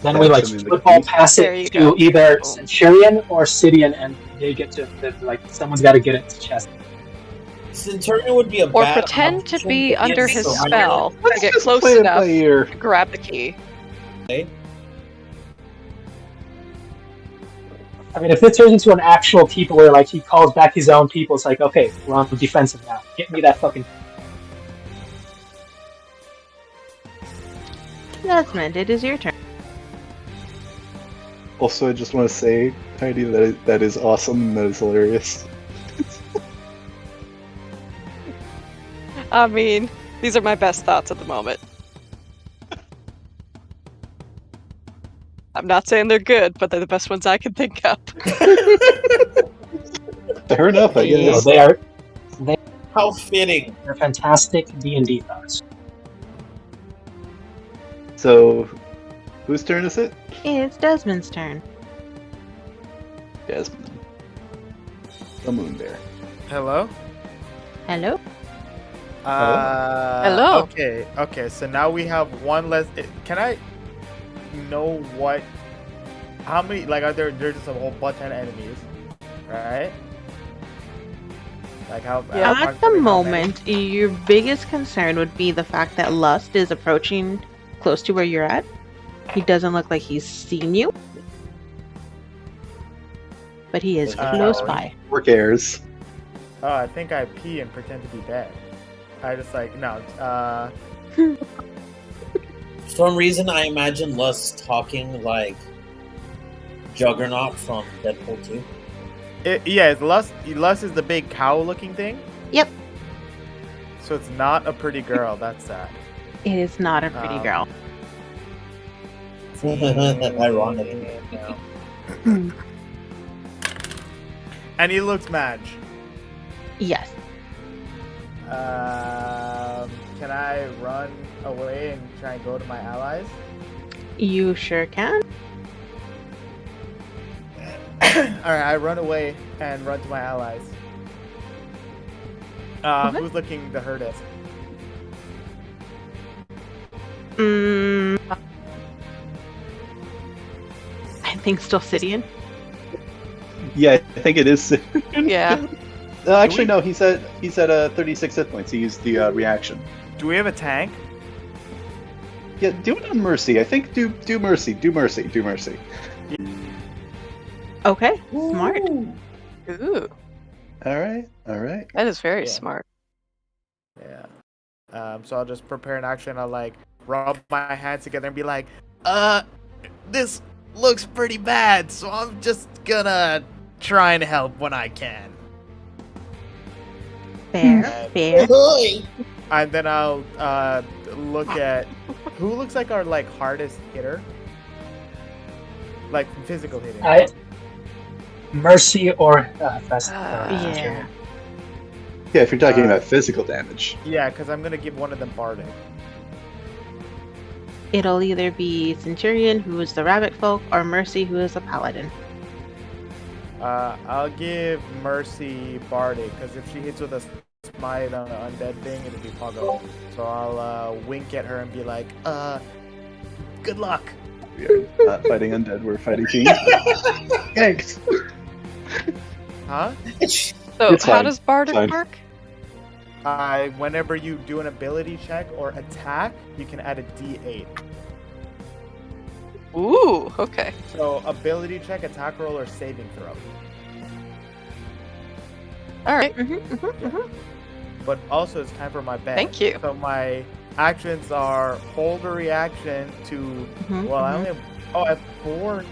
Then we like Catch him in the football teeth. pass There you it to go. either Boom. Centurion or Sidian, and they get to like someone's got to get its chest. Centurion would be a Or bad pretend to option, be but he under has his so spell. To Let's get just close play it enough by ear. to grab the key. many- I mean, if it turns into an actual keeper where like he calls back his own people, it's like, okay, we're on the defensive now. Get me that fucking. Desmond, it is your turn. Also, I just want to say, Heidi, that is awesome and that is hilarious. I mean, these are my best thoughts at the moment. I'm not saying they're good, but they're the best ones I can think of. Fair enough, I You know, guess. they are How fitting. they're fantastic D&D thoughts. So, whose turn is it? It's Desmond's turn. Desmond. The Moon Bear. Hello? Hello? Hello. Okay, so now we have one less. Can I know what. How many. Like, are there's just a whole bunch of enemies, right? Like, how. Yeah. At the moment, your biggest concern would be the fact that Lust is approaching close to where you're at. He doesn't look like he's seen you. But he is close by. Work airs. Oh, I think I pee and pretend to be dead. I just like, no, For some reason, I imagine Lust talking like Juggernaut from Deadpool 2. yeah, Lust is the big cow-looking thing. Yep. So it's not a pretty girl. That's sad. It is not a pretty girl. Ironically. No. And he looks mad. Yes. Can I run away and try and go to my allies? You sure can. Alright, I run away and run to my allies. Okay. Who's looking the hurtest? I think still Sidian. Yeah, I think it is. Yeah. Actually, no. He's at 36 hit points. He used the reaction. Do we have a tank? Yeah, do it on Mercy. I think do Mercy. Do Mercy. Do Mercy. Okay, smart. Ooh, All right. All right. that is very Yeah. smart. Yeah. So I'll just prepare an action. I'll like rub my hands together and be like, this looks pretty bad, so I'm just gonna try and help when I can. Fair, fair. And then I'll look at who looks like our like hardest hitter, like physical hitting. Mercy or Fest. Yeah. Yeah, if you're talking about physical damage. Yeah, because I'm gonna give one of them Bardic. It'll either be Centurion, who is the rabbit folk, or Mercy, who is a paladin. I'll give Mercy Bardic because if she hits with a smite on an undead thing, it'll be Poggo. So I'll wink at her and be like, good luck. We are not fighting undead. We're fighting fiends. Thanks. Huh? So It's how fine. does Bardic Fine. work? Whenever you do an ability check or attack, you can add a D8. Ooh, okay. So ability check, attack roll, or saving throw. All right. But also it's time for my bet. Thank you. So my actions are hold a reaction to. Well, I only have. Oh, I have 4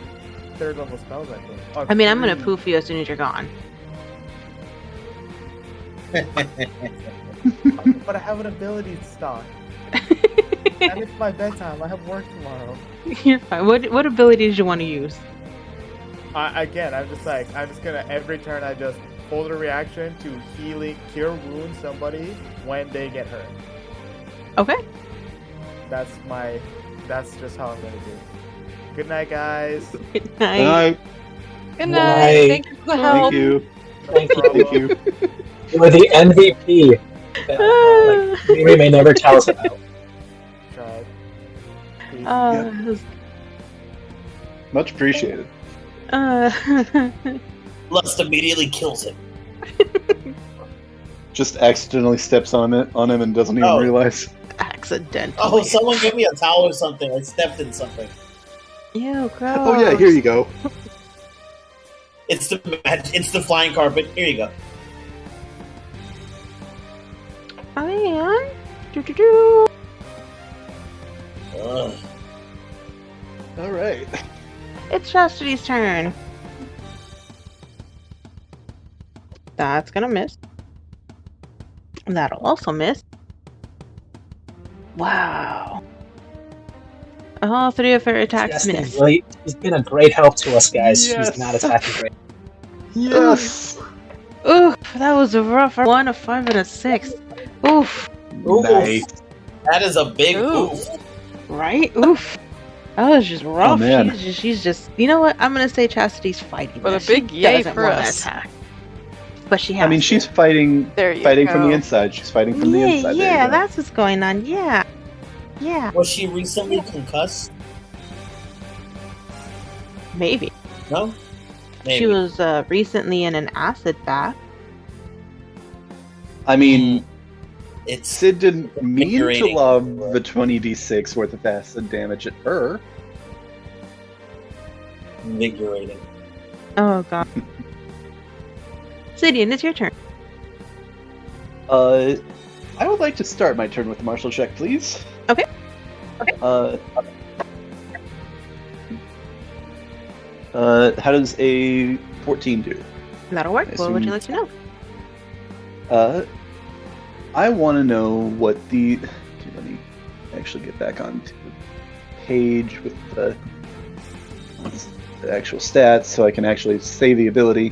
third level spells, I think. Oh, I mean, I'm gonna 3. poof you as soon as you're gone. But I have an ability stock. And it's my bedtime. I have work tomorrow. You're fine. What abilities do you want to use? Again, I'm just gonna every turn I just hold a reaction to cure wound somebody when they get hurt. Okay. That's just how I'm gonna do. Good night, guys. Good night. Good night. Right. Thank you for the help. Thank you. Thank you. Thank you. You are the MVP. Like Riri may never tell us about. Tried. it was, Much appreciated. Lust immediately kills him. Just accidentally steps on him and doesn't even Oh. realize. accidentally. Oh, someone give me a towel or something. I stepped in something. Ew, gross. Oh yeah, here you go. It's the flying carpet. Here you go. And do. Ugh. All right. It's Chastity's turn. That's gonna miss. That'll also miss. Wow. All three of her attacks miss. He's been a great help to us, guys. Yes. He's not attacking great. Yes. Oof, that was a rough one, a 5 and a 6. Oof, Oof. Nice. That is a big Ooh. oof. right? Oof. That was just rough. man. She's just, you know what? I'm gonna say Chastity's fighting. Well, a this. She big yay doesn't for wanna us. attack. But she has I mean, to. she's fighting There you from go. the inside. She's fighting from the inside. There you Yeah, go. that's what's going on. Yeah. Was she recently concussed? Maybe. No? Maybe. She was recently in an acid bath. I mean, It's Sid didn't mean to invigorating. lob the 20d6 worth of acid damage at her. invigorating. Oh god. Sidian, it's your turn. I would like to start my turn with the martial check, please. Okay. How does a 14 do? That'll work. I What would you assume- like to know? I want to know what the. Okay, let me actually get back onto the page with the actual stats so I can actually say the ability.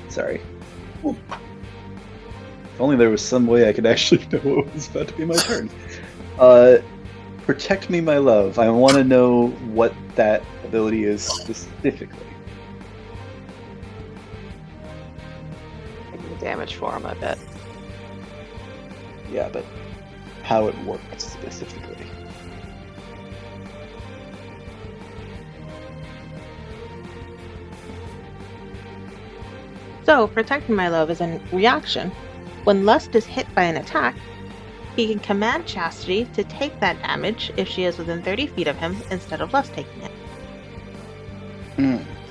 Sorry. If only there was some way I could actually know what was about to be my turn. Protect me, my love. I want to know what that ability is specifically. Taking the damage for him, I bet. Yeah, but how it works specifically. So, protecting my love is a reaction. When Lust is hit by an attack, he can command Chastity to take that damage if she is within 30 feet of him instead of Lust taking it.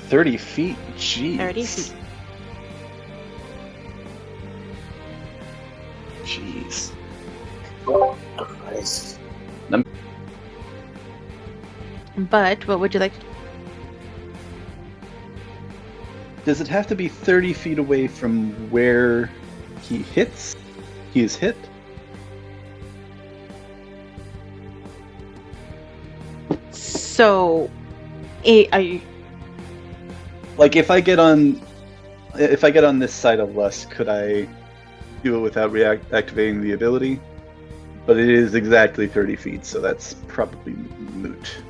30 feet? Jeez. 30 feet. Jeez. Christ. But, what would you like to do? Does it have to be 30 feet away from where he hits? He is hit? So, are you... Like if I get on this side of Lust, could I do it without activating the ability? But it is exactly 30 feet, so that's probably moot.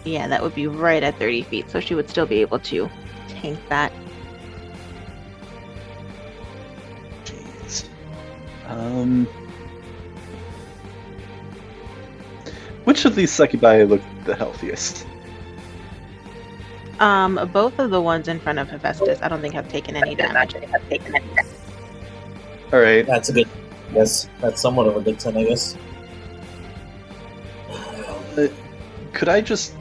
Yeah, that would be right at 30 feet, so she would still be able to tank that. Jeez. Which of these succubi look the healthiest? Both of the ones in front of Hephaestus, I don't think have taken any damage. Alright. That's a good. Yes, that's somewhat of a good 10, I guess. Could I just...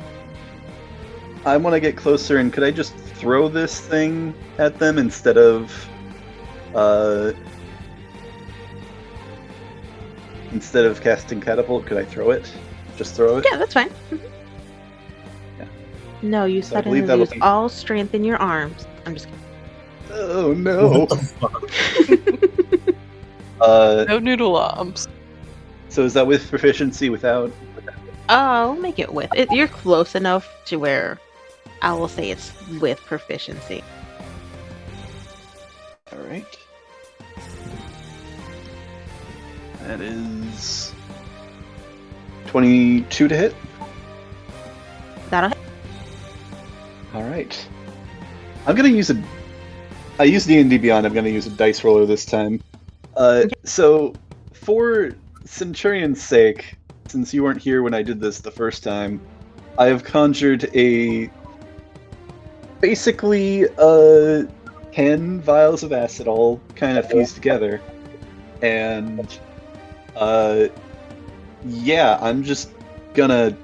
I want to get closer, and could I just throw this thing at them instead of... Instead of casting Catapult, could I throw it? Just throw it? Yeah, that's fine. Yeah. No, you So I suddenly believe that'll lose be- all strength in your arms. I'm just kidding. Oh no! What the fuck? No noodle arms. So is that with proficiency, without? I'll make it with it. You're close enough to where I will say it's with proficiency. Alright. That is 22 to hit. That'll hit. All right. I'm gonna use a. I use D&D Beyond. I'm gonna use a dice roller this time. So, for Centurion's sake, since you weren't here when I did this the first time, I have conjured basically 10 vials of acid all kind of fused together, and yeah, I'm just gonna.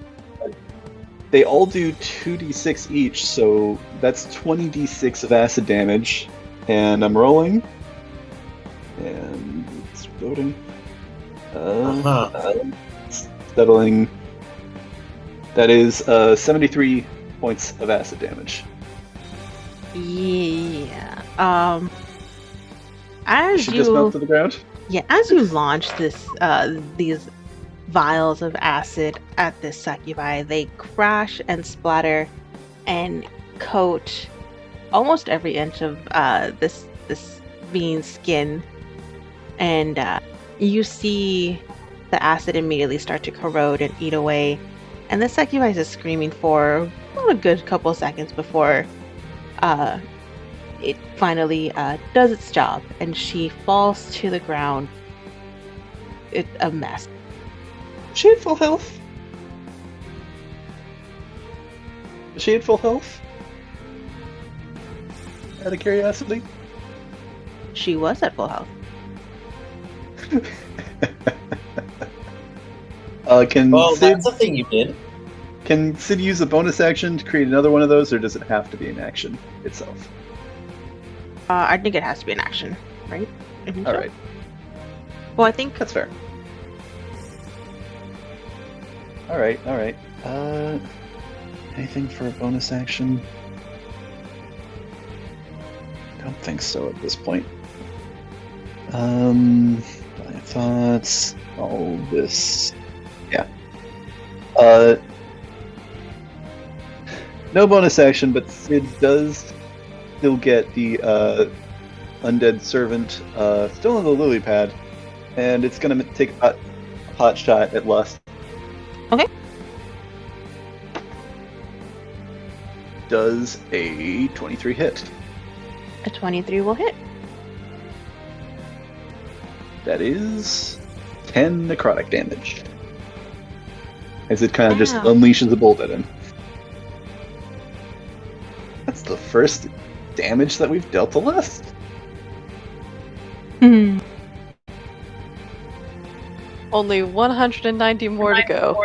They all do 2d6 each, so that's 20d6 of acid damage. And I'm rolling. And it's voting. Settling. That is 73 points of acid damage. Yeah. She just fell to the ground? Yeah, as you launch these vials of acid at this succubi, they crash and splatter and coat almost every inch of this being's skin, and you see the acid immediately start to corrode and eat away, and the succubi is screaming for a good couple seconds before it finally does its job, and she falls to the ground. It's a mess. Is she at full health? Is she at full health? Out of curiosity? She was at full health. Can Well, Sid, that's the thing you did. can Sid use a bonus action to create another one of those, or does it have to be an action itself? I think it has to be an action, right? I think so. Alright, Well, I think that's fair. Alright. Anything for a bonus action? Don't think so at this point. My thoughts, all this. Yeah. No bonus action, but Sid does still get the undead servant still on the lily pad, and it's gonna take a hot shot at Lust. Okay. Does a 23 hit? a 23 will hit. That is 10 necrotic damage. As it kind of just Wow. unleashes a bolt at him. That's the first damage that we've dealt to Lust. Hmm. Only 190 more to go.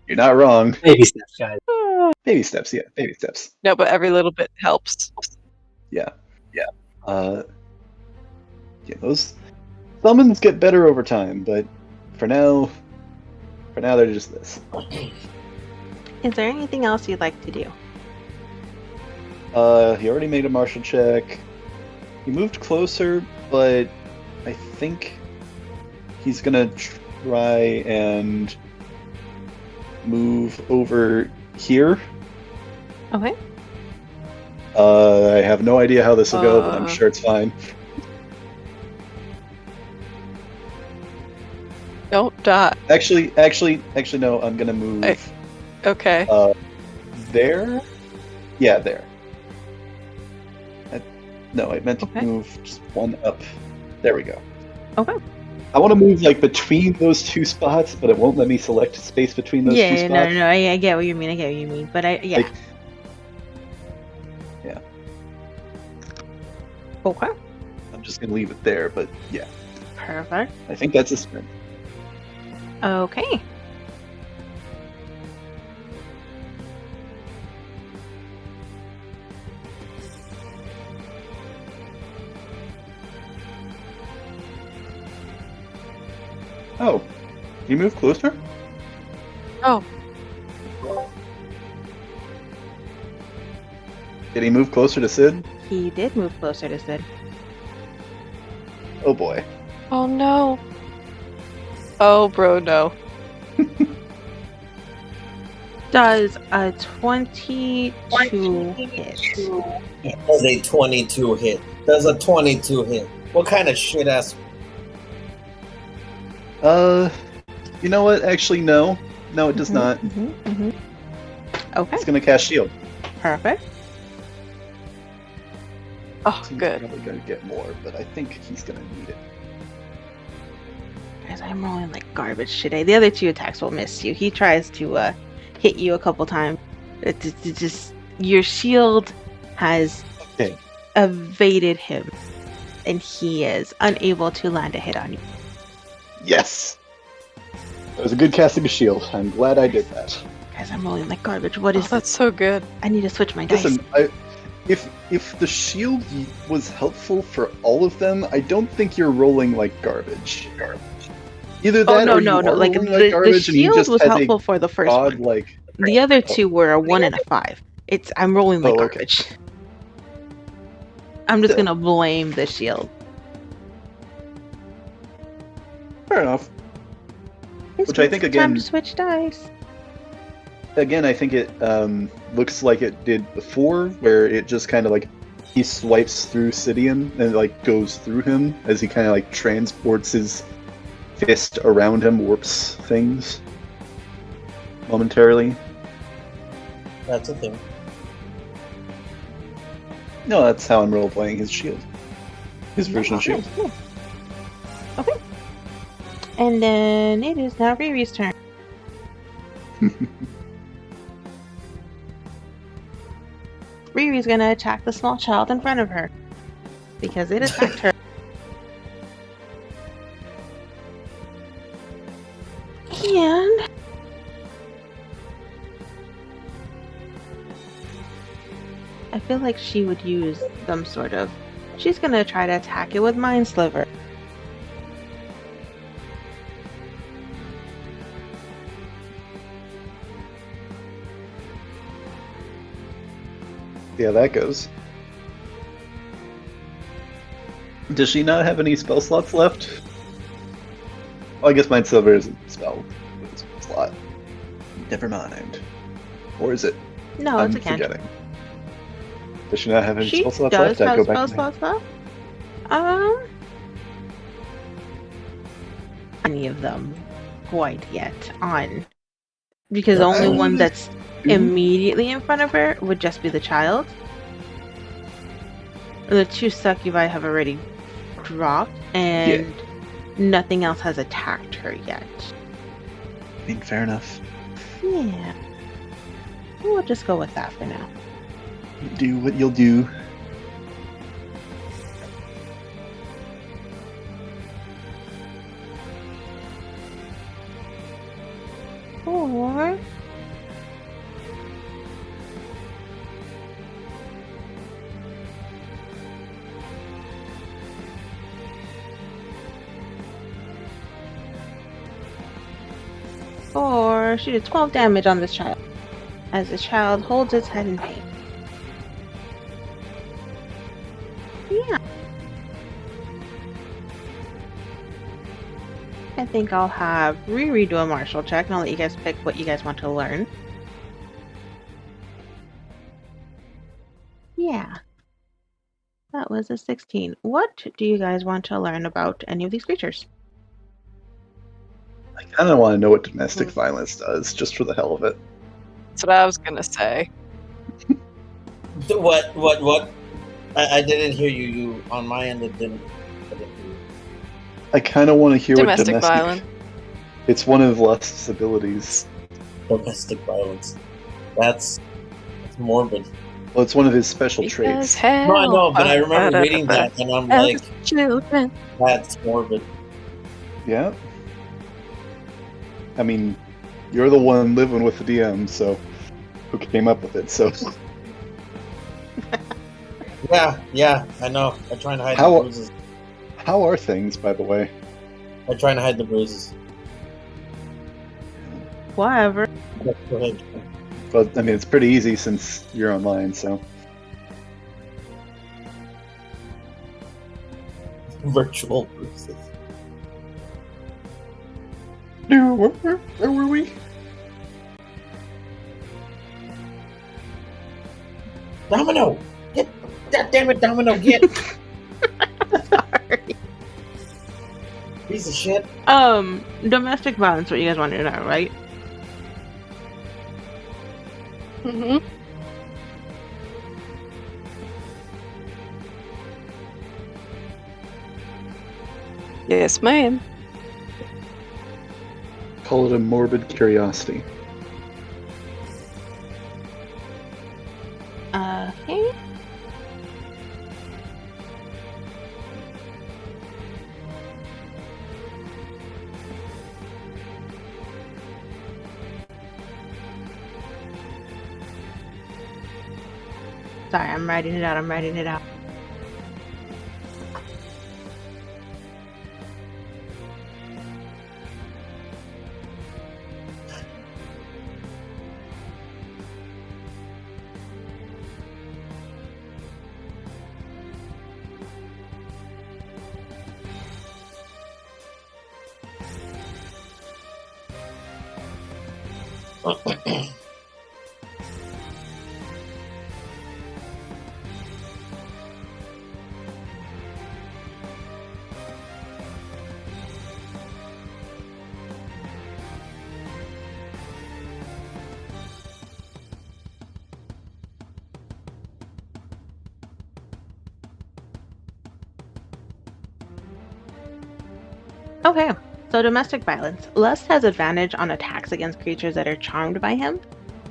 You're not wrong. Baby steps, guys. Baby steps, yeah, baby steps. No, but every little bit helps. Yeah. Those summons get better over time, but for now they're just this. Is there anything else you'd like to do? He already made a martial check. He moved closer, but I think he's gonna try and move over here. Okay. I have no idea how this will go, but I'm sure it's fine. Don't die. Actually, no. I'm gonna move. Okay. There. Yeah, there. No, I meant to Okay. move just one up. There we go. Okay. I want to move like between those two spots, but it won't let me select space between those two Yeah, spots. no, I get what you mean. But yeah. Like- Yeah. Okay. I'm just gonna leave it there, but yeah, Perfect. I think that's a sprint. Okay. Oh, you move closer? Oh, Did he move closer to Sid? He did move closer to Sid. Oh boy. oh no. Oh, bro, no. Does a 22 hit? Does a 22 hit? Does a 22 hit? What kind of shit ass You know what? Actually, no. No, it does not. Okay, It's gonna cast shield. perfect. Oh, He's good. probably gonna get more, but I think he's gonna need it. Guys, I'm rolling like garbage today. The other 2 attacks will miss you. He tries to hit you a couple times. It just your shield has Okay. evaded him, and he is unable to land a hit on you. Yes. That was a good casting of shield. I'm glad I did that. Guys, I'm rolling like garbage. What Oh, is that's this? so good. I need to switch my dice. Listen, if the shield was helpful for all of them, I don't think you're rolling like garbage. Either that, Oh no or you no no! are Like rolling the like garbage, and he shield just was has helpful a for the first odd, one. like. The other 2 were a 1 and a 5. I'm rolling like Oh, okay. garbage. I'm just Still. gonna blame the shield. Fair enough. It's Which I think, time again- to switch dice. Again, I think it looks like it did before, where it just kind of like he swipes through Sidian and like goes through him as he kind of like transports his fist around him, warps things momentarily. That's a thing. No, that's how I'm role playing his shield, his version of shield. Nice. Okay. And then it is now Riri's turn. Riri's gonna attack the small child in front of her because it attacked her. And I feel like she would use some sort of. She's gonna try to attack it with Mind Sliver. Yeah, that goes. Does she not have any spell slots left? Well, I guess Mind Silver isn't a spell. It's a slot. Never mind. Or is it? No, I'm it's a cantrip. forgetting. Does she not have any She spell slots does left? I have go spell back. slots left. Any of them quite yet on, because the only one that's immediately in front of her would just be the child. The 2 succubi have already dropped, and nothing else has attacked her yet. I mean, fair enough. Yeah, we'll just go with that for now. Do what you'll do. Or she did 12 damage on this child as the child holds its head in pain. Yeah. I think I'll have Riri do a martial check, and I'll let you guys pick what you guys want to learn. Yeah. That was a 16. What do you guys want to learn about any of these creatures? I kind of want to know what domestic violence does, just for the hell of it. That's what I was gonna say. What? I didn't hear you. You on my end, it didn't. I didn't hear you. I kind of want to hear Domestic what domestic. violence. It's one of Lust's abilities. Domestic violence. That's morbid. Well, it's one of his special Because traits. hell, No, I know, but I remember reading that, and I'm like, children. that's morbid. Yeah. I mean, you're the one living with the DM, so who came up with it? So Yeah, I know. I'm trying to hide How- the bruises. how are things, by the way? I'm trying to hide the bruises. Whatever. Go ahead. Well, I mean, it's pretty easy since you're online, so. Virtual bruises. No, where were we? Domino! Get! God damn it, Domino, get! Sorry. piece of shit. Domestic violence, what you guys wanted to know, right? Mm-hmm. Yes, ma'am. Call it a morbid curiosity. Okay. Sorry, I'm writing it out. Okay, so domestic violence. Lust has advantage on attacks against creatures that are charmed by him.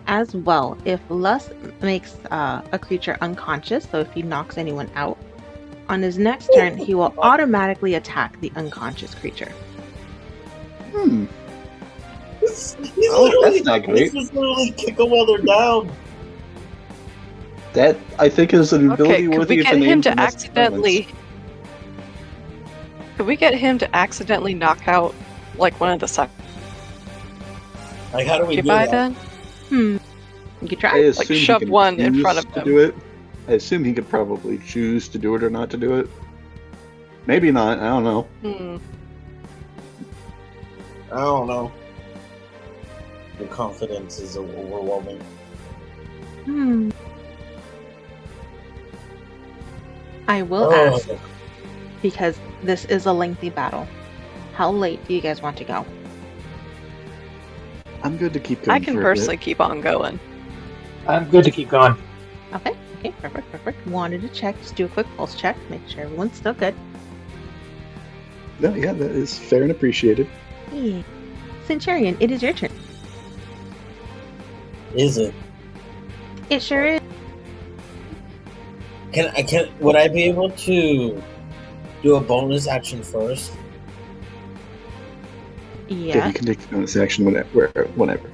As well, if Lust makes a creature unconscious, so if he knocks anyone out, on his next turn, he will automatically attack the unconscious creature. He's That's not great. He's literally kick them while they're down. That, I think, is an ability Okay, could worthy we of get the name him to domestic violence. accidentally... Could we get him to accidentally knock out, like, one of the Like, how do we do succubi that? then? You could I try. assume he shove can one in choose front of to him. do it. I assume he could probably choose to do it or not to do it. Maybe not. I don't know. Hmm. I don't know. The confidence is overwhelming. I will Oh. ask, because this is a lengthy battle. How late do you guys want to go? I'm good to keep going. I can for a personally bit. keep on going. I'm good to keep going. Okay, perfect. Wanted to check, just do a quick pulse check, make sure everyone's still good. No, yeah, that is fair and appreciated. Yeah. Centurion, it is your turn. Is it? It sure is. Would I be able to do a bonus action first? Yeah, Yeah. you can take the bonus action whenever.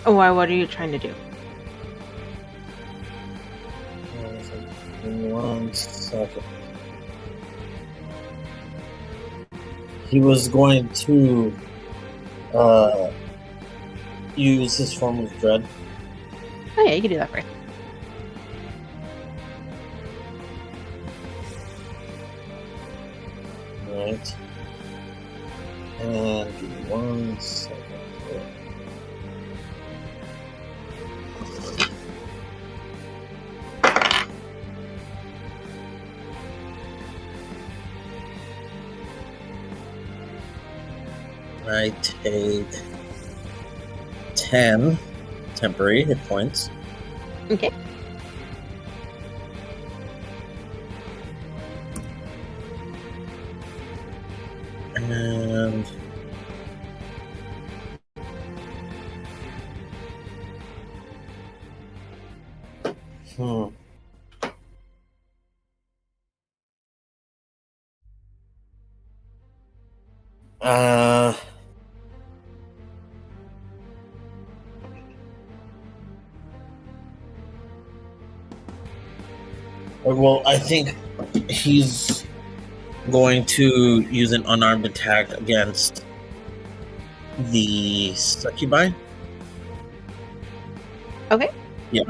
Oh, what are you trying to do? 1 second. He was going to use his form of dread. Oh yeah, you can do that first. Right. And give me 1 second. I take 10 temporary hit points. Okay. And well, I think he's going to use an unarmed attack against the succubi. Okay. Yeah.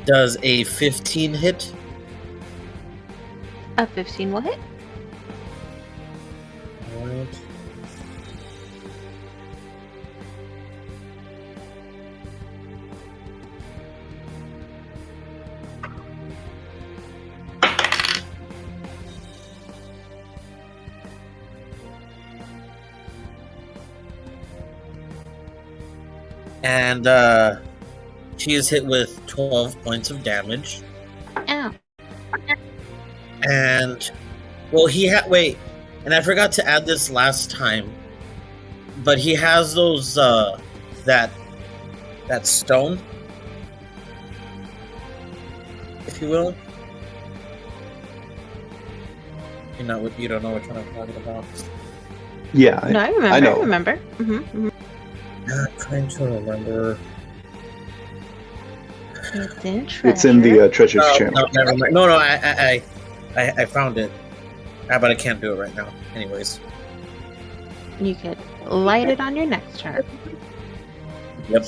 Does a 15 hit? A 15 will hit. Alright. And she is hit with 12 points of damage. Ow. And well, wait, and I forgot to add this last time, but he has those that stone, if you will. You don't know which one I'm talking about. Yeah, No, I remember. I know. I remember. Mm-hmm. I'm trying to remember. It's in treasure. It's in the treasures channel. No, never mind. No, I found it. But I can't do it right now. Anyways. You could light it on your next turn. Yep.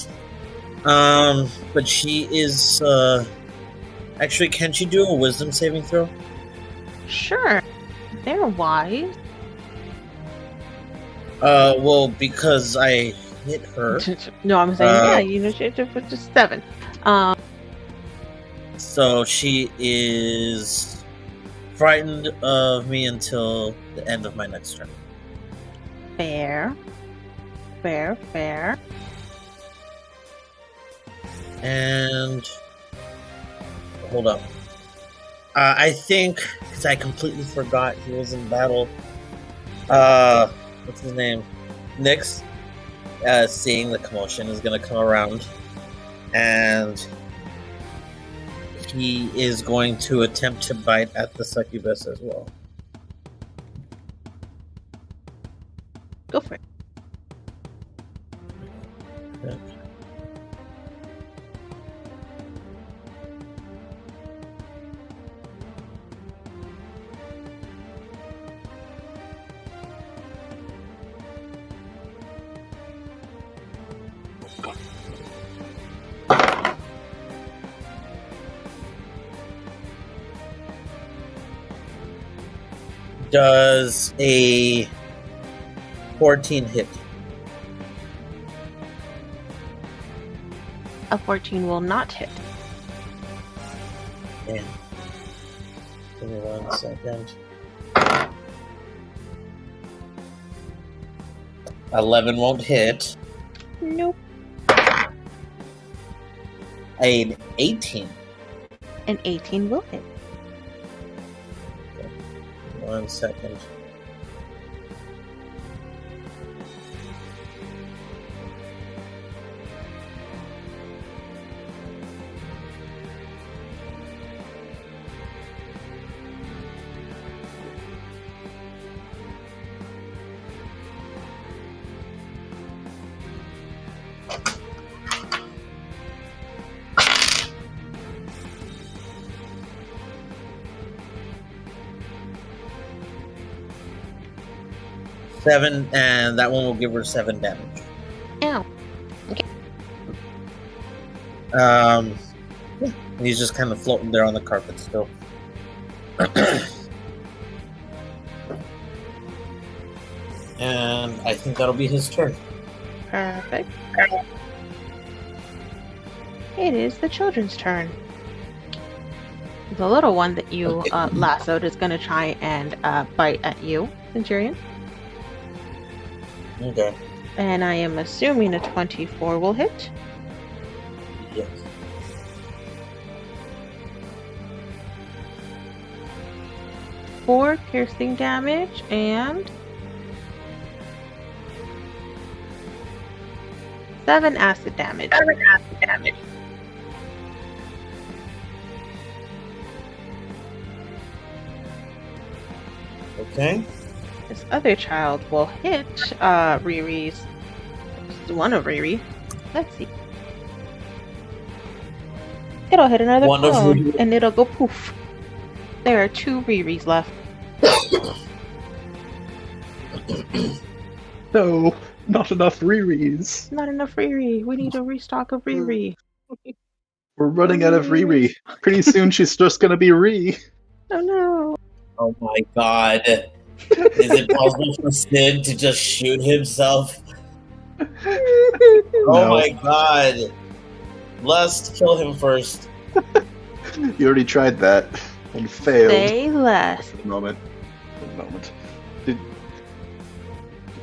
But she is actually, can she do a wisdom saving throw? Sure. They're wise. Well, because I hit her. No, I'm saying she just 7. So she is frightened of me until the end of my next turn. Fair. And hold up. I think because I completely forgot he was in battle. What's his name? Nyx. Seeing the commotion is gonna come around, and he is going to attempt to bite at the succubus as well. Go for it. Okay. Does a 14 hit? A 14 will not hit. Damn. Give me 1 second. 11 won't hit. Nope. An 18. An 18 will hit. 1 second. Seven, and that one will give her 7 damage. Ow. Yeah, he's just kind of floating there on the carpet still. And I think that'll be his turn. Perfect. It is the children's turn. The little one that you lassoed is going to try and bite at you, Centurion. Okay. And I am assuming a 24 will hit. Yes. Four piercing damage and 7 acid damage. Okay. This other child will hit Riri's. One of Riri. Let's see. It'll hit another One of clone, Riri. and it'll go poof. There are 2 Riris left. No, not enough Riris. Not enough Riri. We need a restock of Riri. We're running out of Riri. Pretty soon she's just gonna be Ri. Oh no. Oh my god. Is it possible for Sid to just shoot himself? Oh No. my god. Let's kill him first. You already tried that and failed. Say less. For the moment. Did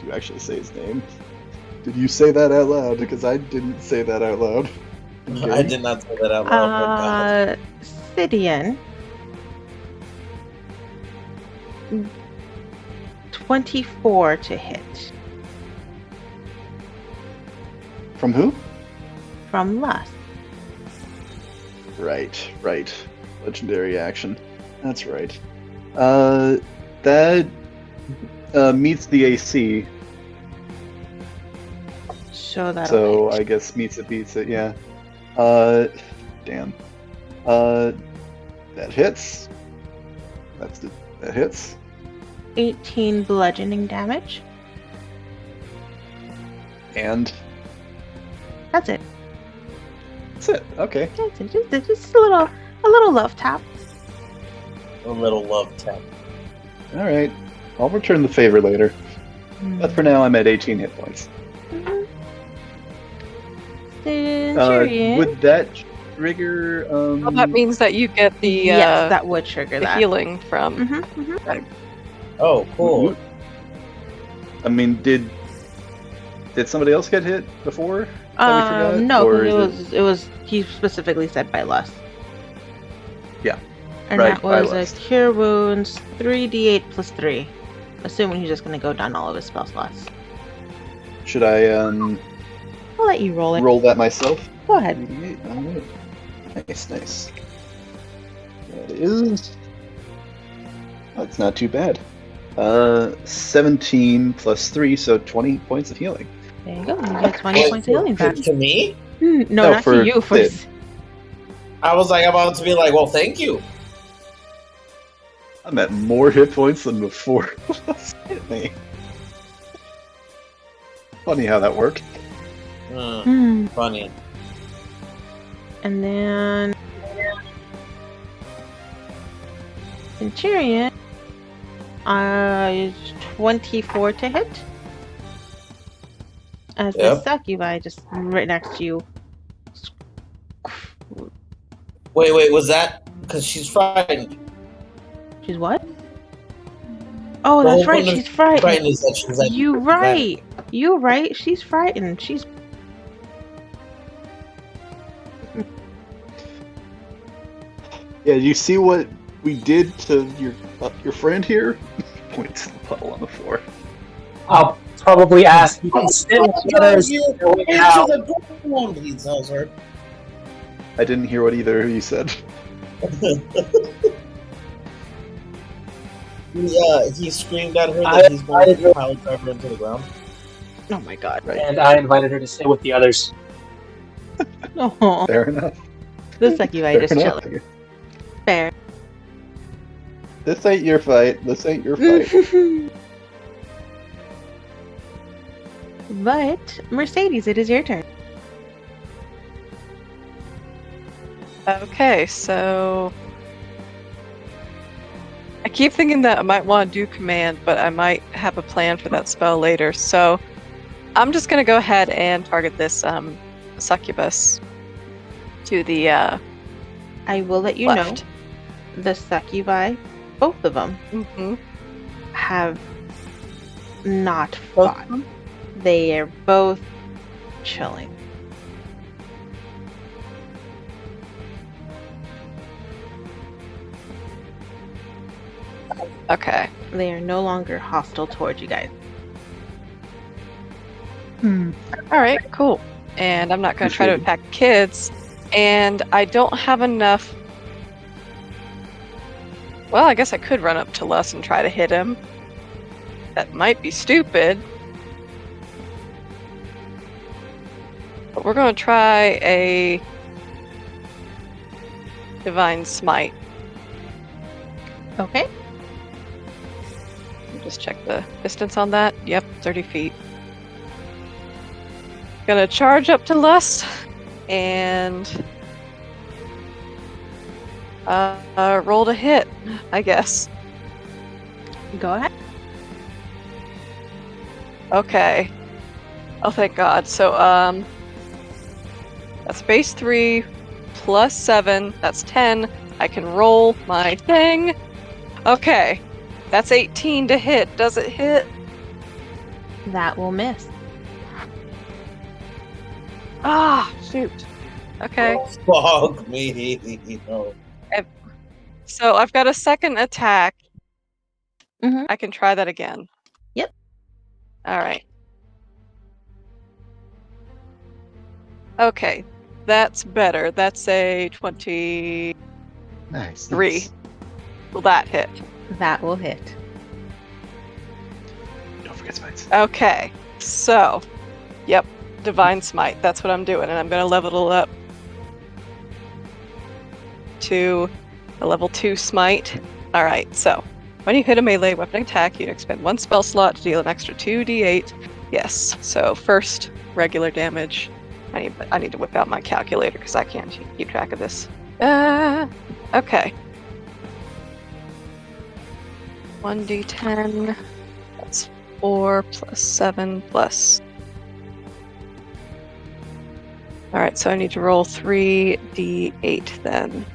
you actually say his name? Did you say that out loud? Because I didn't say that out loud. Okay. I did not say that out loud. Sidian. 24 to hit. From who? From Lust. Right. Legendary action. That's right. That meets the AC. So I guess meets it, beats it, yeah. Damn. That hits. That hits. 18 bludgeoning damage. And That's it. that's it. Okay. That's it. Just a little love tap. A little love tap. All right. I'll return the favor later. But for now, I'm at 18 hit points. Centurion. Would that trigger? Well, that means that you get the yes, that would trigger the that. healing from. Oh, cool. I mean, did somebody else get hit before? that we forgot? No, Or because is it was he specifically said by Lust. Yeah. And Right, that by was Lust. a cure wounds 3d8 plus 3. Assuming he's just gonna go down all of his spell slots. Should I I'll let you roll it. roll that myself? Go ahead. 88. All right. Nice. That is. That's not too bad. 17 plus 3, so 20 points of healing. There you go. You get 20 points of healing back. To me? No, No, not for to you. For Sid. I was like about to be like, well, thank you. I'm at more hit points than before. Hit me. Funny how that worked. Funny. And then Centurion. 24 to hit. As the Yep. succubi just right next to you. Wait, was that because she's frightened? She's what? Oh, The that's whole right. point of She's frightened. Frightened is that she's like, You right. You right. She's frightened. She's Yeah, you see what we did to your friend here? Points to the puddle on the floor. I'll probably ask you can sit with the others. you and wait into out. the door, he tells her. I didn't hear what either of you said. He screamed at her I that he's going invited to her- pile drive her into the ground. oh my god. Right. And I invited her to sit with the others. Oh, Fair enough. the succubi Fair just enough. chilling. Fair. This ain't your fight. This ain't your fight. But Mercedes, it is your turn. Okay, so I keep thinking that I might want to do command, but I might have a plan for that spell later. So I'm just gonna go ahead and target this succubus to the I will let you left. know the succubi, both of them, Mm-hmm. have not Both fought. of them? They are both chilling. Okay. They are no longer hostile towards you guys. All right. Cool. And I'm not gonna try to Appreciate attack kids, and I don't have enough. Well, I guess I could run up to Les and try to hit him. That might be stupid. But we're going to try a Divine Smite. Okay. Let me just check the distance on that. Yep, 30 feet. Gonna charge up to Lust and roll to hit, I guess. Go ahead. Okay. Oh, thank God. So, that's base 3 plus 7. That's 10. I can roll my thing. Okay. That's 18 to hit. Does it hit? That will miss. Ah, shoot. Okay. Oh, fuck me. No. So I've got a second attack. Mhm. I can try that again. Yep. All right. Okay. That's better. That's a 23. Nice. Will that hit? That will hit. Don't forget smites. Okay. So, yep. Divine Smite. That's what I'm doing. And I'm going to level it up to a level 2 Smite. All right. So, when you hit a melee weapon attack, you expend 1 spell slot to deal an extra 2d8. Yes. So, first, regular damage. I need to whip out my calculator because I can't keep track of this. Okay. 1d10. That's 4 plus 7 plus. Alright, so I need to roll 3d8 then.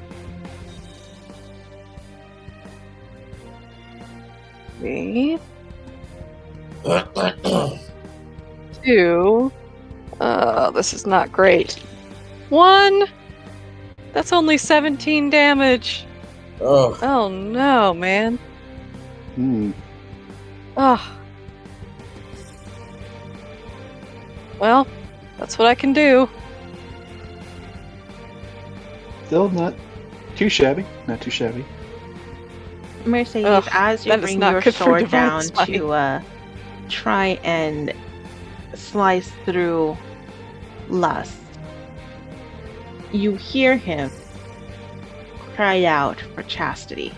3. 2. This is not great. 1! That's only 17 damage. Oh, Oh no, man. Oh. Well, that's what I can do. Still not too shabby. Not too shabby. Mercedes, Ugh, as you that is bring not your good for sword Divine down Smite. to try and slice through Lust, you hear him cry out for chastity.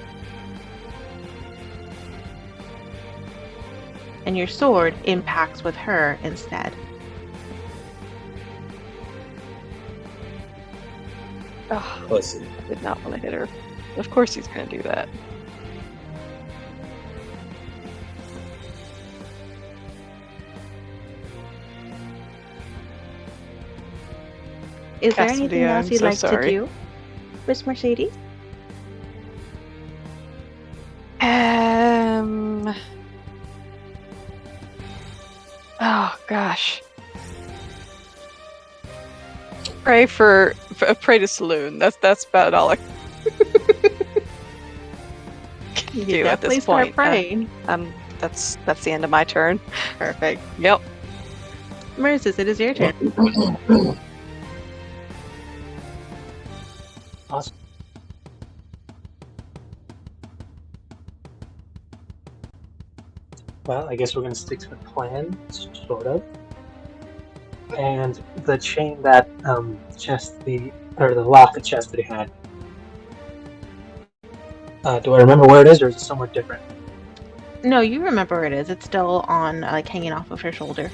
And your sword impacts with her instead. Oh, pussy. I did not want to hit her. Of course he's going to do that. Is there Cassidy, anything else I'm you'd so like sorry. to do, Miss Mercedes? Oh gosh. Pray to Saloon. That's about all I can do at Definitely this start point. praying. That's the end of my turn. Perfect. Yep. Mercedes, it is your turn. Awesome. Well, I guess we're going to stick to the plan, sort of. And the chain that the lock that Chastity had. Do I remember where it is, or is it somewhere different? No, you remember where it is. It's still on, like, hanging off of her shoulder.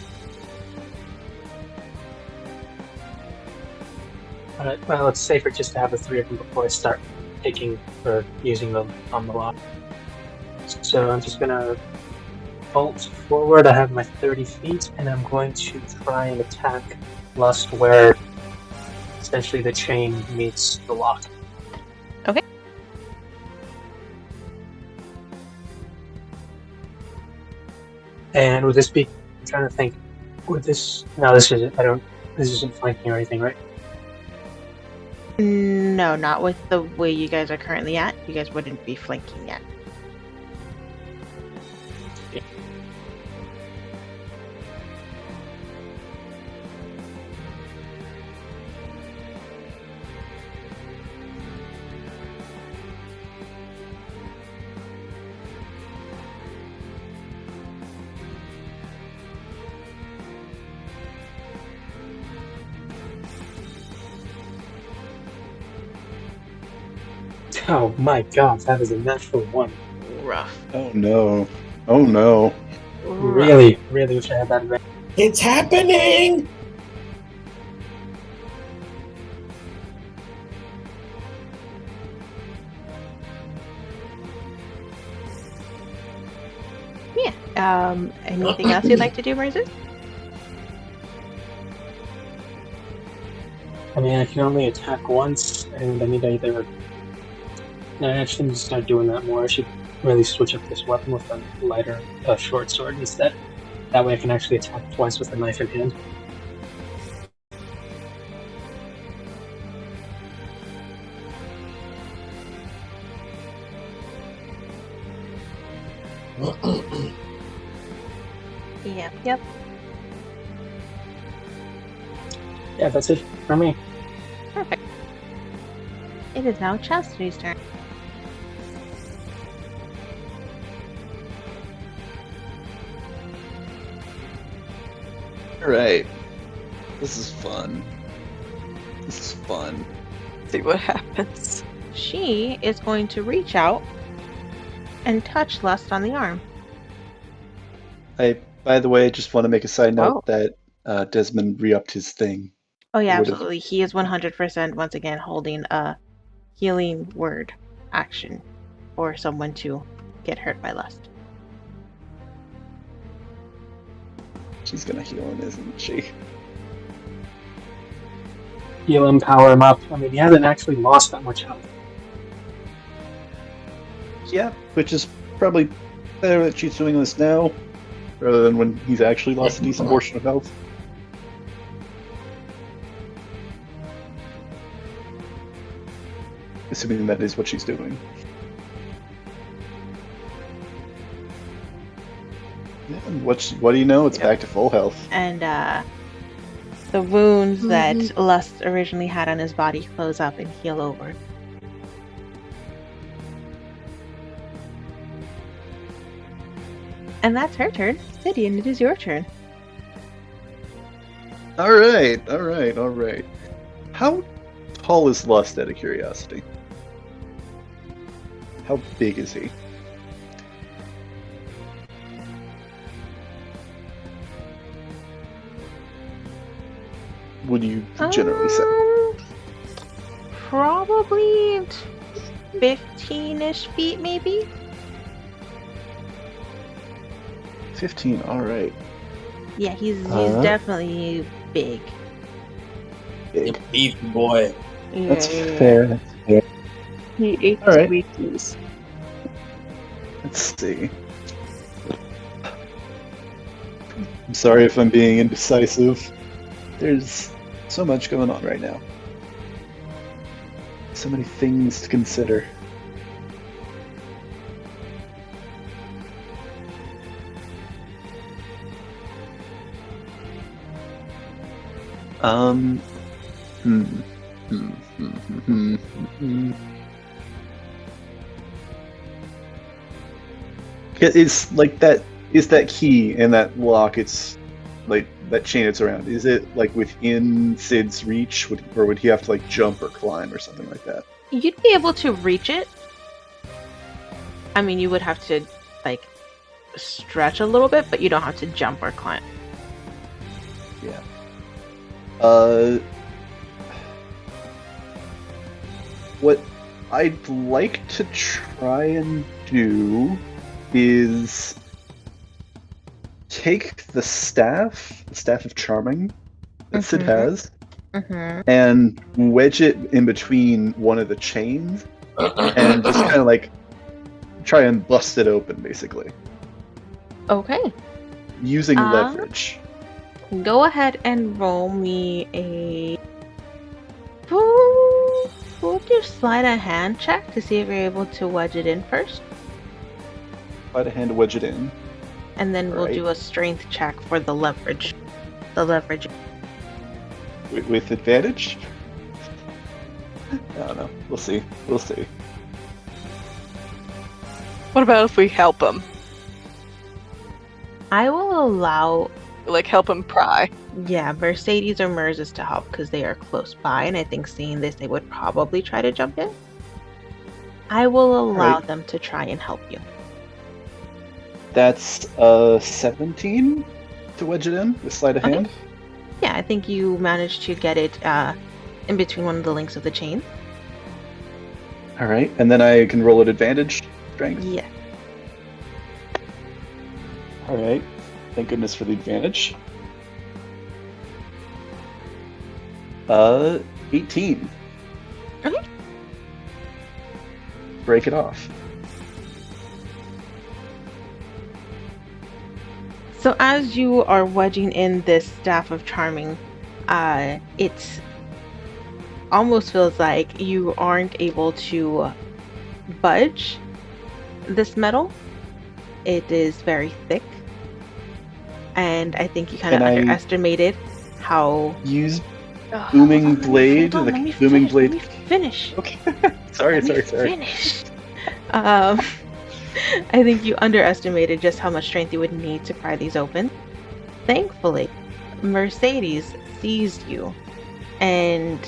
Alright, well, it's safer just to have the 3 of them before I start taking or using them on the lock. So I'm just gonna bolt forward. I have my 30 feet, and I'm going to try and attack Lust where essentially the chain meets the lock. Okay. And would this be? I'm trying to think. Would this? No, this isn't. This isn't flanking or anything, right? No, not with the way you guys are currently at. You guys wouldn't be flanking yet. Oh my God, that is a natural 1. Rough. Oh no. Oh no. Really wish I had that advantage. It's happening! Anything else you'd like to do, Moses? I mean, I can only attack once, and I need to either... No, I actually need to start doing that more. I should really switch up this weapon with a lighter, short sword instead. That way I can actually attack twice with a knife in hand. Yep. Yeah, that's it for me. Perfect. It is now Chastity's turn. Alright. This is fun. See what happens. She is going to reach out and touch Lust on the arm. I, by the way, just want to make a side note Oh. that Desmond re-upped his thing. Oh yeah, Would've- absolutely. He is 100% once again holding a healing word action for someone to get hurt by lust. She's gonna heal him, isn't she? Heal him, power him up. I mean, he hasn't actually lost that much health. Yeah, which is probably better that she's doing this now, rather than when he's actually lost a decent portion of health. Assuming that is what she's doing. Yeah, and what do you know? It's Yep. back to full health. And the wounds that Lust originally had on his body close up and heal over. And that's her turn. Sidian, it is your turn. Alright. How tall is Lust, out of curiosity? How big is he? Would you generally say? Probably 15-ish feet, maybe? 15, alright. Yeah, he's Uh-huh. definitely big. Big. Beefy boy. That's Yeah. fair. He ate All right. Wheaties. Let's see. I'm sorry if I'm being indecisive. There's so much going on right now. So many things to consider. It's like that. Is that key and that lock? It's like that chain it's around. Is it like within Sid's reach, or would he have to like jump or climb or something like that? You'd be able to reach it. I mean, you would have to, like, stretch a little bit, but you don't have to jump or climb. Yeah. What I'd like to try and do is take the staff of charming that Sid Mhm. has, Mm-hmm. and wedge it in between one of the chains, and just kind of like try and bust it open, basically, Okay. using leverage. Go ahead and roll me a... We'll do sleight of hand check to see if you're able to wedge it in first. Try to hand wedge it in. And then we'll Right. do a strength check for the leverage. The leverage. With advantage? I don't know. We'll see. What about if we help him? I will allow, Like, help him pry. yeah, Mercedes or Mers to help because they are close by, and I think seeing this, they would probably try to jump in. I will allow Right. them to try and help you. That's 17 to wedge it in with sleight of Okay. hand. Yeah, I think you managed to get it in between one of the links of the chain. All right, and then I can roll at advantage strength. Yeah. All right. Thank goodness for the advantage. 18. Okay. Break it off. So as you are wedging in this staff of charming, it almost feels like you aren't able to budge this metal. It is very thick, and I think you kind of Can I underestimated how. Use booming blade. Hold on, The let me booming finish, blade. Let me finish. Okay. sorry. Finish. I think you underestimated just how much strength you would need to pry these open. Thankfully, Mercedes sees you, and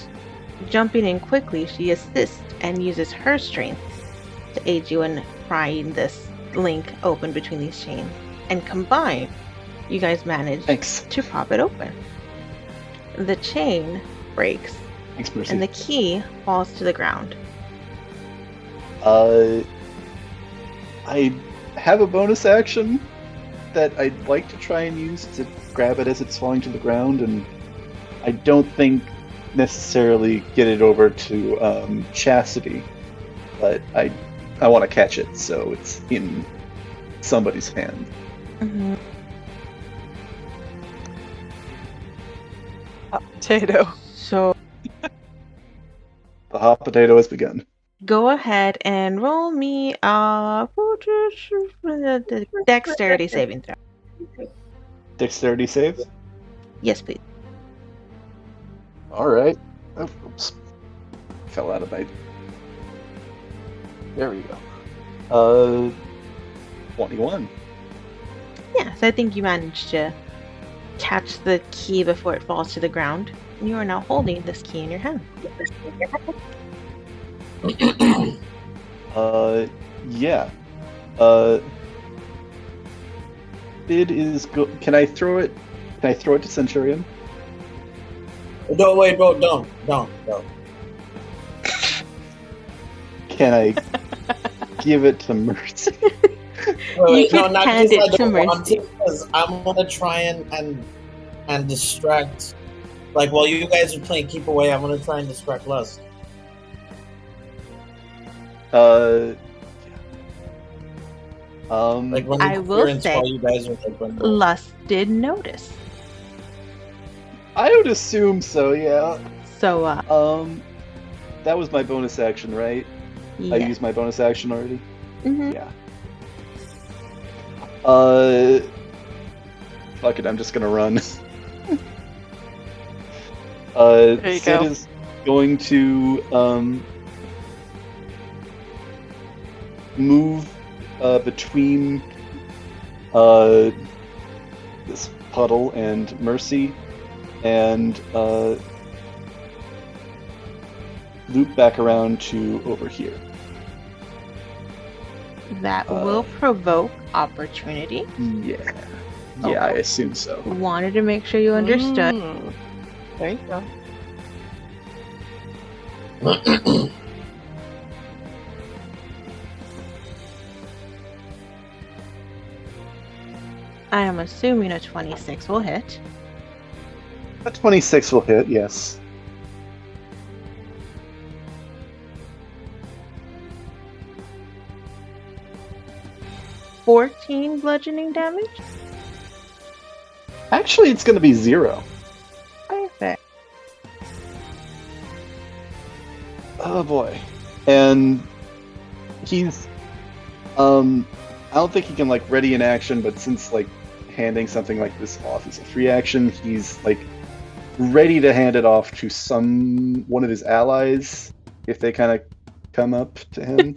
jumping in quickly, she assists and uses her strength to aid you in prying this link open between these chains. And combined, you guys manage Thanks. to pop it open. The chain breaks, Thanks, Mercy. and the key falls to the ground. I have a bonus action that I'd like to try and use to grab it as it's falling to the ground, and I don't think necessarily get it over to Chastity, but I want to catch it, so it's in somebody's hand. Mm-hmm. Hot potato. So The hot potato has begun. go ahead and roll me a dexterity saving throw. Dexterity save. Yes, please. All right. Oh, oops. Fell out of my. There we go. 21. Yeah, so I think you managed to catch the key before it falls to the ground. And you are now holding this key in your hand. Yeah. It is good. Can I throw it? Can I throw it to Centurion? No, wait, bro, don't. Can I give it to Mercy? You can hand it to Mercy. Because I'm gonna try and distract. Like while you guys are playing keep away, I'm gonna try and distract Lust. Like when I will say, while you guys are like running away. Lust did notice. I would assume so. Yeah. So, That was my bonus action, right? yeah. I used my bonus action already. Mm-hmm. Yeah. Fuck it, I'm just gonna run. There you Sid go. is going to move between this puddle and Mercy, and loop back around to over here. That will provoke opportunity. Yeah. Yeah, I assume so. Wanted to make sure you understood. Mm. There you go. I am assuming a 26 will hit. A 26 will hit, yes. $14 bludgeoning damage. Actually, it's going to be 0. Perfect. Oh boy. And he's I don't think he can like ready an action, but since like handing something like this off is a free action, he's like ready to hand it off to one of his allies if they kind of come up to him.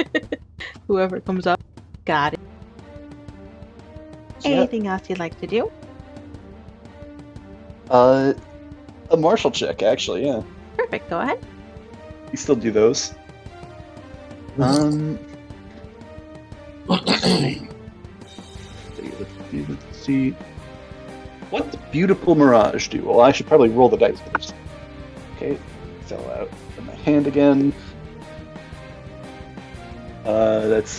Whoever comes up. Got it. Yeah. Anything else you'd like to do? A martial check, actually, yeah. Perfect. Go ahead. You still do those. Let's see. What does Beautiful Mirage do? Well, I should probably roll the dice first. Okay, fell out of my hand again. That's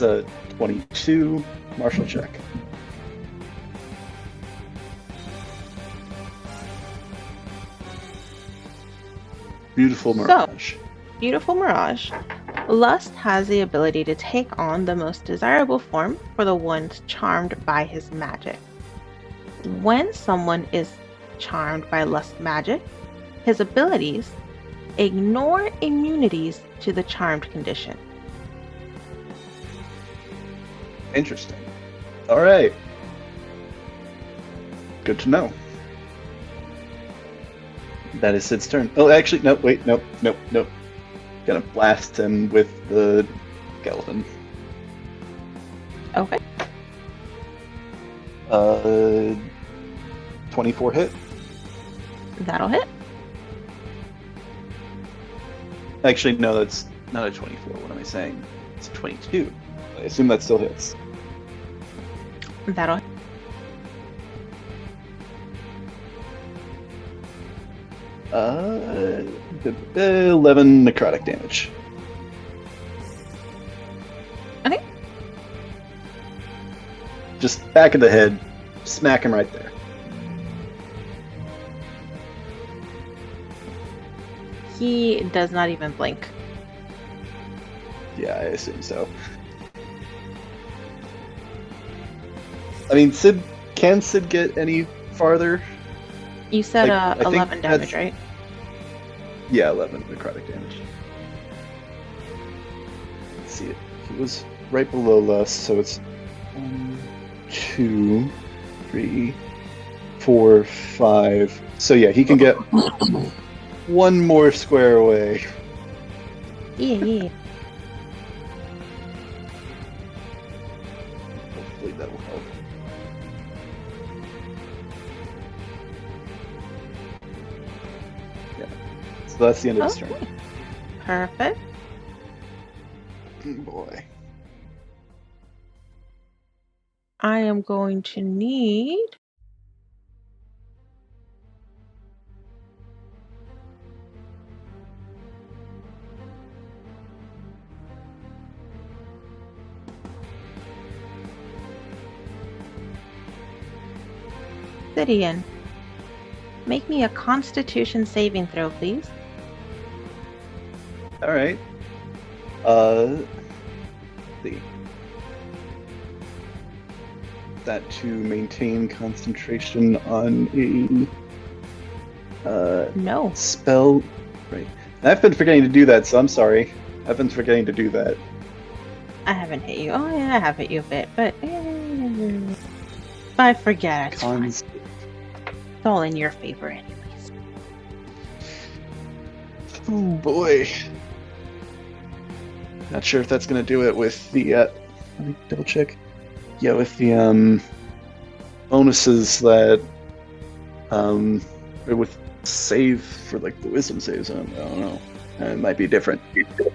22 martial check. Beautiful mirage. Beautiful Mirage. Lust has the ability to take on the most desirable form for the ones charmed by his magic. When someone is charmed by Lust magic, his abilities ignore immunities to the charmed condition. Interesting. All right. Good to know. That is Sid's turn. Oh, actually, no, wait, nope. Gonna blast him with the skeleton. Okay. 24 hit. That'll hit. Actually, no, that's not a 24. What am I saying? It's a 22. I assume that still hits. That'll hit. Uh, 11 necrotic damage. Okay. Just back of the head. Smack him right there. He does not even blink. Yeah, I assume so. I mean, can Sid get any farther? You said I think 11 damage, that's- right? Yeah, 11 necrotic damage. Let's see it. He was right below Lust, so it's 1, 2, 3, 4, 5. So yeah, he can get one more square away. Yeah. Hopefully that will help. Yeah. So that's the end of his turn. Okay. Perfect. Boy. I am going to need Obsidian. Make me a Constitution saving throw, please. All right. Let's see. That to maintain concentration on a No. spell. Right. I've been forgetting to do that, so I'm sorry. I've been forgetting to do that. I haven't hit you. Oh yeah, I have hit you a bit, but I forget. It's fine. It's all in your favor, anyways. Oh boy. Not sure if that's gonna do it with the. Let me double check. Yeah, with the bonuses that or with save for like the wisdom saves. I don't know. It might be different,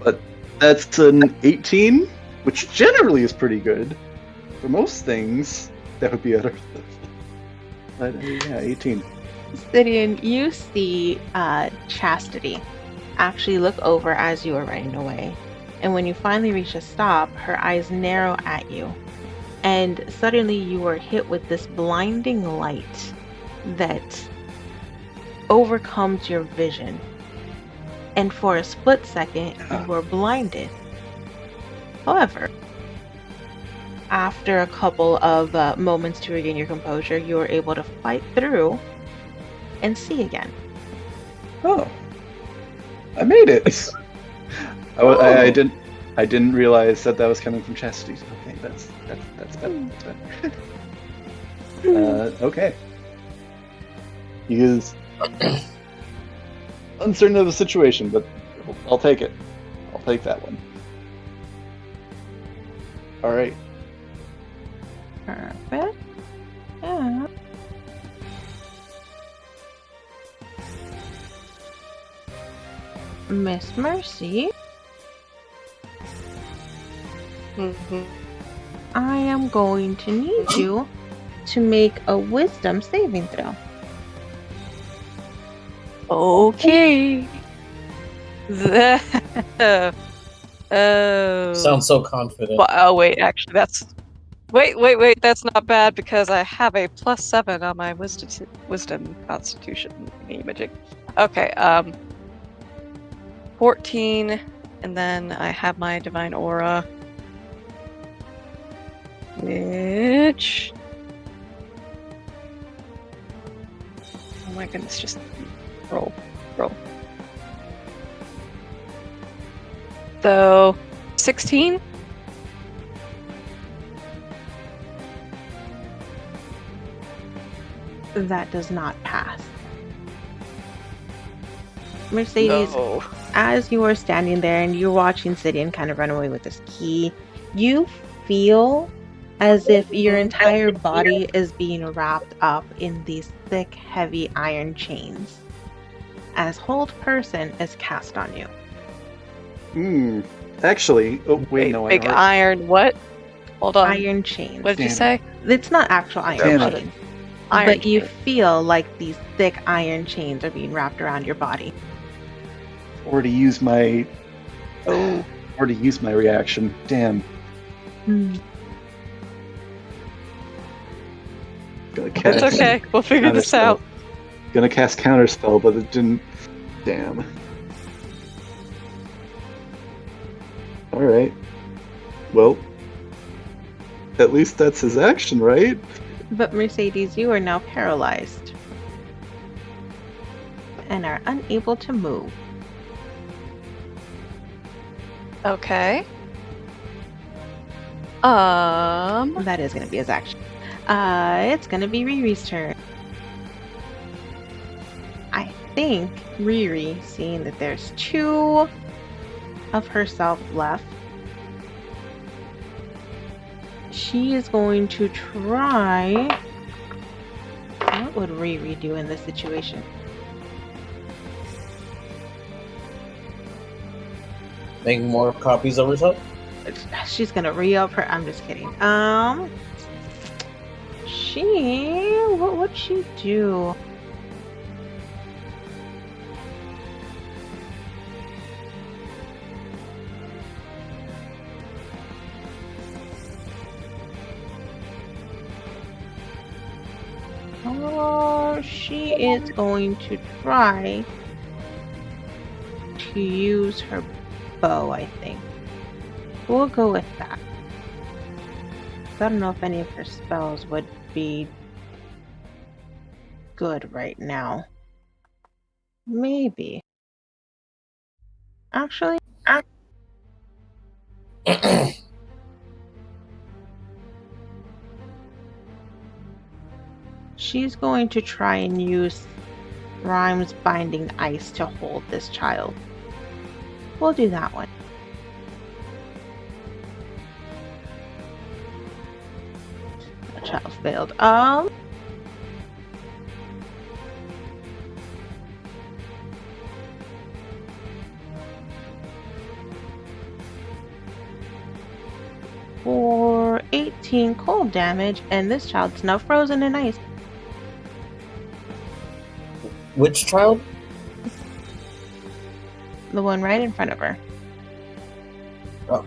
but that's an 18, which generally is pretty good for most things. That would be other. But yeah, 18. Obsidian, you see Chastity actually look over as you are running away. And when you finally reach a stop, her eyes narrow at you. And suddenly you are hit with this blinding light that overcomes your vision. And for a split second, you are blinded. However, after a couple of moments to regain your composure, you are able to fight through and see again. Oh, I made it. I didn't realize that was coming from Chastity. Okay, that's better. That's better. Okay. He is uncertain of the situation, but I'll take it. I'll take that one. All right. Perfect. Yeah. Miss Mercy, I am going to need you to make a wisdom saving throw. Okay. Oh. Sounds so confident. Oh wait, actually that's. Wait, that's not bad because I have a +7 on my wisdom constitution magic. Okay, 14, and then I have my divine aura, which... Oh my goodness, just roll. So, 16? That does not pass. Mercedes, No. as you are standing there and you're watching Sidian kind of run away with this key, you feel as if your entire body is being wrapped up in these thick, heavy iron chains as Hold Person is cast on you. Actually, oh wait, no, Big I already... iron what? Hold on. Iron chains. What did you Damn say? It's not actual iron Damn it. chains, Iron but you chain. feel like these thick iron chains are being wrapped around your body. already used my Oh. reaction. Damn. Gonna cast It's okay. We'll figure this out. Gonna cast counterspell, but it didn't. Damn. Alright. Well, at least that's his action, right? But Mercedes, you are now paralyzed and are unable to move. Okay. That is going to be his action. It's going to be Riri's turn. I think Riri, seeing that there's 2 of herself left, she is going to try... What would Riri do in this situation? Make more copies of herself? She's gonna re-up her... I'm just kidding. What would she do? She is going to try to use her bow, I think. We'll go with that. I don't know if any of her spells would be good right now. Maybe. Actually, she's going to try and use Rhyme's Binding Ice to hold this child. We'll do that one. The child failed. For 18 cold damage, and this child's now frozen in ice. Which child? The one right in front of her. Oh.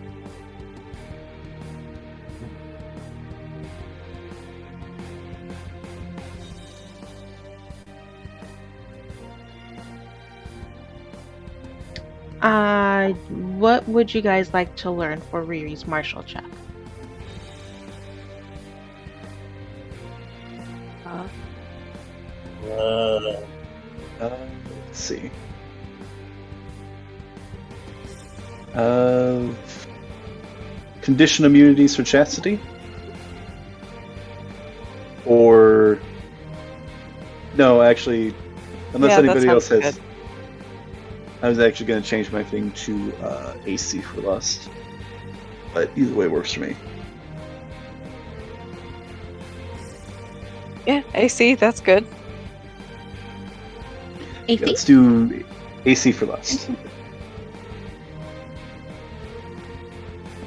What would you guys like to learn for Riri's martial check? Let's see. Condition immunities for chastity? Or... No, actually, unless Yeah, that anybody else sounds has... good. I was actually going to change my thing to AC for lust. But either way works for me. Yeah, AC, that's good. AC? Yeah, let's do AC for lust.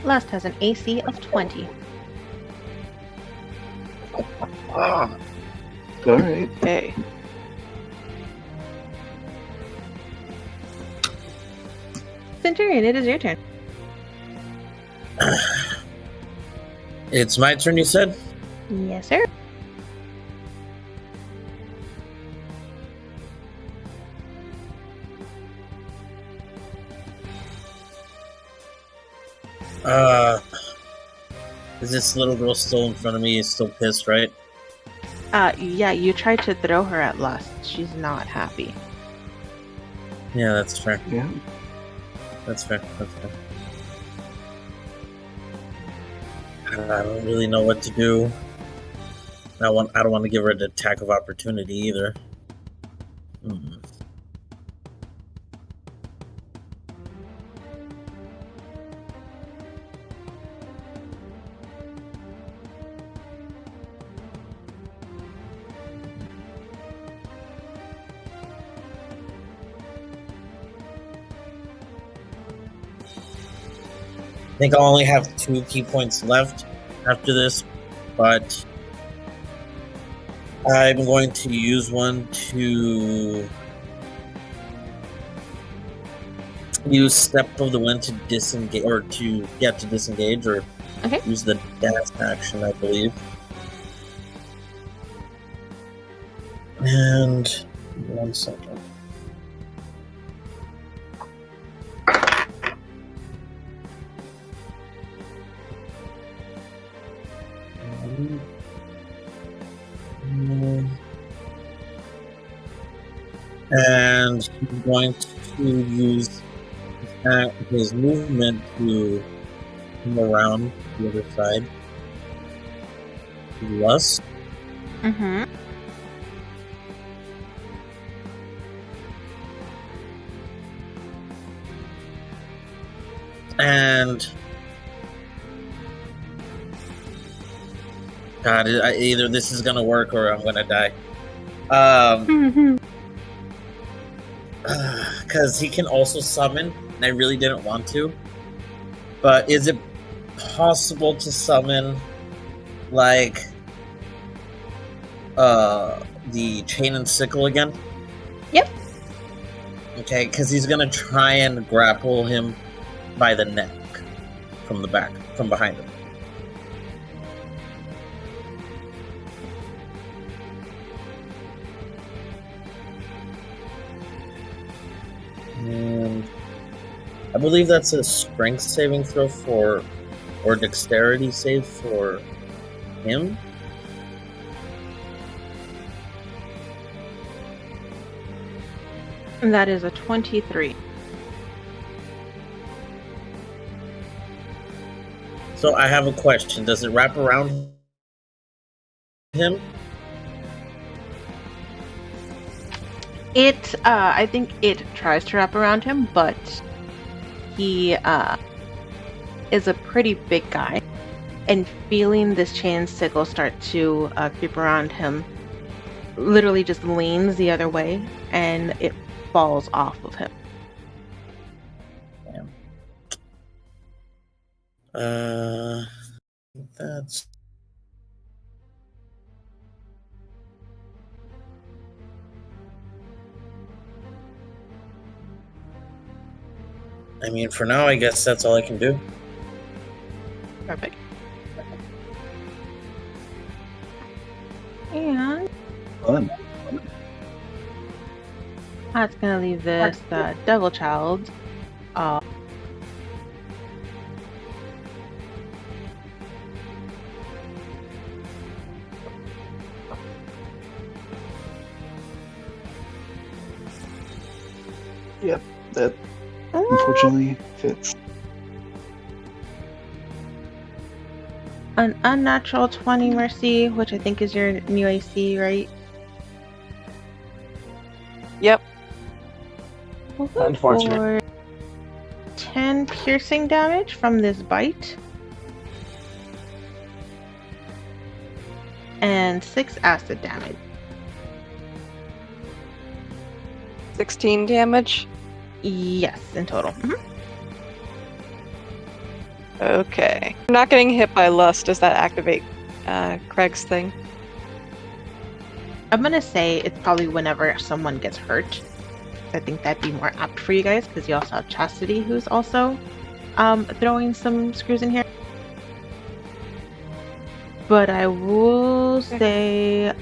Lust has an AC of 20. Alright. Okay. Centurion, it is your turn. It's my turn, you said? Yes, sir. Is this little girl still in front of me? Is still pissed, right? Yeah, you tried to throw her at Lust. She's not happy. Yeah, that's fair. Yeah. That's fair. That's fair. I don't really know what to do. I don't want to give her an attack of opportunity either. I think I'll only have 2 key points left after this, but I'm going to use one to use Step of the Wind to disengage, or to disengage, or Okay. use the dash action, I believe. And 1 second. And he's going to use his movement to come around the other side. Lust. Mm-hmm. And God, either this is gonna work or I'm gonna die. Because he can also summon, and I really didn't want to. But is it possible to summon, like, the Chain and Sickle again? Yep. Okay, because he's gonna try and grapple him by the neck from the back, from behind him. And I believe that's a strength saving throw or dexterity save for him. And that is a 23. So I have a question. Does it wrap around him? I think it tries to wrap around him, but he is a pretty big guy, and feeling this chain sickle start to creep around him, literally just leans the other way, and it falls off of him. That's... I mean, for now, I guess that's all I can do. Perfect. And Fun. that's gonna leave this Devil Child. Yep, that unfortunately fits. An unnatural 20 mercy, which I think is your new AC, right? Yep. We'll go Unfortunate. for 10 piercing damage from this bite. And 6 acid damage. 16 damage. Yes, in total. Okay. I'm not getting hit by lust. Does that activate Craig's thing? I'm gonna say it's probably whenever someone gets hurt. I think that'd be more apt for you guys, because you also have Chastity, who's also throwing some screws in here. But I will say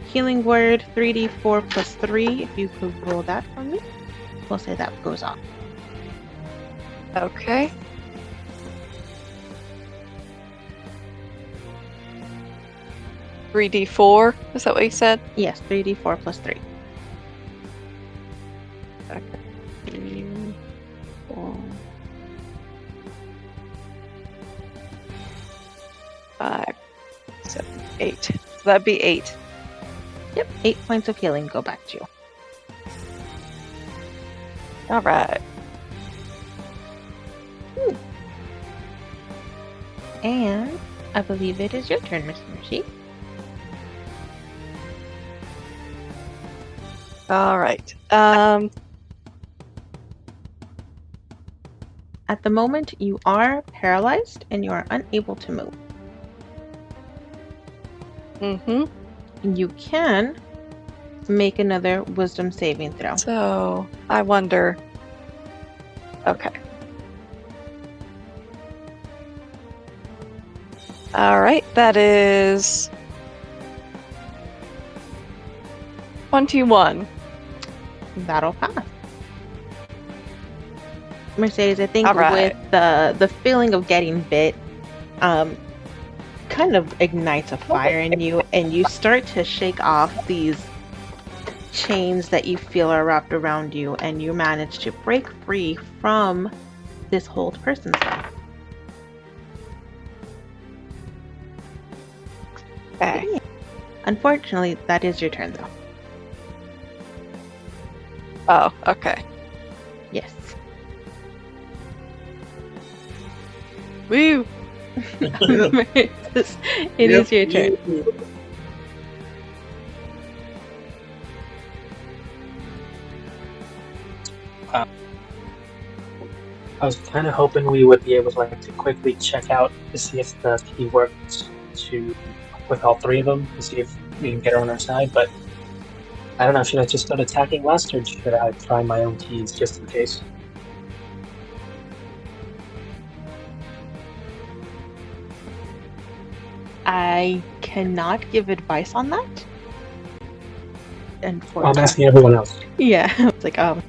healing word 3d4 plus 3, if you could roll that for me. We'll say that goes off. Okay. 3d4. Is that what you said? Yes, 3d4 plus 3. Okay. 3, 4, 5, 7, 8. So that'd be 8. Yep, 8 points of healing go back to you. All right. And I believe it is your turn, Miss Mercy. All right. At the moment, you are paralyzed and you are unable to move. You can make another wisdom saving throw. So I wonder. Okay. All right. That is 21. That'll pass. Mercedes, I think All right. with the feeling of getting bit, kind of ignites a fire in you, and you start to shake off these chains that you feel are wrapped around you, and you manage to break free from this hold person spell. Okay. Unfortunately, that is your turn, though. Oh, okay. Yes. Woo! It is your turn. I was kind of hoping we would be able to quickly check out to see if the key works with all three of them to see if we can get her on our side, but I don't know. Should I just start attacking last, or should I try my own keys just in case? I cannot give advice on that. Unfortunately. I'm asking everyone else. Yeah, it's like I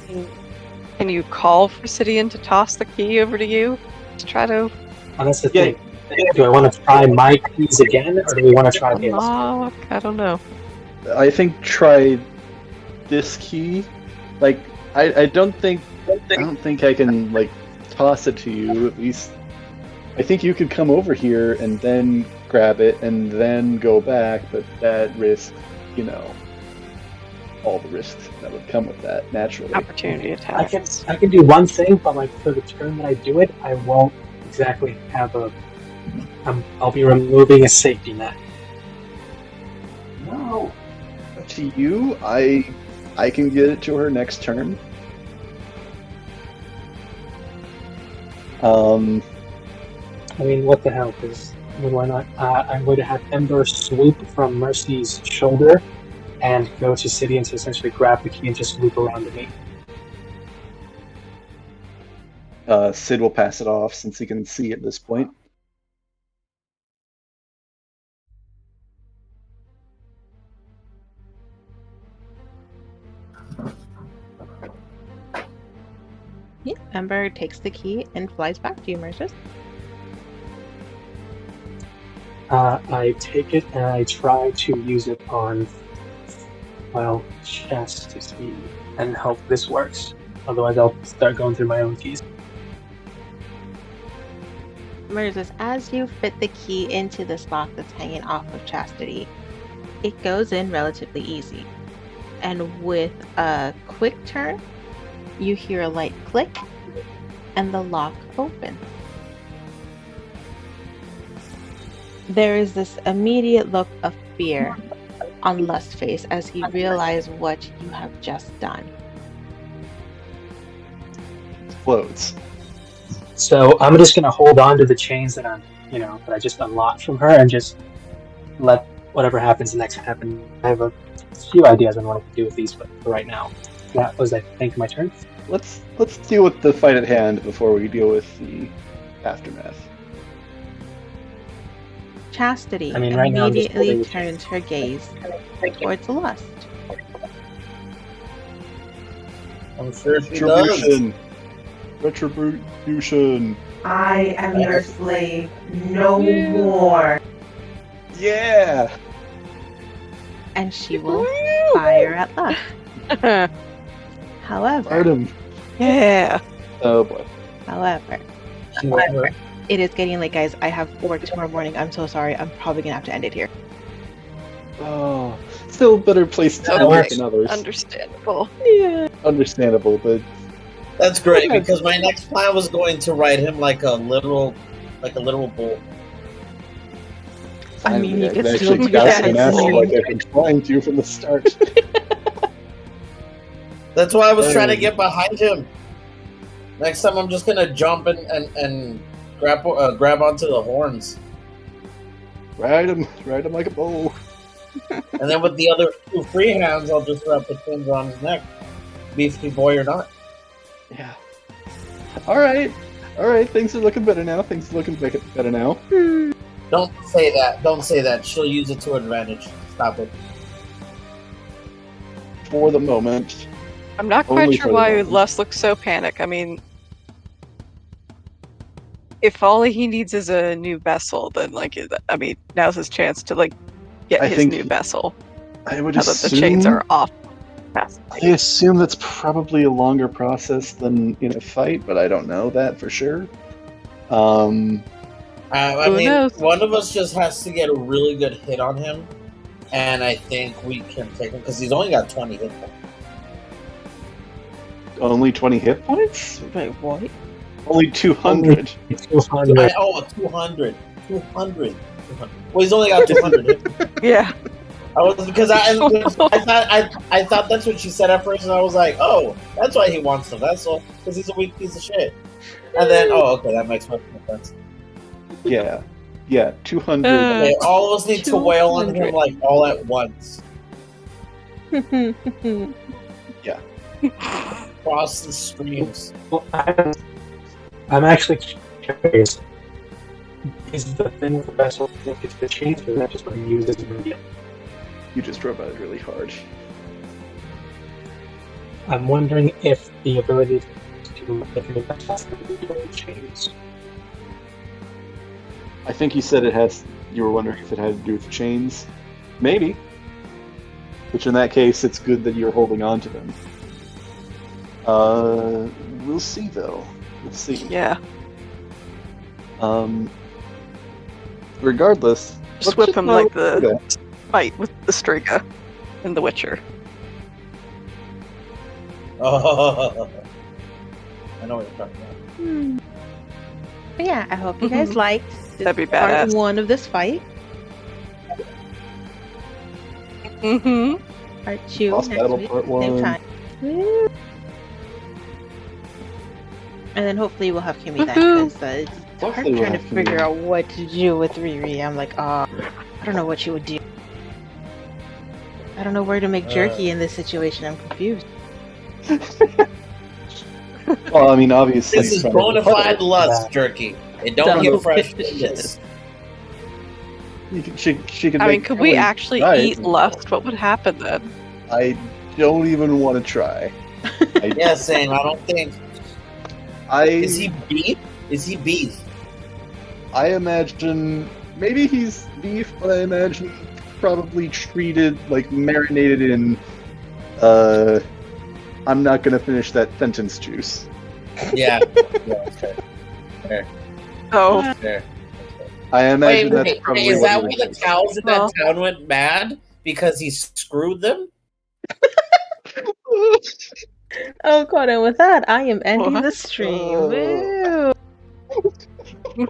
mean, can you call for Sidian to toss the key over to you? To try to. Oh, that's the thing. Do I want to try my keys again, or do we want to try his? Unlock? I don't know. I think try this key. Like, I don't think I can like toss it to you. At least I think you could come over here and then grab it and then go back, but that risk, all the risks that would come with that naturally. Opportunity attack. I can do one thing, but like for the turn that I do it, I won't exactly have I'll be removing a safety net. No. To you, I can get it to her next turn. I mean, what the hell? Why not? I'm going to have Ember swoop from Mercy's shoulder and go to Sidian to essentially grab the key and just loop around to me. Sid will pass it off since he can see at this point. Yeah, Ember takes the key and flies back to you, Mercedes. I take it and I try to use it on, chest to see and hope this works. Otherwise, I'll start going through my own keys. Mercedes, as you fit the key into the slot that's hanging off of Chastity, it goes in relatively easy. And with a quick turn, you hear a light click, and the lock opens. There is this immediate look of fear on Lust's face as he realizes what you have just done. Floats. So I'm just gonna hold on to the chains that that I just unlocked from her and just let whatever happens next happen. I have a few ideas on what I can do with these, but for right now, that was, I think, my turn. Let's deal with the fight at hand before we deal with the aftermath. Chastity right now I'm just immediately holding turns her gaze towards Lust. I'm sure she does. Retribution. I am your slave no more. Yeah. And she will fire at luck. However, Artem. Yeah. Oh boy. however, it is getting late, guys. I have work tomorrow morning. I'm so sorry. I'm probably gonna have to end it here. Oh, still a better place to That end it works. than others. Understandable. Yeah. Understandable, but That's great Okay. because my next plan was going to ride him like a literal bull. I mean, you could could still actually do cast that. an astral like I've been trying to from the start. That's why I was trying to get behind him. Next time, I'm just gonna jump and grab onto the horns, Ride him like a bull. and then with the other 2 free hands, I'll just wrap the pins on his neck, beefy boy or not. Yeah. All right. Things are looking better now. Better now. Don't say that. Don't say that. She'll use it to her advantage. Stop it. For the moment. I'm not Only quite for sure the why moment. Les looks so panicked. I mean, if all he needs is a new vessel, then now's his chance to get I his think new vessel. I would Now that the chains assume. are off. I assume that's probably a longer process than in a fight, but I don't know that for sure. I Who mean, knows? one of us just has to get a really good hit on him, and I think we can take him because he's only got 20 hit points. Only 20 hit points? Wait, what? Only 200. 200. 200. 200. Well, he's only got 200 hit points. Yeah. I thought that's what she said at first, and I was like, oh, that's why he wants the vessel, because he's a weak piece of shit. And then, okay, that makes much more sense. Yeah, 200. Okay, all of us need to wail on 200. him like all at once. Cross the streams. Well, I'm actually curious. Is the thing with the vessel it's the chains, or is that just what you use as a medium? You just drove out really hard. I'm wondering if the ability to make a new vessel has to do with chains. I think you said you were wondering if it had to do with the chains. Maybe. Which in that case, it's good that you're holding on to them. We'll see though. Let's see. Yeah. Regardless. Just let's whip him go- like the okay. fight with the Striga in The Witcher. Oh, I know what you're talking about. But yeah, I hope you guys liked That'd be part badass. 1 of this fight. Mm-hmm. Part 2 Boss next battle week, part same 1. time. Woo. And then hopefully we'll have Kimmy then, Woohoo. because it's hard Hopefully we'll trying to have figure Kimmy. out what to do with Riri. I'm like, I don't know what she would do. I don't know where to make jerky in this situation. I'm confused. Well, I mean, obviously. This is from- bona fide lust jerky. It don't get fresh fishes. She can I mean, make could we Kelly actually try it. eat lust? What would happen then? I don't even want to try. Yeah, same. I don't think. Is he I beef? Is he beef? imagine maybe he's beef, but I imagine probably treated like marinated in. I'm not gonna finish that Fenton's juice. Yeah. Yeah. Fair. Oh, Fair. I imagine that's Wait, probably is what that he why the was cows in Well. that town went mad? Because he screwed them? thinking. Oh god, and with that, I am ending What? the stream. Oh. Woo.